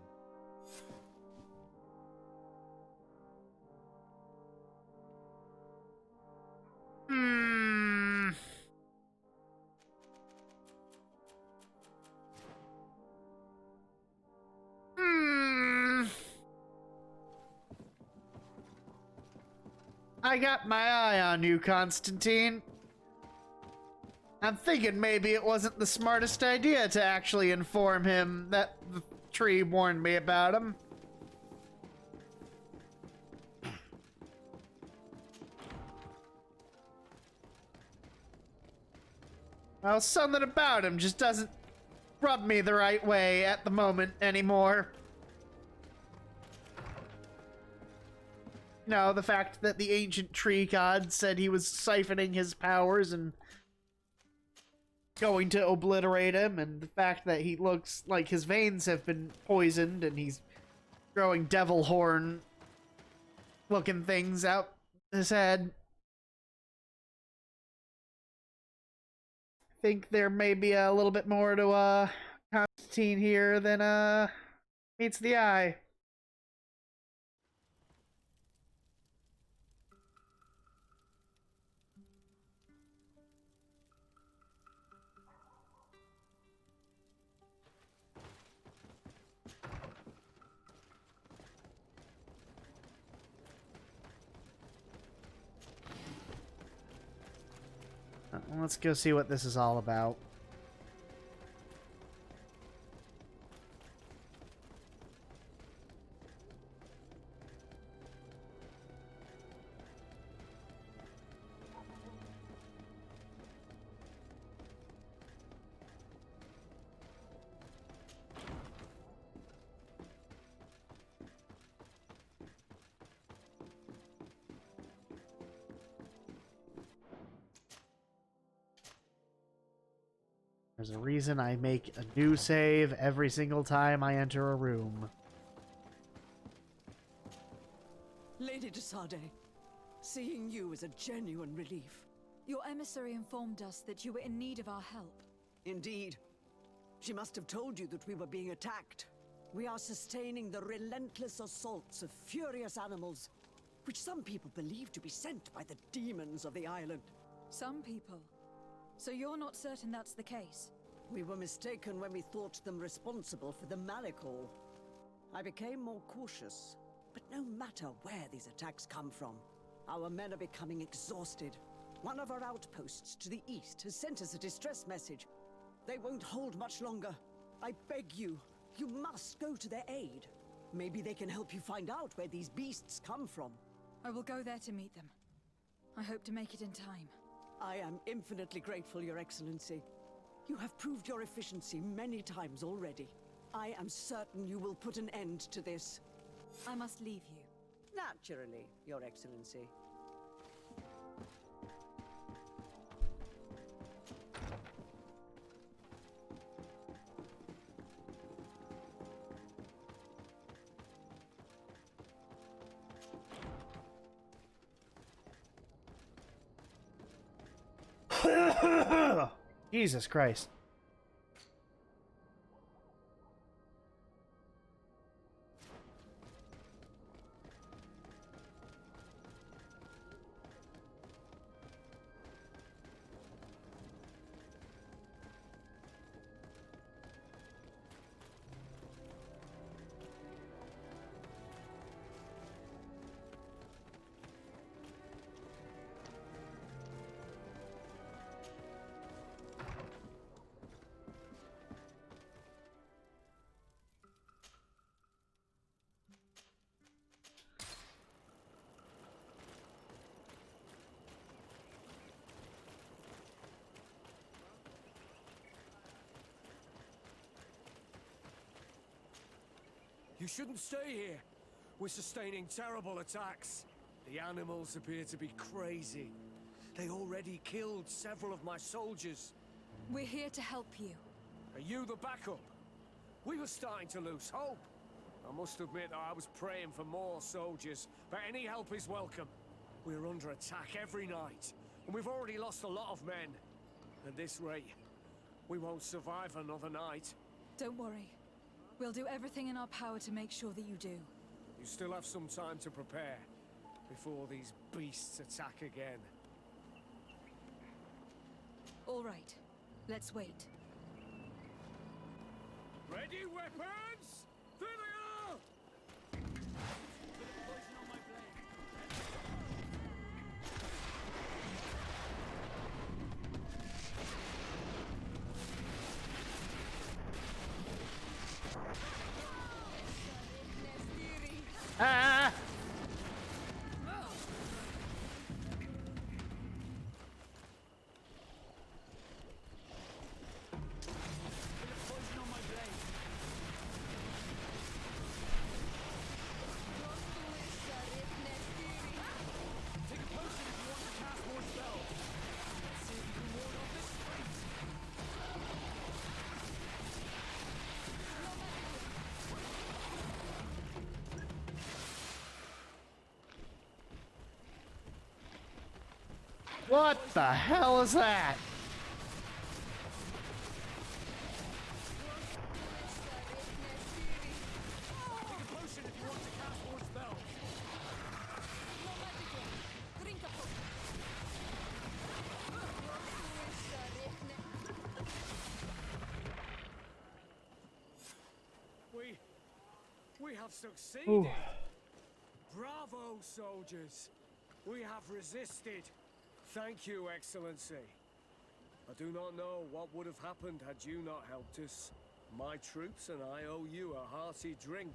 I got my eye on you, Constantine. I'm thinking maybe it wasn't the smartest idea to actually inform him that the tree warned me about him. Well, something about him just doesn't rub me the right way at the moment anymore. No, the fact that the ancient tree god said he was siphoning his powers and going to obliterate him, and the fact that he looks like his veins have been poisoned and he's growing devil horn looking things out his head. I think there may be a little bit more to Constantine here, then meets the eye. Let's go see what this is all about. There's a reason I make a new save every single time I enter a room. Lady de Sade, seeing you is a genuine relief. Your emissary informed us that you were in need of our help. Indeed. She must have told you that we were being attacked. We are sustaining the relentless assaults of furious animals, which some people believe to be sent by the demons of the island. Some people? So you're not certain that's the case? We were mistaken when we thought them responsible for the Malicor. I became more cautious, but no matter where these attacks come from, our men are becoming exhausted. One of our outposts to the east has sent us a distress message. They won't hold much longer. I beg you, you must go to their aid. Maybe they can help you find out where these beasts come from. I will go there to meet them. I hope to make it in time. I am infinitely grateful, Your Excellency. You have proved your efficiency many times already. I am certain you will put an end to this. I must leave you. Naturally, Your Excellency. Jesus Christ. You shouldn't stay here. We're sustaining terrible attacks. The animals appear to be crazy. They already killed several of my soldiers. We're here to help you. Are you the backup? We were starting to lose hope. I must admit I was praying for more soldiers, but any help is welcome. We're under attack every night, and we've already lost a lot of men. At this rate, we won't survive another night. Don't worry. We'll do everything in our power to make sure that you do. You still have some time to prepare, before these beasts attack again. All right. Let's wait. Ready, weapons? There they are! Ah! What the hell is that? We have succeeded! Ooh. Bravo, soldiers! We have resisted. Thank you, Excellency. I do not know what would have happened had you not helped us. My troops and I owe you a hearty drink.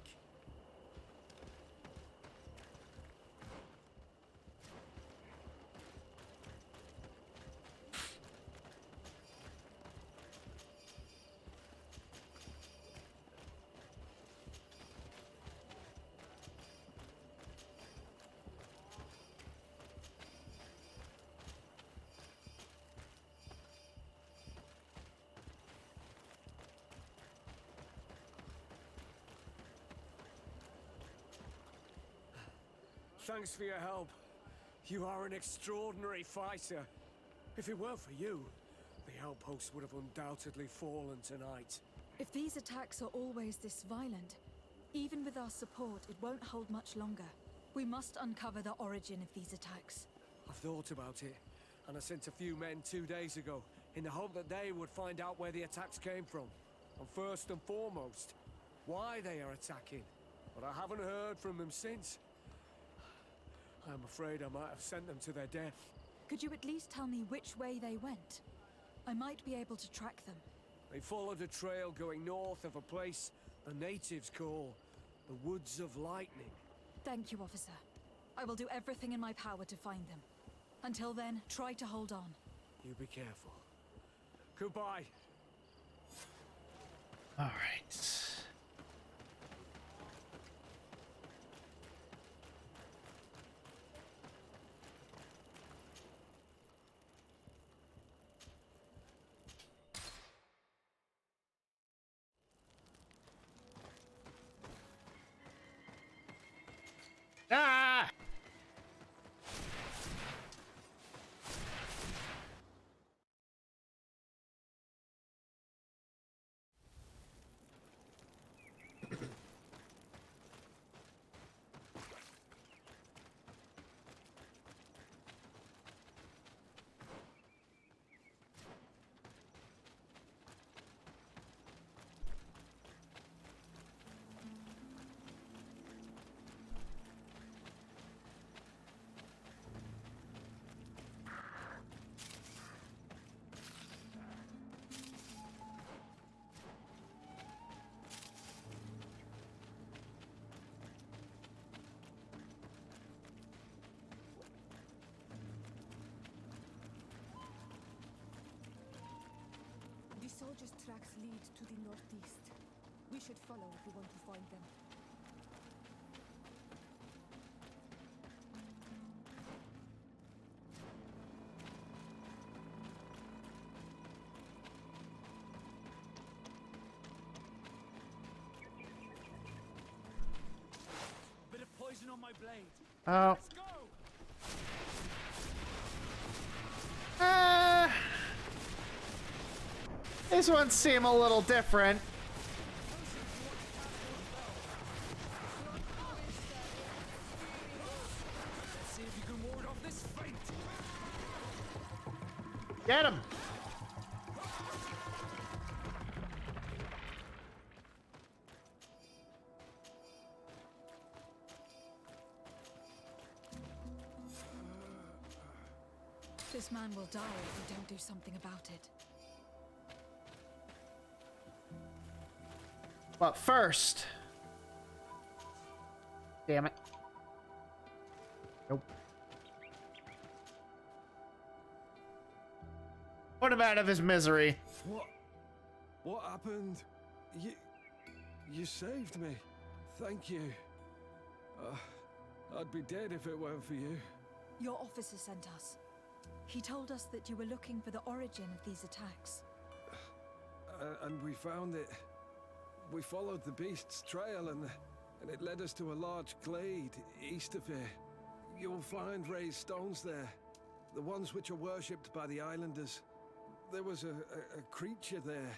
Thanks for your help. You are an extraordinary fighter. If it weren't for you, the outpost would have undoubtedly fallen tonight. If these attacks are always this violent, even with our support, it won't hold much longer. We must uncover the origin of these attacks. I've thought about it, and I sent a few men 2 days ago, in the hope that they would find out where the attacks came from. And first and foremost, why they are attacking. But I haven't heard from them since. I'm afraid I might have sent them to their death. Could you at least tell me which way they went? I might be able to track them. They followed a trail going north of a place the natives call the Woods of Lightning. Thank you, officer. I will do everything in my power to find them. Until then, try to hold on. You be careful. Goodbye. All right. Ah! The soldiers' tracks lead to the northeast. We should follow if we want to find them. Bit of poison on my blade. Oh. Let's go! These ones seem a little different. See if you can ward off this fate. Get him! This man will die if we don't do something about it. But first... Damn it. Nope. Put him out of his misery. What happened? You saved me. Thank you. I'd be dead if it weren't for you. Your officer sent us. He told us that you were looking for the origin of these attacks. And we found it. We followed the beast's trail and it led us to a large glade east of here. You'll find raised stones there, the ones which are worshipped by the islanders. There was a creature there,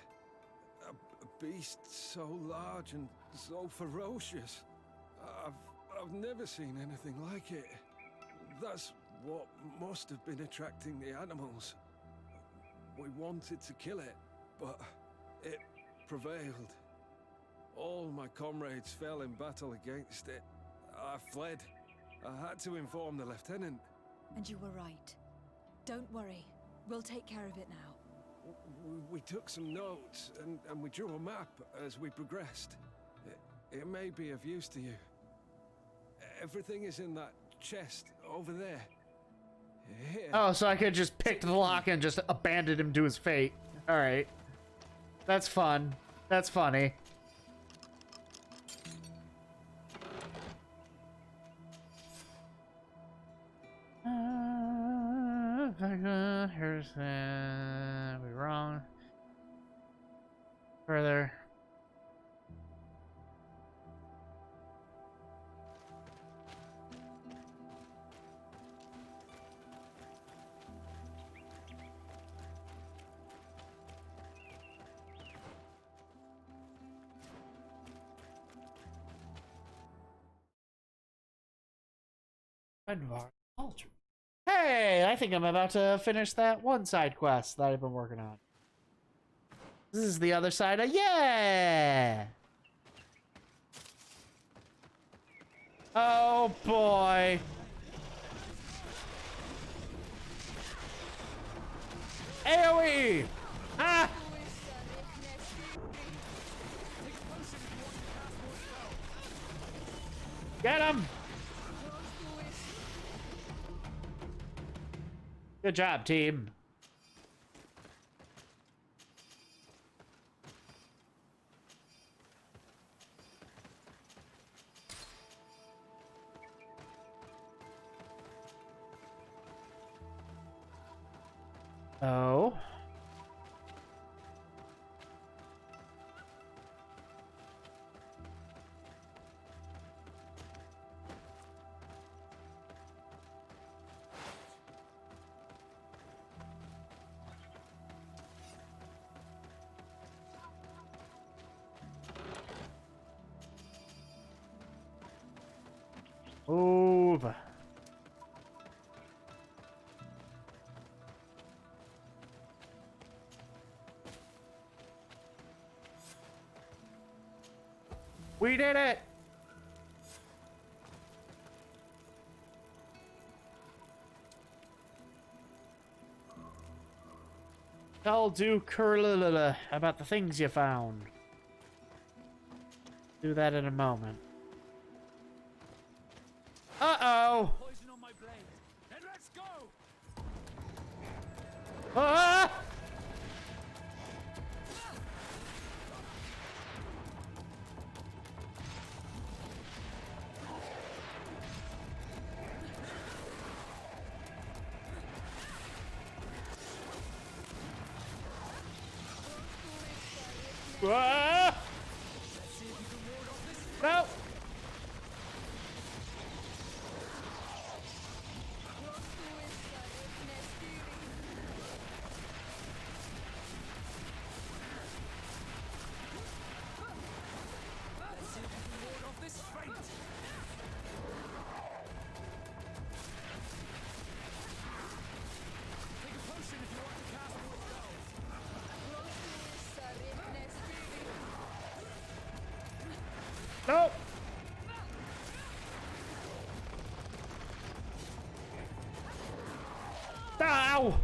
a beast so large and so ferocious. I've never seen anything like it. That's what must have been attracting the animals. We wanted to kill it, but it prevailed. All my comrades fell in battle against it. I fled. I had to inform the lieutenant. And you were right. Don't worry. We'll take care of it now. We took some notes, and we drew a map as we progressed. It may be of use to you. Everything is in that chest over there. Here. Oh, so I could just pick the lock and just abandon him to his fate. Alright. That's fun. That's funny. Here's we wrong. Further. Hey, I think I'm about to finish that one side quest that I've been working on. This is the other side of yeah. Oh boy. AoE! Ah! Get him! Good job, team. Oh. Move. We did it. Tell Duke Curlula about the things you found. Do that in a moment. Uh-oh. Poison on my blade. Then let's go. Ah! Ah! No. Nope. Ow!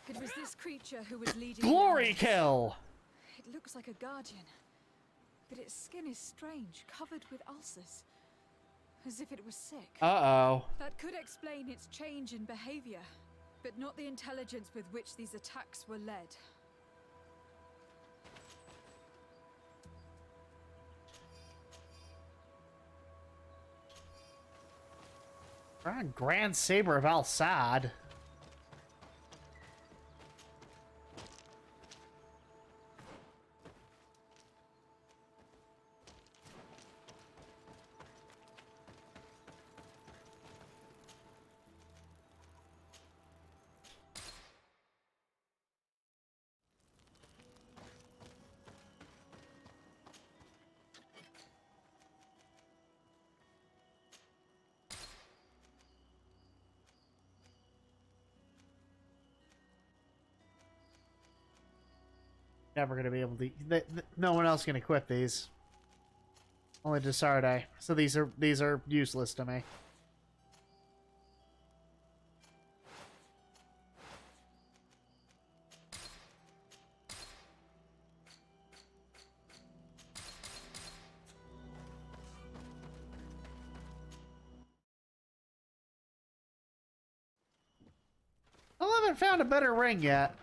It was this creature who was leading. Glory kill! It looks like a guardian, but its skin is strange, covered with ulcers, as if it was sick. Uh-oh. That could explain its change in behavior, but not the intelligence with which these attacks were led. Grand Saber of Al-Sad. Never gonna be able to. No one else can equip these. Only Desarde. So these are useless to me. I haven't found a better ring yet.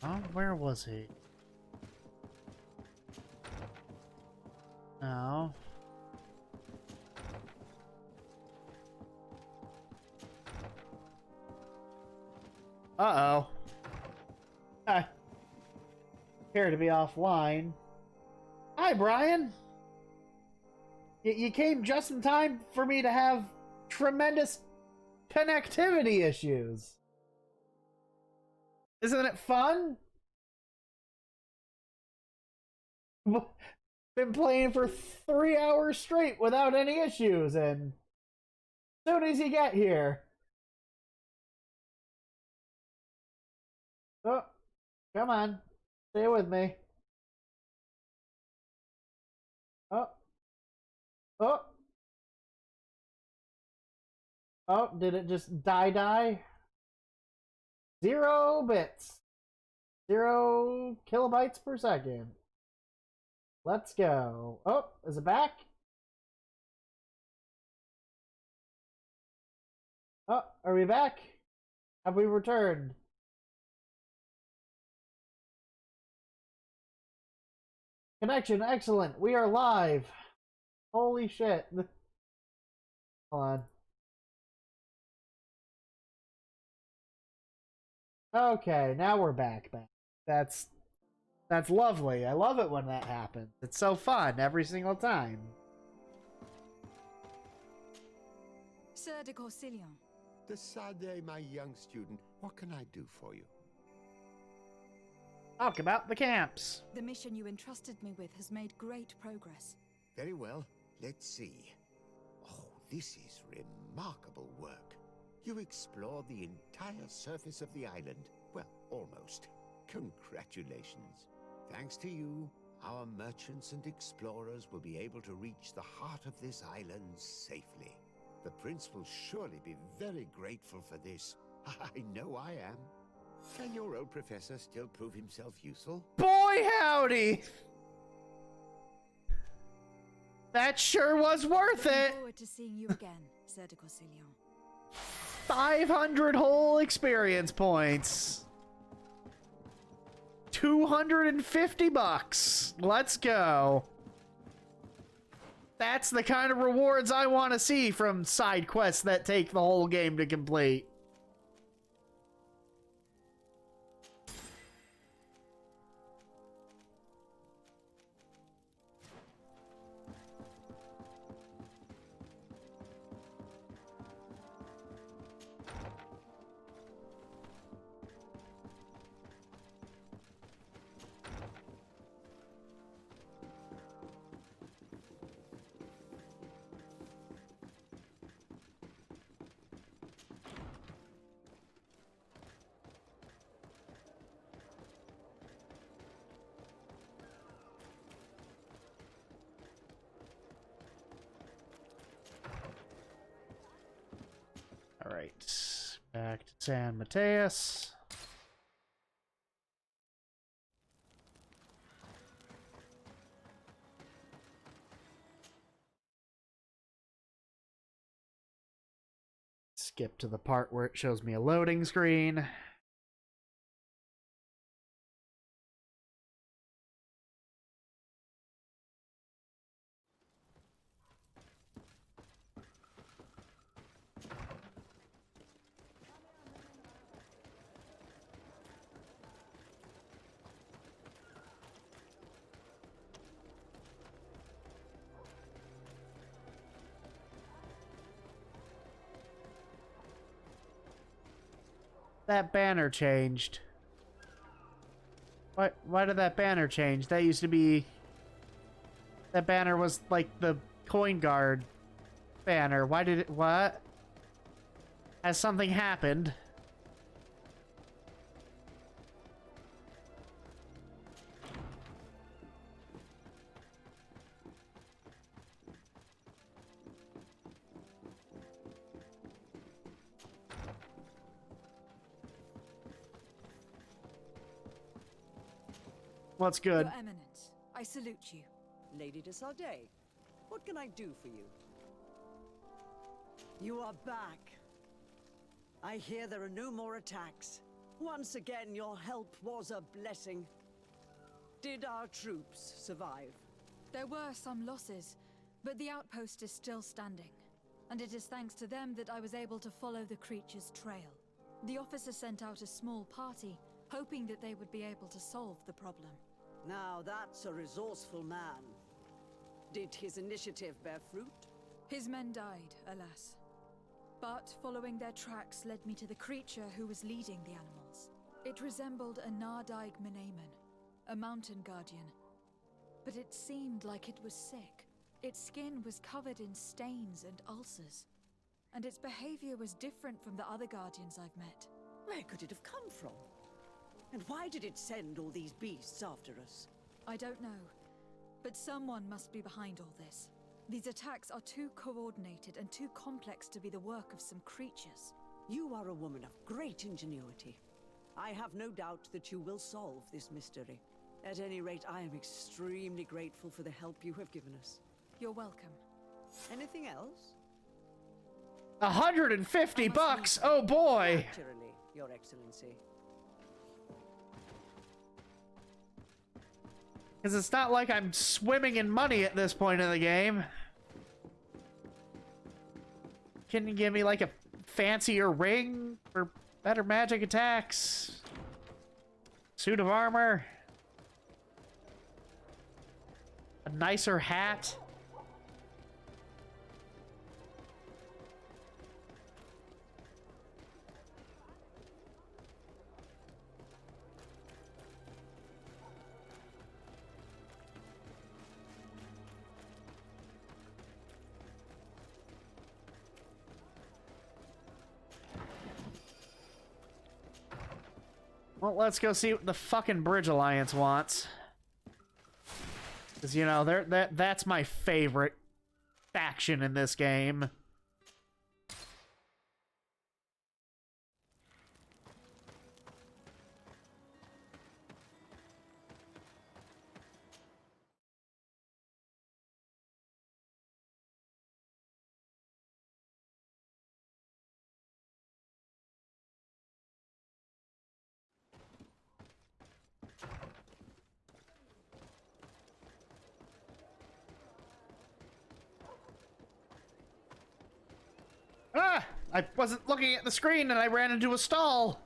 Oh, where was he? No. Uh-oh. I appear to be offline. Hi, Brian. You came just in time for me to have tremendous connectivity issues. Isn't it fun? Been playing for 3 hours straight without any issues, and as soon as you get here... Oh, come on. Stay with me. Oh. Oh. Oh, did it just die? 0 bits. 0 kilobytes per second. Let's go. Oh, is it back? Oh, are we back? Have we returned? Connection, excellent. We are live. Holy shit. Hold on. Okay, now we're back. That's lovely. I love it when that happens. It's so fun every single time. Sir de Corsilion. Desade, my young student, what can I do for you? Talk about the camps. The mission you entrusted me with has made great progress. Very well. Let's see. Oh, this is remarkable work. You explored the entire surface of the island. Well, almost. Congratulations. Thanks to you, our merchants and explorers will be able to reach the heart of this island safely. The prince will surely be very grateful for this. I know I am. Can your old professor still prove himself useful? Boy howdy! That sure was worth it! Looking forward to seeing you again, Sir de Corsilion. 500 whole experience points. 250 bucks. Let's go. That's the kind of rewards I want to see from side quests that take the whole game to complete. Alright. Back to San Mateus. Skip to the part where it shows me a loading screen. That banner changed. Why did that banner change? That used to be... That banner was like the coin guard banner. Why did it... What? Has something happened? What's good? Your Eminence, I salute you. Lady de Sardet, what can I do for you? You are back. I hear there are no more attacks. Once again, your help was a blessing. Did our troops survive? There were some losses, but the outpost is still standing. And it is thanks to them that I was able to follow the creature's trail. The officer sent out a small party, hoping that they would be able to solve the problem. Now that's a resourceful man. Did his initiative bear fruit? His men died, alas. But following their tracks led me to the creature who was leading the animals. It resembled a Nardaig Menaemon, a mountain guardian. But it seemed like it was sick. Its skin was covered in stains and ulcers. And its behavior was different from the other guardians I've met. Where could it have come from? And why did it send all these beasts after us? I don't know, but someone must be behind all this. These attacks are too coordinated and too complex to be the work of some creatures. You are a woman of great ingenuity. I have no doubt that you will solve this mystery. At any rate, I am extremely grateful for the help you have given us. You're welcome. Anything else? 150 bucks! Oh boy! Naturally, Your Excellency. Because it's not like I'm swimming in money at this point in the game. Can you give me like a fancier ring for better magic attacks? Suit of armor? A nicer hat? Well, let's go see what the fucking Bridge Alliance wants. Because, you know, that's my favorite faction in this game. Ah! I wasn't looking at the screen and I ran into a stall.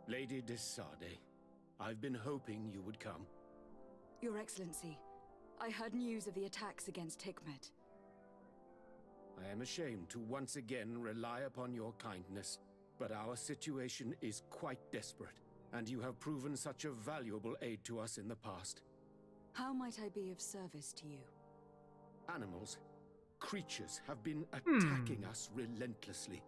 Lady de Sardet, I've been hoping you would come. Your Excellency, I heard news of the attacks against Hikmet. I am ashamed to once again rely upon your kindness, but our situation is quite desperate. and you have proven such a valuable aid to us in the past. How might I be of service to you? Animals, creatures have been attacking us relentlessly.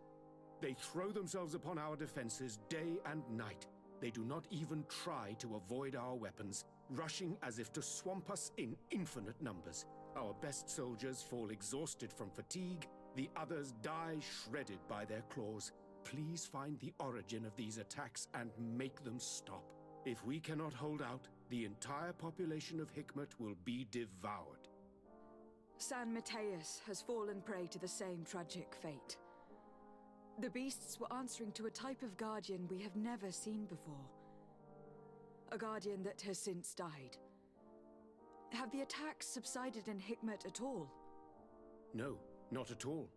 They throw themselves upon our defenses day and night. They do not even try to avoid our weapons, rushing as if to swamp us in infinite numbers. Our best soldiers fall exhausted from fatigue, the others die shredded by their claws. Please find the origin of these attacks and make them stop. If we cannot hold out, the entire population of Hikmet will be devoured. San Mateus has fallen prey to the same tragic fate. The beasts were answering to a type of guardian we have never seen before. A guardian that has since died. Have the attacks subsided in Hikmet at all? No, not at all.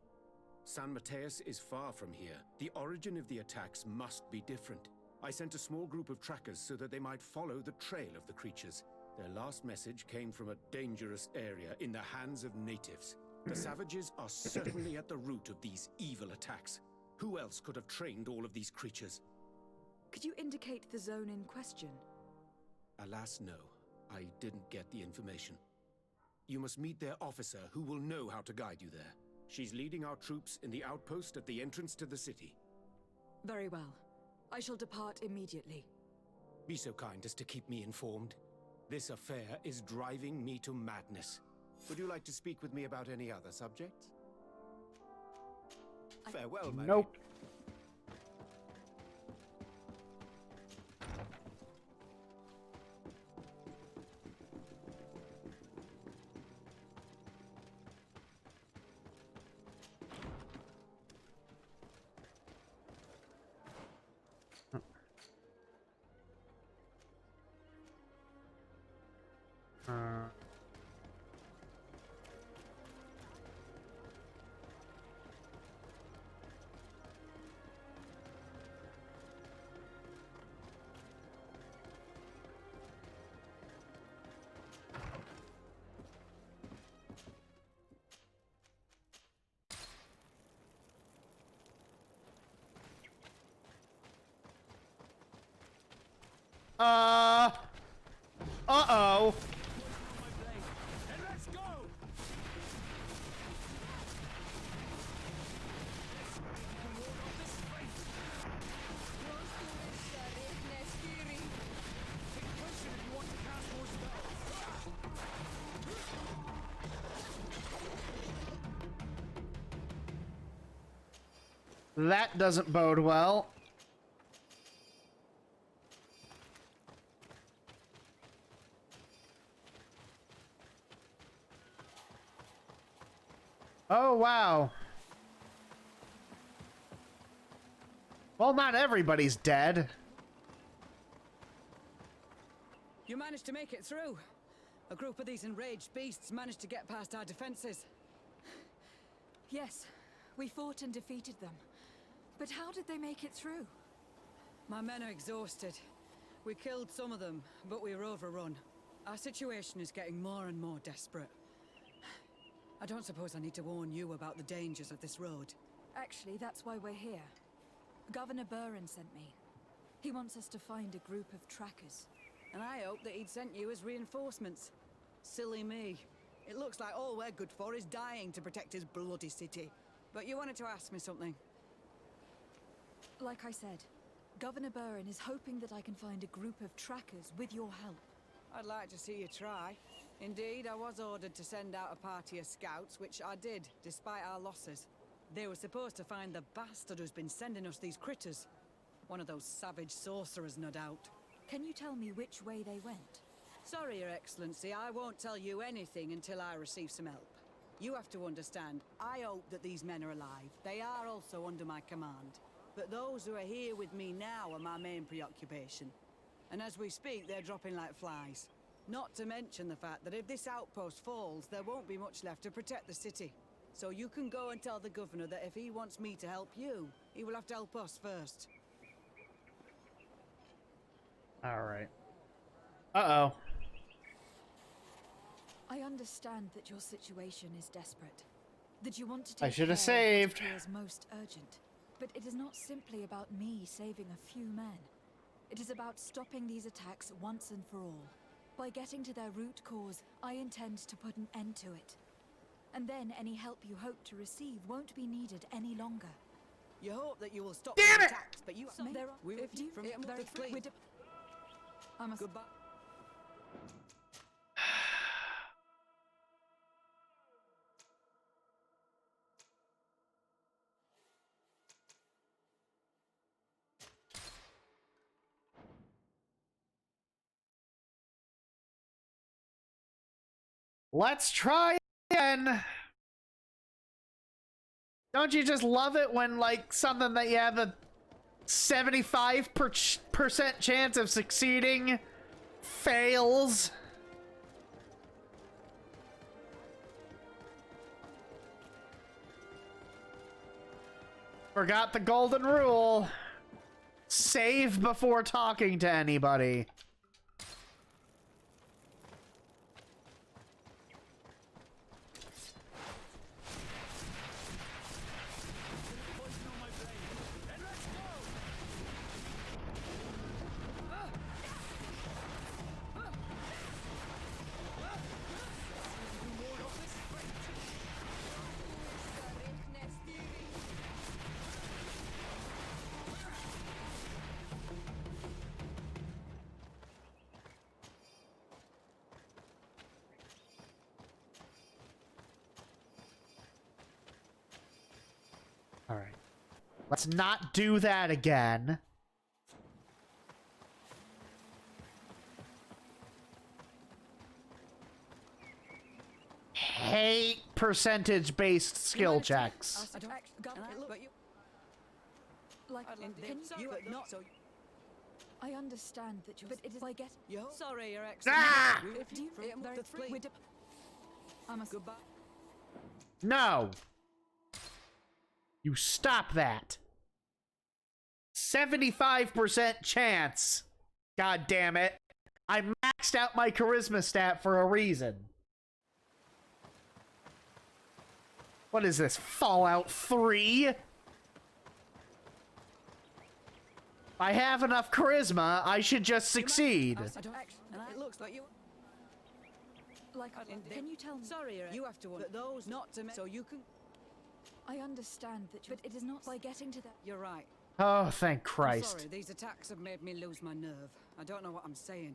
San Mateus is far from here. The origin of the attacks must be different. I sent a small group of trackers so that they might follow the trail of the creatures. Their last message came from a dangerous area in the hands of natives. The savages are certainly at the root of these evil attacks. Who else could have trained all of these creatures? Could you indicate the zone in question? Alas, no. I didn't get the information. You must meet their officer, who will know how to guide you there. She's leading our troops in the outpost at the entrance to the city. Very well. I shall depart immediately. Be so kind as to keep me informed. This affair is driving me to madness. Would you like to speak with me about any other subjects? Farewell, my Nope. Uh-oh. That doesn't bode well. Oh, wow. Well, not everybody's dead. You managed to make it through. A group of these enraged beasts managed to get past our defenses. Yes, we fought and defeated them. But how did they make it through? My men are exhausted. We killed some of them, but we were overrun. Our situation is getting more and more desperate. I don't suppose I need to warn you about the dangers of this road. Actually, that's why we're here. Governor Buren sent me. He wants us to find a group of trackers. And I hope that he'd sent you as reinforcements. Silly me. It looks like all we're good for is dying to protect his bloody city. But you wanted to ask me something. Like I said, Governor Buren is hoping that I can find a group of trackers with your help. I'd like to see you try. Indeed, I was ordered to send out a party of scouts, which I did, despite our losses. They were supposed to find the bastard who's been sending us these critters. One of those savage sorcerers, no doubt. Can you tell me which way they went? Sorry, Your Excellency, I won't tell you anything until I receive some help. You have to understand, I hope that these men are alive. They are also under my command. But those who are here with me now are my main preoccupation. And as we speak, they're dropping like flies. Not to mention the fact that if this outpost falls, there won't be much left to protect the city. So you can go and tell the governor that if he wants me to help you, he will have to help us first. Alright. Uh-oh. I understand that your situation is desperate. That you want to I take should have care saved. of what appears most urgent. But it is not simply about me saving a few men. It is about stopping these attacks once and for all. By getting to their root cause, I intend to put an end to it. And then any help you hope to receive won't be needed any longer. You hope that you will stop Damn the it! attacks, but you... There are we 50 from very the fleet. I must... Goodbye. Let's try again. Don't you just love it when, like, something that you have a 75% chance of succeeding fails? Forgot the golden rule. Save before talking to anybody. All right. Let's not do that again. Hate percentage-based skill checks. I understand that you... But it is... I get... Sorry, Your Excellency. Ah! I must... Goodbye. No. You stop that. 75% chance. God damn it. I maxed out my charisma stat for a reason. What is this? Fallout 3? If I have enough charisma, I should just succeed. It looks like you... Like, can you tell me... Sorry, you have to want those not to... So you can... I understand that you... But it is not by getting to that... You're right. Oh, thank I'm Christ. sorry, these attacks have made me lose my nerve. I don't know what I'm saying.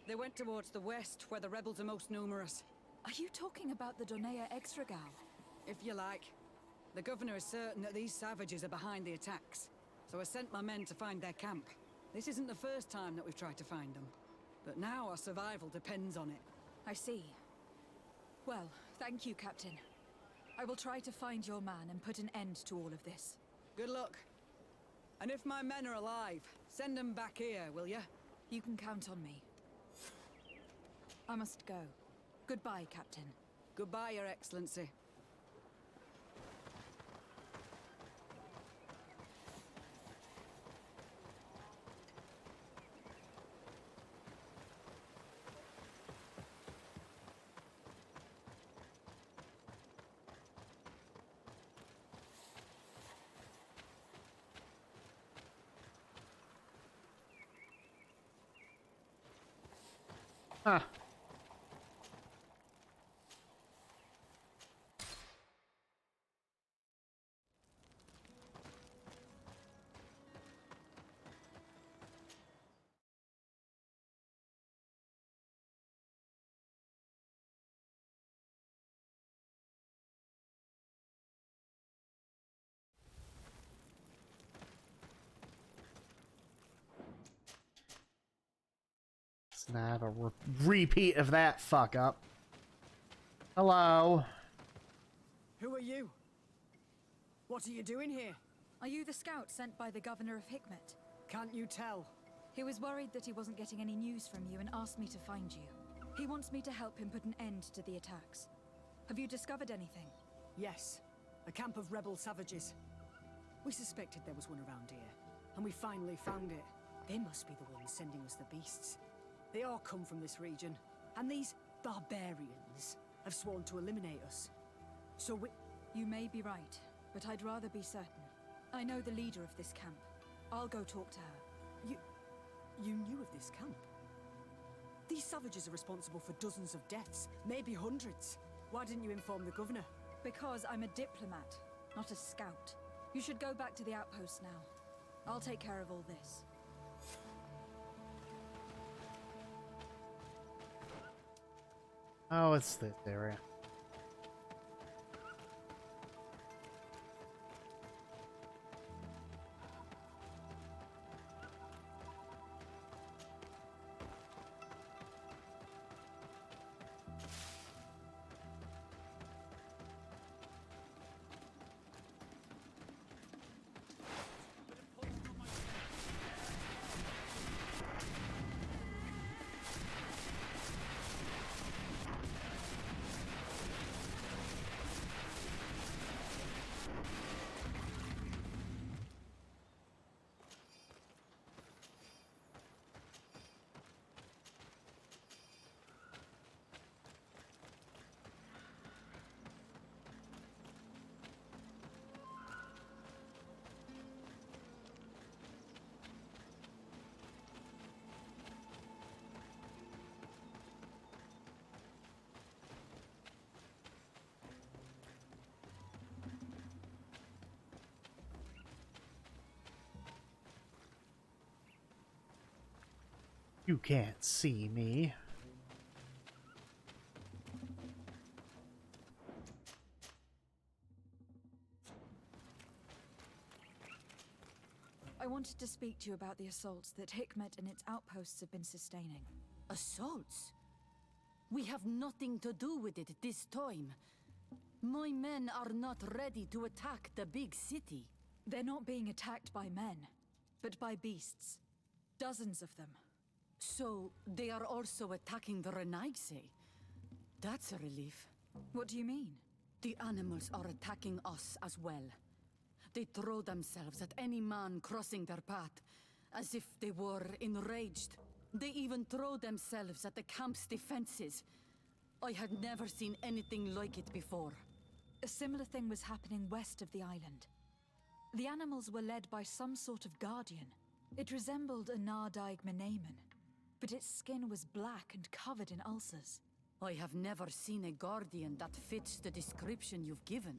They went towards the west, where the rebels are most numerous. Are you talking about the Donea Extragal? If you like. The governor is certain that these savages are behind the attacks. So I sent my men to find their camp. This isn't the first time that we've tried to find them. But now our survival depends on it. I see. Well, thank you, Captain. I will try to find your man and put an end to all of this. Good luck. And if my men are alive, send them back here, will you? You can count on me. I must go. Goodbye, Captain. Goodbye, Your Excellency. Huh. Let's not have a repeat of that fuck up. Hello. Who are you? What are you doing here? Are you the scout sent by the governor of Hikmet? Can't you tell? He was worried that he wasn't getting any news from you and asked me to find you. He wants me to help him put an end to the attacks. Have you discovered anything? Yes. A camp of rebel savages. We suspected there was one around here, and we finally found it. They must be the ones sending us the beasts. They all come from this region, and these barbarians have sworn to eliminate us. So we... You may be right, but I'd rather be certain. I know the leader of this camp. I'll go talk to her. this camp? These savages are responsible for dozens of deaths, maybe hundreds. Why didn't you inform the governor? Because I'm a diplomat, not a scout. You should go back to the outpost now. I'll take care of all this. Oh, it's this area. You can't see me. I wanted to speak to you about the assaults that Hikmet and its outposts have been sustaining. Assaults? We have nothing to do with it this time. My men are not ready to attack the big city. They're not being attacked by men, but by beasts. Dozens of them. So, they are also attacking the Renaigse? That's a relief. What do you mean? The animals are attacking us as well. They throw themselves at any man crossing their path, as if they were enraged. They even throw themselves at the camp's defenses. I had never seen anything like it before. A similar thing was happening west of the island. The animals were led by some sort of guardian. It resembled a Nardaig Menaemon, but its skin was black and covered in ulcers. I have never seen a guardian that fits the description you've given.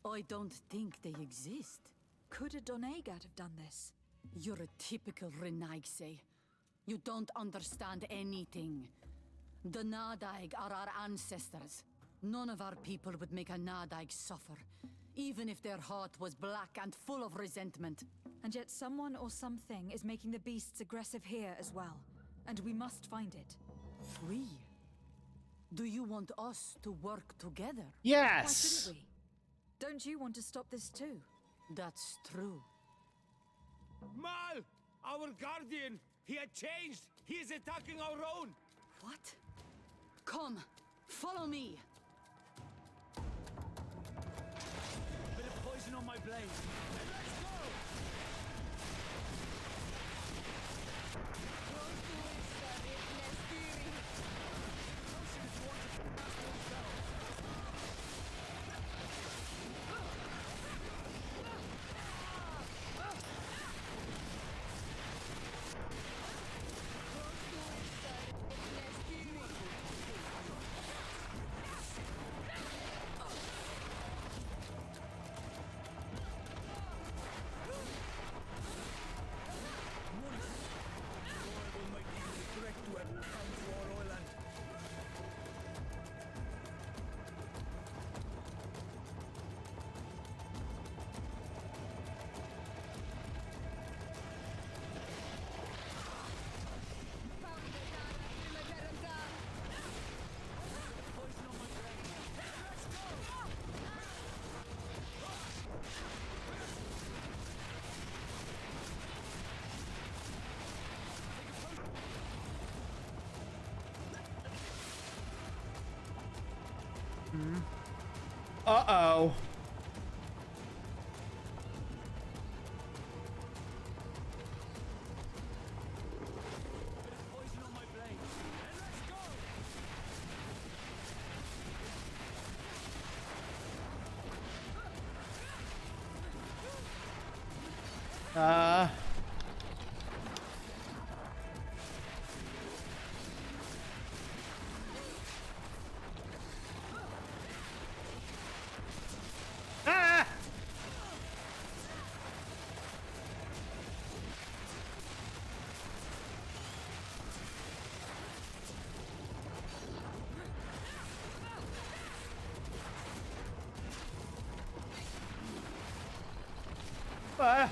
I don't think they exist. Could a Doneigad have done this? You're a typical Renaigse. You don't understand anything. The Nardaig are our ancestors. None of our people would make a Nardaig suffer, even if their heart was black and full of resentment. And yet someone or something is making the beasts aggressive here as well. And we must find it. We? Do you want us to work together? Yes! Why shouldn't we? Don't you want to stop this too? That's true. Mal! Our guardian! He had changed! He is attacking our own! What? Come, follow me! Bit of poison on my blade. And let's go! Uh-oh. Ah!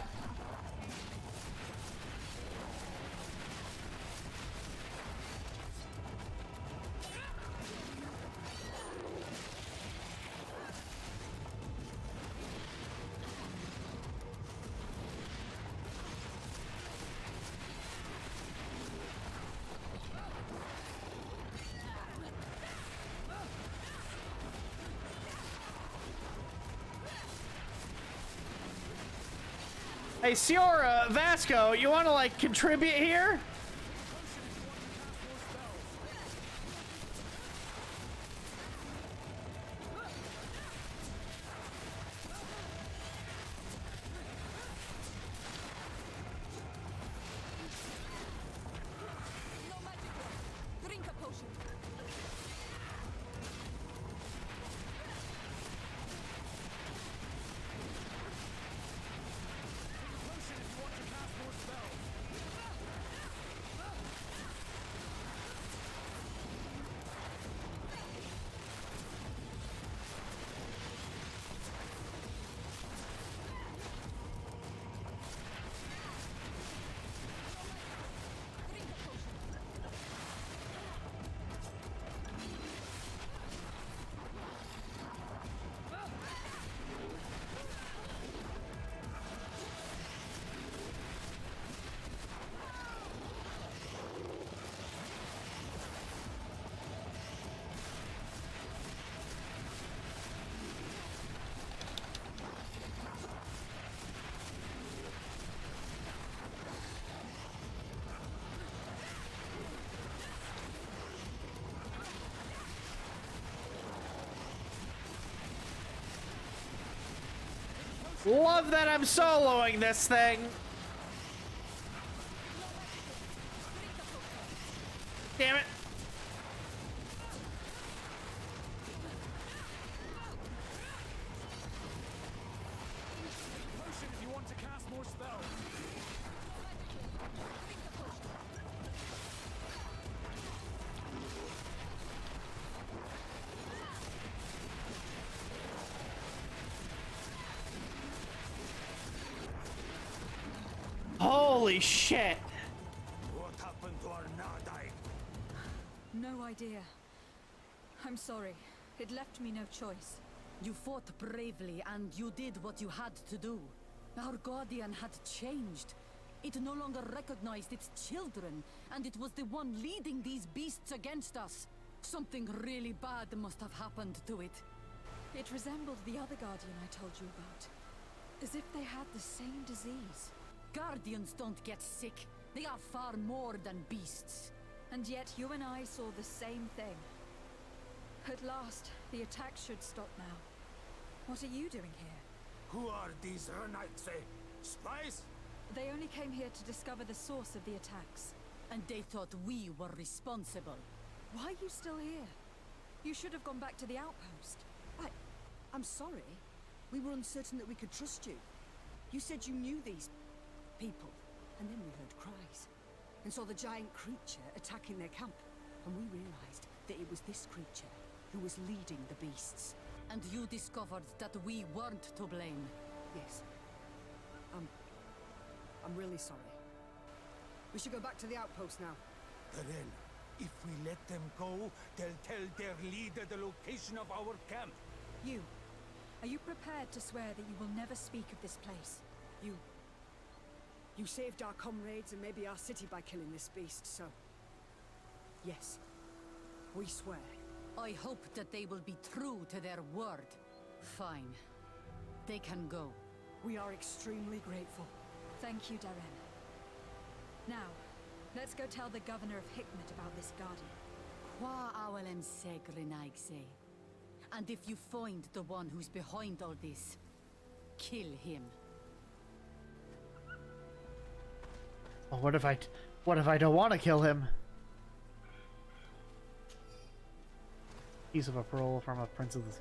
Hey, Siora, Vasco, you want to, like, contribute here? Drink a potion. Love that I'm soloing this thing. Damn it. Potion if you want to cast more spells. Holy shit. What happened to our Nardai? No idea. I'm sorry. It left me no choice. You fought bravely, and you did what you had to do. Our guardian had changed. It no longer recognized its children, and it was the one leading these beasts against us. Something really bad must have happened to it. It resembled the other guardian I told you about. As if they had the same disease. Guardians don't get sick. They are far more than beasts. And yet you and I saw the same thing. At last, the attack should stop now. What are you doing here? Who are these Renaitse? Spies? They only came here to discover the source of the attacks. And they thought we were responsible. Why are you still here? You should have gone back to the outpost. I'm sorry. We were uncertain that we could trust you. You said you knew these people, and then we heard cries, and saw the giant creature attacking their camp, and we realized that it was this creature who was leading the beasts. And you discovered that we weren't to blame. Yes. I'm really sorry. We should go back to the outpost now. Then, if we let them go, they'll tell their leader the location of our camp. Are you prepared to swear that you will never speak of this place? You saved our comrades and maybe our city by killing this beast, so... Yes. We swear. I hope that they will be true to their word. Fine. They can go. We are extremely grateful. Thank you, Darren. Now, let's go tell the governor of Hikmet about this guardian. Qua awalem segrenaigse. And if you find the one who's behind all this, kill him. Well, what if I don't want to kill him? Piece of a parole from a prince of the...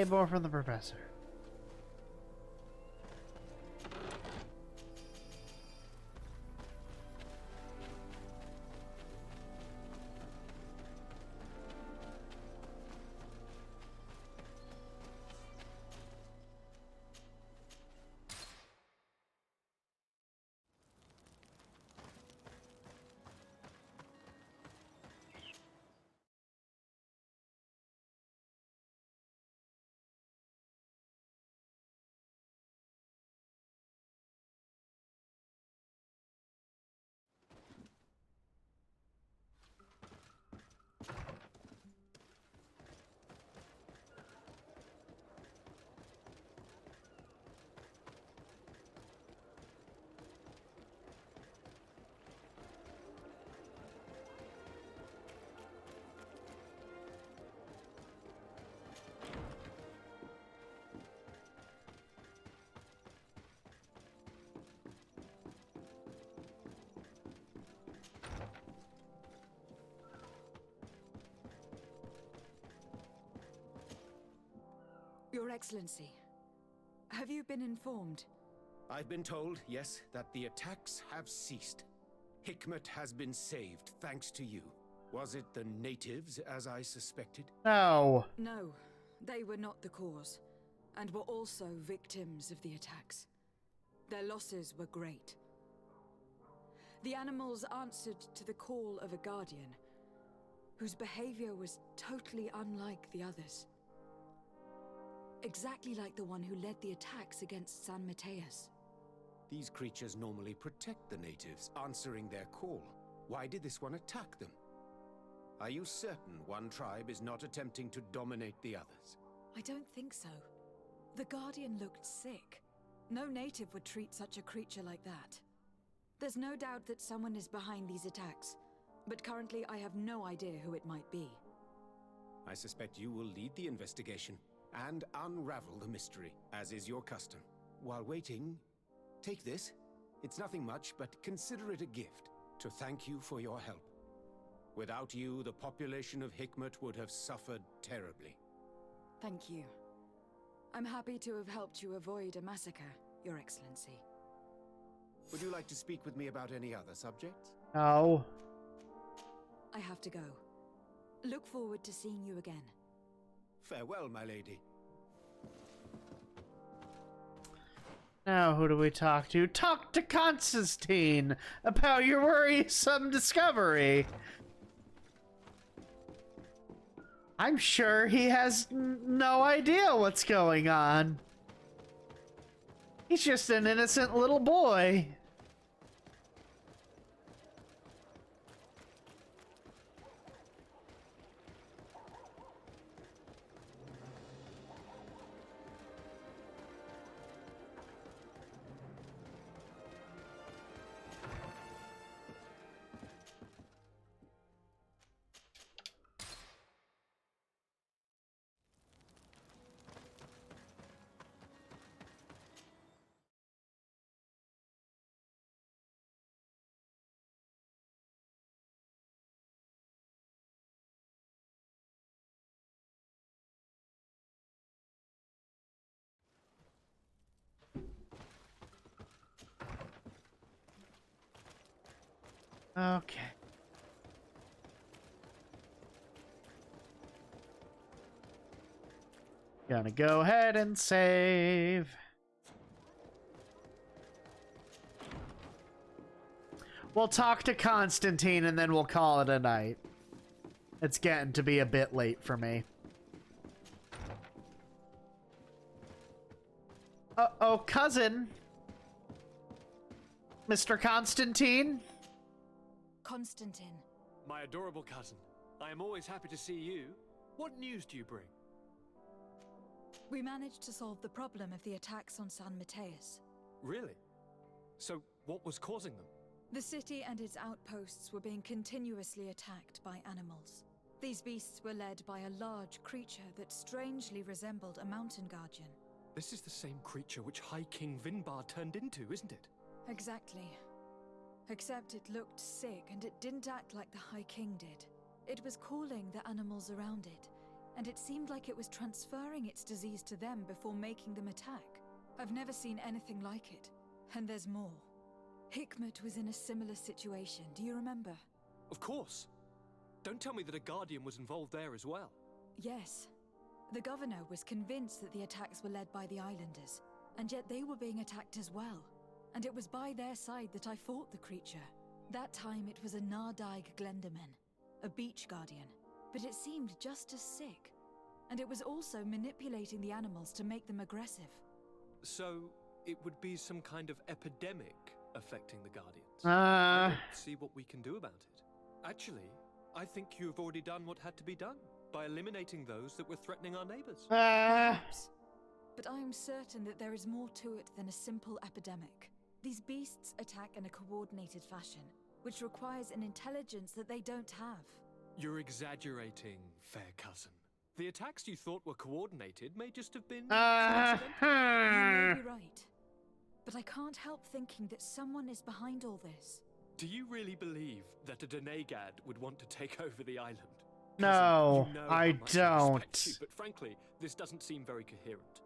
Yay, more from the professor. Your Excellency, have you been informed? I've been told, yes, that the attacks have ceased. Hikmet has been saved, thanks to you. Was it the natives, as I suspected? No. No, they were not the cause, and were also victims of the attacks. Their losses were great. The animals answered to the call of a guardian, whose behavior was totally unlike the others. Exactly like the one who led the attacks against San Mateus. These creatures normally protect the natives, answering their call. Why did this one attack them? Are you certain one tribe is not attempting to dominate the others? I don't think so. The Guardian looked sick. No native would treat such a creature like that. There's no doubt that someone is behind these attacks, but currently I have no idea who it might be. I suspect you will lead the investigation and unravel the mystery, as is your custom. While waiting, take this. It's nothing much, but consider it a gift to thank you for your help. Without you, the population of Hikmet would have suffered terribly. Thank you. I'm happy to have helped you avoid a massacre, Your Excellency. Would you like to speak with me about any other subjects? No. I have to go. Look forward to seeing you again. Farewell, my lady. Now, who do we talk to? Talk to Constantine about your worrisome discovery. I'm sure he has no idea what's going on. He's just an innocent little boy. Okay. Gonna go ahead and save. We'll talk to Constantine and then we'll call it a night. It's getting to be a bit late for me. Uh-oh, cousin. Mr. Constantine? Constantine. My adorable cousin. I am always happy to see you. What news do you bring? We managed to solve the problem of the attacks on San Mateus. Really? So, what was causing them? The city and its outposts were being continuously attacked by animals. These beasts were led by a large creature that strangely resembled a mountain guardian. This is the same creature which High King Vinbar turned into, isn't it? Exactly. Except it looked sick and it didn't act like the High King did. It was calling the animals around it, and it seemed like it was transferring its disease to them before making them attack. I've never seen anything like it. And there's more. Hikmet was in a similar situation, do you remember? Of course. Don't tell me that a Guardian was involved there as well. Yes. The governor was convinced that the attacks were led by the islanders, and yet they were being attacked as well. And it was by their side that I fought the creature. That time it was a Nardaig Glenderman, a beach guardian, but it seemed just as sick. And it was also manipulating the animals to make them aggressive. So, it would be some kind of epidemic affecting the Guardians. I don't see what we can do about it. Actually, I think you've already done what had to be done, by eliminating those that were threatening our neighbors. Perhaps. But I am certain that there is more to it than a simple epidemic. These beasts attack in a coordinated fashion, which requires an intelligence that they don't have. You're exaggerating, fair cousin. The attacks you thought were coordinated may just have been coincidental. You may be right. But I can't help thinking that someone is behind all this. Do you really believe that a Denegad would want to take over the island? No, you know I how much don't. respect you, but frankly, this doesn't seem very coherent.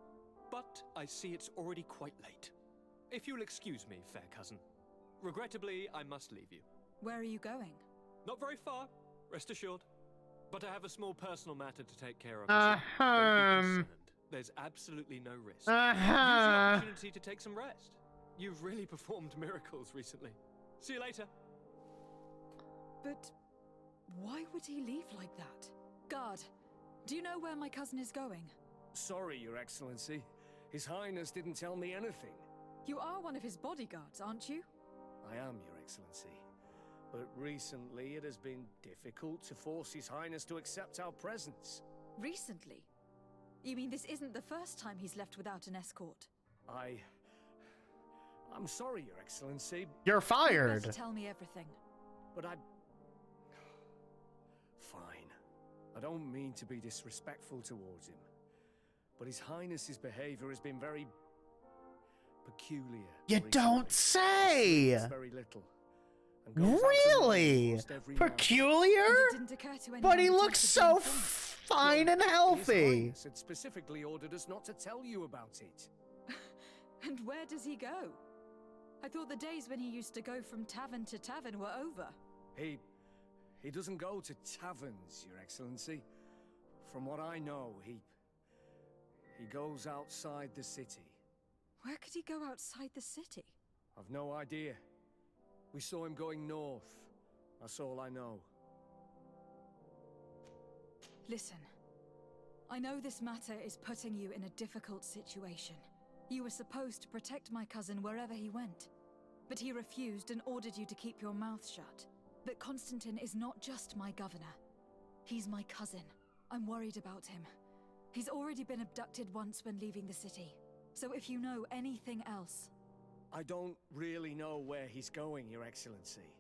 But I see it's already quite late. If you'll excuse me, fair cousin. Regrettably, I must leave you. Where are you going? Not very far, rest assured. But I have a small personal matter to take care of. Don't be concerned. There's absolutely no risk. Use the opportunity to take some rest. You've really performed miracles recently. See you later. But why would he leave like that? Guard, do you know where my cousin is going? Sorry, Your Excellency. His Highness didn't tell me anything. You are one of his bodyguards, aren't you? I am, Your Excellency. But recently it has been difficult to force His Highness to accept our presence. Recently? You mean this isn't the first time he's left without an escort? I'm sorry, Your Excellency. You're fired. You better tell me everything. But Fine. I don't mean to be disrespectful towards him. But His Highness's behavior has been very peculiar. You recently. don't say! Very little. Really? Peculiar? But he looks so fine and healthy. His Highness had specifically ordered us not to tell you about it. And where does he go? I thought the days when he used to go from tavern to tavern were over. He doesn't go to taverns, Your Excellency. From what I know, he goes outside the city. Where could he go outside the city? I've no idea. We saw him going north. That's all I know. Listen, I know this matter is putting you in a difficult situation. You were supposed to protect my cousin wherever he went, but he refused and ordered you to keep your mouth shut. But Constantine is not just my governor. He's my cousin. I'm worried about him. He's already been abducted once when leaving the city. So if you know anything else... I don't really know where he's going, Your Excellency.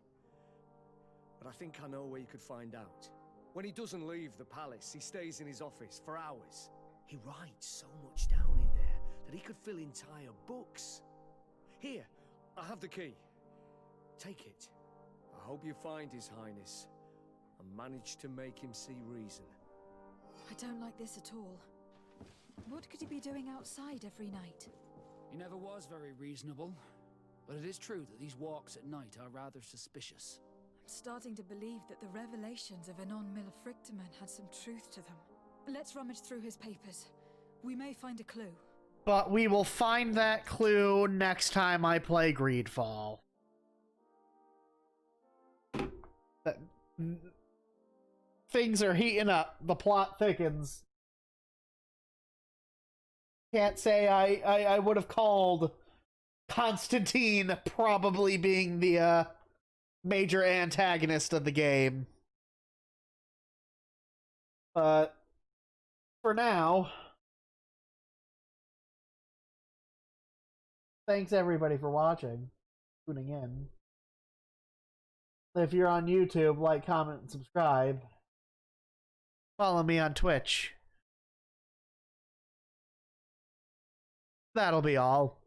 But I think I know where you could find out. When he doesn't leave the palace, he stays in his office for hours. He writes so much down in there that he could fill entire books. Here, I have the key. Take it. I hope you find His Highness and manage to make him see reason. I don't like this at all. What could he be doing outside every night? He never was very reasonable, but it is true that these walks at night are rather suspicious. I'm starting to believe that the revelations of Anon Millefrictaman had some truth to them. Let's rummage through his papers. We may find a clue. But we will find that clue next time I play Greedfall. Things are heating up. The plot thickens. Can't say I would have called Constantine probably being the major antagonist of the game. But for now, thanks everybody for watching, tuning in. If you're on YouTube, like, comment, and subscribe. Follow me on Twitch. That'll be all.